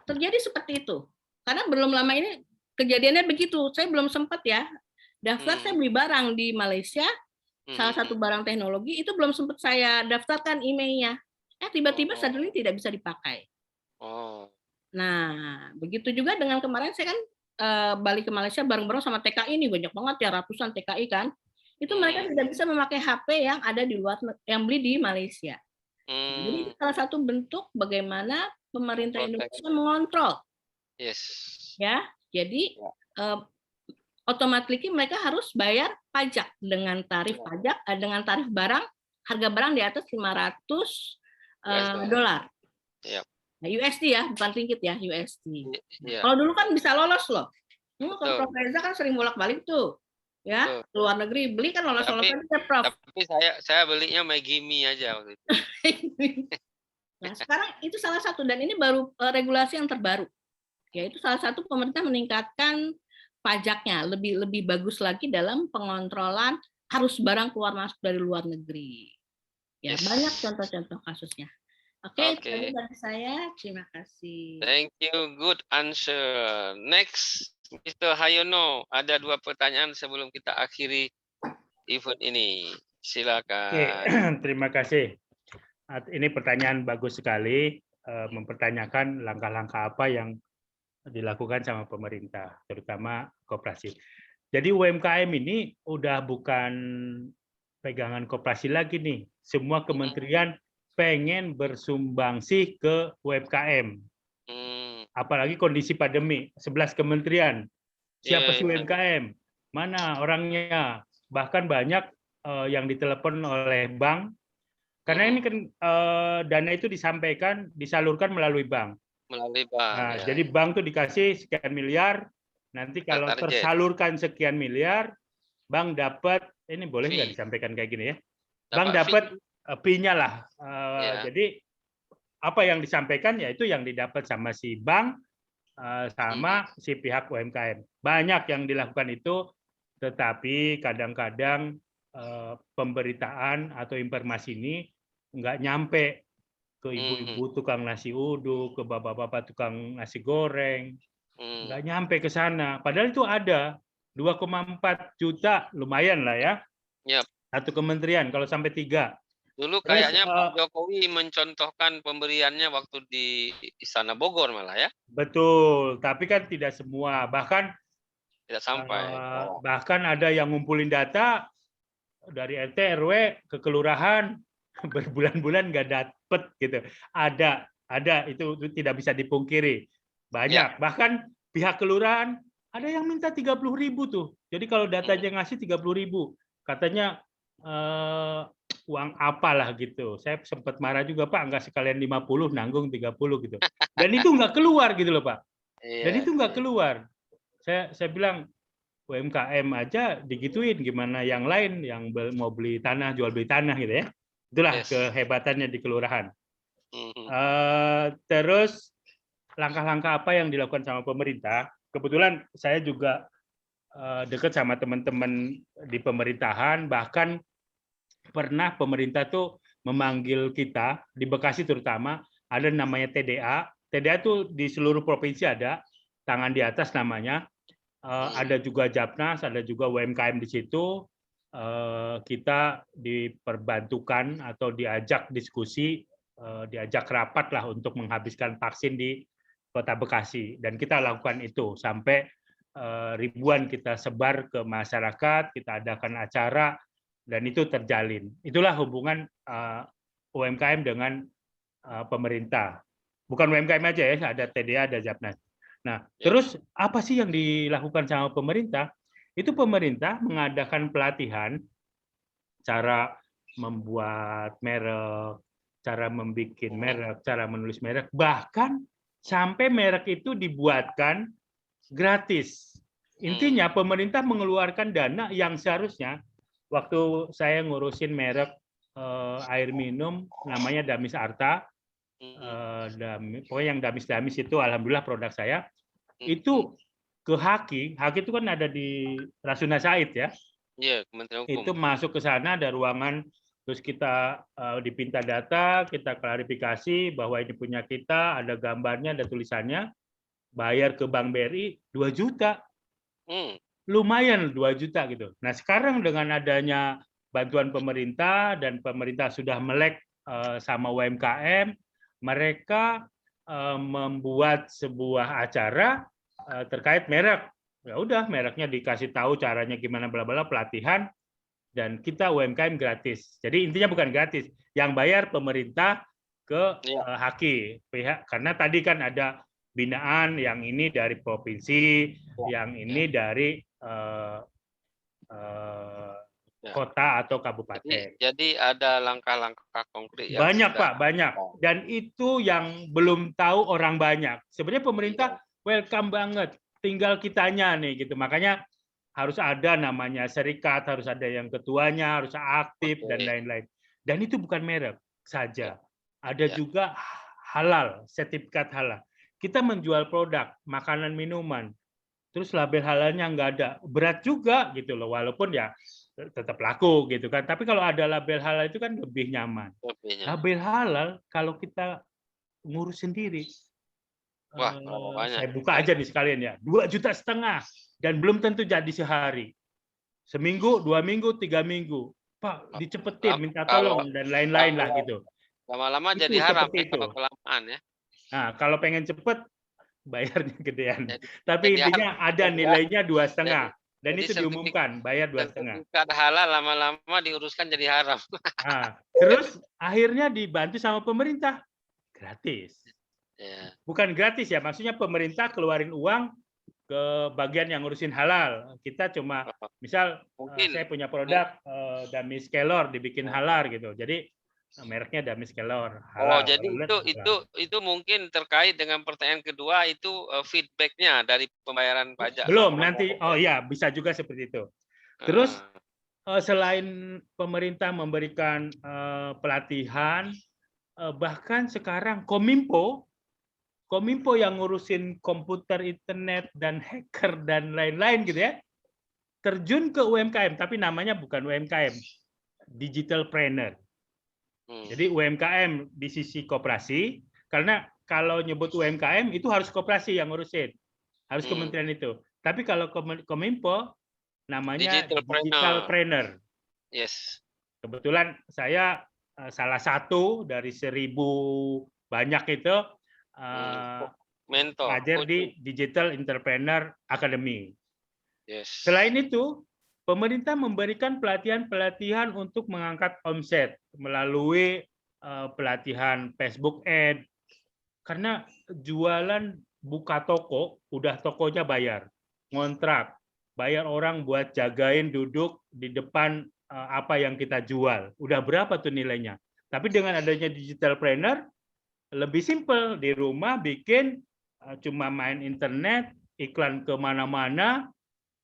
terjadi seperti itu. Karena belum lama ini kejadiannya begitu. Saya belum sempat ya daftar, saya beli barang di Malaysia, salah satu barang teknologi itu belum sempat saya daftarkan emailnya. tiba-tiba suddenly tidak bisa dipakai. Oh. Nah, begitu juga dengan kemarin saya kan balik ke Malaysia bareng-bareng sama TKI ini, banyak banget ya, ratusan TKI kan. Itu mereka tidak bisa memakai HP yang ada di luar, yang beli di Malaysia. Jadi salah satu bentuk bagaimana pemerintah Indonesia mengontrol. Yes. Ya, jadi automatically mereka harus bayar pajak dengan tarif pajak, dengan tarif barang, harga barang di atas 500 dolar. Nah, USD ya, bukan ringgit ya, USD. Nah, kalau dulu kan bisa lolos loh. Kalau Prof Reza kan sering bolak-balik tuh, ya, ke luar negeri beli kan lolos-lolos aja, Prof. Tapi saya belinya Maggi Mie aja waktu itu. Nah, sekarang itu salah satu, dan ini baru regulasi yang terbaru. Yaitu salah satu pemerintah meningkatkan pajaknya, lebih bagus lagi dalam pengontrolan arus barang keluar masuk dari luar negeri. Ya, banyak contoh-contoh kasusnya. Oke, itu dari saya. Terima kasih. Thank you, good answer. Next, Mr. Hayono, ada 2 pertanyaan sebelum kita akhiri event ini. Silakan. Oke, terima kasih. Ini pertanyaan bagus sekali, mempertanyakan langkah-langkah apa yang dilakukan sama pemerintah, terutama koperasi. Jadi UMKM ini udah bukan pegangan koperasi lagi nih. Semua kementerian pengen bersumbangsi ke UMKM. Apalagi kondisi pandemi, 11 kementerian. Siapa sih UMKM? Mana orangnya? Bahkan banyak yang ditelepon oleh bank. Karena ini kan dana itu disalurkan melalui bank. Nah, jadi bank tuh dikasih sekian miliar. Nanti kalau tersalurkan sekian miliar, bank dapat, ini boleh nggak disampaikan kayak gini ya? Bank dapat P-nya lah. Jadi apa yang disampaikan yaitu yang didapat sama si bank sama si pihak UMKM. Banyak yang dilakukan itu, tetapi kadang-kadang pemberitaan atau informasi ini nggak nyampe ke ibu-ibu tukang nasi uduk, ke bapak-bapak tukang nasi goreng, nggak nyampe ke sana. Padahal itu ada 2,4 juta, lumayan lah ya. Satu kementerian kalau sampai 3. Dulu kayaknya Pak Jokowi mencontohkan pemberiannya waktu di Istana Bogor malah ya. Betul, tapi kan tidak semua, bahkan tidak sampai. Bahkan ada yang ngumpulin data dari RT RW ke kelurahan berbulan-bulan nggak dapet gitu. Ada itu tidak bisa dipungkiri. Banyak, bahkan pihak kelurahan ada yang minta 30.000 tuh. Jadi kalau datanya ngasih 30.000, katanya uang apalah gitu. Saya sempat marah juga, Pak, nggak sekalian 50, nanggung 30 gitu. Dan itu nggak keluar gitu loh, Pak. Dan itu nggak keluar. Saya bilang UMKM aja digituin, gimana yang lain yang mau beli tanah, jual beli tanah gitu ya. Itulah kehebatannya di kelurahan. Terus langkah-langkah apa yang dilakukan sama pemerintah? Kebetulan saya juga dekat sama teman-teman di pemerintahan, bahkan pernah pemerintah tuh memanggil kita di Bekasi terutama, ada namanya TDA. TDA tuh di seluruh provinsi ada, tangan di atas namanya. Ada juga Japnas, ada juga UMKM di situ. Kita diperbantukan atau diajak diskusi, diajak rapat lah untuk menghabiskan vaksin di Kota Bekasi. Dan kita lakukan itu sampai ribuan kita sebar ke masyarakat, kita adakan acara, dan itu terjalin. Itulah hubungan UMKM dengan pemerintah. Bukan UMKM aja ya, ada TDA, ada Japnas. Nah, terus apa sih yang dilakukan sama pemerintah? Itu pemerintah mengadakan pelatihan cara membuat merek, cara membuat merek, cara menulis merek, bahkan sampai merek itu dibuatkan gratis. Intinya pemerintah mengeluarkan dana yang seharusnya, waktu saya ngurusin merek air minum namanya Damis Arta, pokoknya yang damis-damis itu alhamdulillah produk saya, itu ke Haki itu kan ada di Rasuna Said ya. Iya, Kementerian Hukum. Itu masuk ke sana, ada ruangan, terus kita dipinta data, kita klarifikasi bahwa ini punya kita, ada gambarnya, ada tulisannya, bayar ke Bank BRI 2 juta. Lumayan 2 juta gitu. Nah sekarang dengan adanya bantuan pemerintah dan pemerintah sudah melek sama UMKM, mereka membuat sebuah acara terkait merek. Ya udah, mereknya dikasih tahu caranya gimana, bla bla, pelatihan, dan kita UMKM gratis. Jadi intinya bukan gratis, yang bayar pemerintah ke Haki pihak, karena tadi kan ada binaan, yang ini dari provinsi, yang ini dari kota atau kabupaten. Jadi ada langkah-langkah konkret yang Banyak sudah. Pak, banyak. Dan itu yang belum tahu orang banyak. Sebenarnya pemerintah welcome banget, tinggal kitanya nih gitu. Makanya harus ada namanya serikat, harus ada yang ketuanya, harus aktif dan lain-lain. Dan itu bukan merek saja. Ada juga halal, sertifikat halal. Kita menjual produk, makanan, minuman, terus label halalnya nggak ada, berat juga gitu loh, walaupun ya tetap laku gitu kan. Tapi kalau ada label halal itu kan lebih nyaman. Label halal kalau kita ngurus sendiri, Wah, saya buka aja nih sekalian ya, 2,5 juta dan belum tentu jadi sehari, seminggu, 2 minggu, 3 minggu. Pak, dicepetin, minta tolong dan lain-lain lah gitu. Lama-lama Itu jadi haram seperti itu. kalau kelamaan ya. Nah, kalau pengen cepet, bayarnya gedean. Tapi intinya ada nilainya 2,5, dan itu diumumkan bayar 2,5. Sertifikat halal lama-lama diuruskan jadi haram. Nah, terus akhirnya dibantu sama pemerintah gratis. Bukan gratis ya, maksudnya pemerintah keluarin uang ke bagian yang ngurusin halal. Kita cuma misal saya punya produk Damis Kelor dibikin halal gitu. Jadi mereknya Damis Kelor halal. Jadi itu mungkin terkait dengan pertanyaan kedua, itu feedbacknya dari pembayaran pajak. Belum, nanti bisa juga seperti itu. Terus selain pemerintah memberikan pelatihan, bahkan sekarang Kominfo yang ngurusin komputer, internet, dan hacker dan lain-lain gitu ya, terjun ke UMKM, tapi namanya bukan UMKM, digitalpreneur. Jadi UMKM di sisi koperasi, karena kalau nyebut UMKM itu harus koperasi yang ngurusin, harus kementerian itu. Tapi kalau Kominfo namanya digitalpreneur. Yes. Kebetulan saya salah satu dari 1.000 banyak itu belajar di Digital Entrepreneur Academy. Yes. Selain itu, pemerintah memberikan pelatihan-pelatihan untuk mengangkat omset melalui pelatihan Facebook Ad. Karena jualan buka toko, udah tokonya bayar, ngontrak, bayar orang buat jagain duduk di depan apa yang kita jual. Udah berapa tuh nilainya? Tapi dengan adanya digitalpreneur, lebih simpel, di rumah bikin cuma main internet, iklan kemana-mana,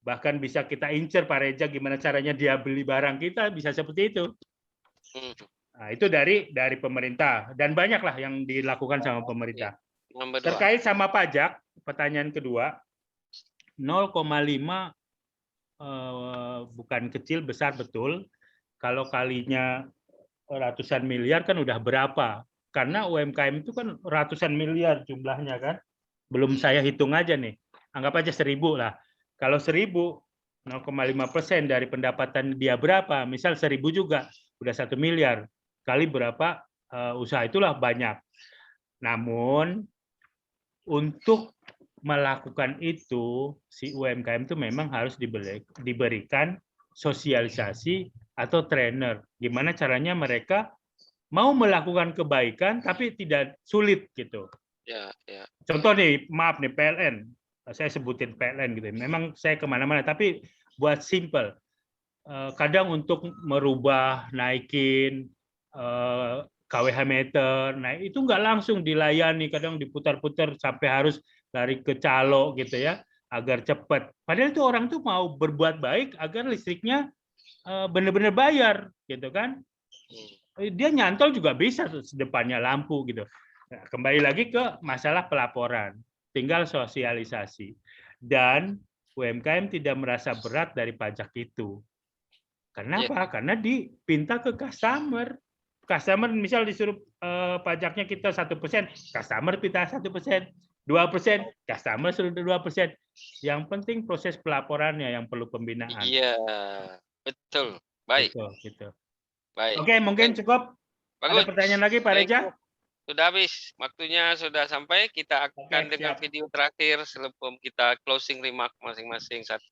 bahkan bisa kita incer Pak Reza gimana caranya dia beli barang kita, bisa seperti itu. Nah, itu dari pemerintah, dan banyaklah yang dilakukan sama pemerintah. Terkait sama pajak, pertanyaan kedua, 0,5 bukan kecil, besar betul. Kalau kalinya ratusan miliar kan udah berapa? Karena UMKM itu kan ratusan miliar jumlahnya kan. Belum saya hitung aja nih. Anggap aja 1.000 lah. Kalau 1.000, 0,5% dari pendapatan dia berapa? Misal 1.000 juga, udah 1 miliar. Kali berapa usaha, itulah banyak. Namun, untuk melakukan itu, si UMKM itu memang harus diberikan sosialisasi atau trainer. Gimana caranya mereka mau melakukan kebaikan tapi tidak sulit gitu. Contoh nih, maaf nih, PLN. Saya sebutin PLN gitu. Memang saya kemana-mana, tapi buat simple. Kadang untuk merubah, naikin KWH meter, nah itu nggak langsung dilayani. Kadang diputar-putar sampai harus lari ke calo gitu ya, agar cepat. Padahal itu orang tuh mau berbuat baik agar listriknya benar-benar bayar gitu kan. Dia nyantol juga bisa depannya lampu gitu. Nah, kembali lagi ke masalah pelaporan, tinggal sosialisasi, dan UMKM tidak merasa berat dari pajak itu. Kenapa? Karena dipinta ke customer. Customer misal disuruh pajaknya kita 1%, customer pinta 1%, 2%, customer suruh 2%. Yang penting proses pelaporannya yang perlu pembinaan. Iya, betul. Baik. Gitu. Baik. Oke, mungkin cukup. Bagus. Ada pertanyaan lagi Pak Thank Reja? you. Sudah habis. Waktunya sudah sampai. Kita akan Oke, dengar siap. video terakhir sebelum kita closing remark masing-masing satu.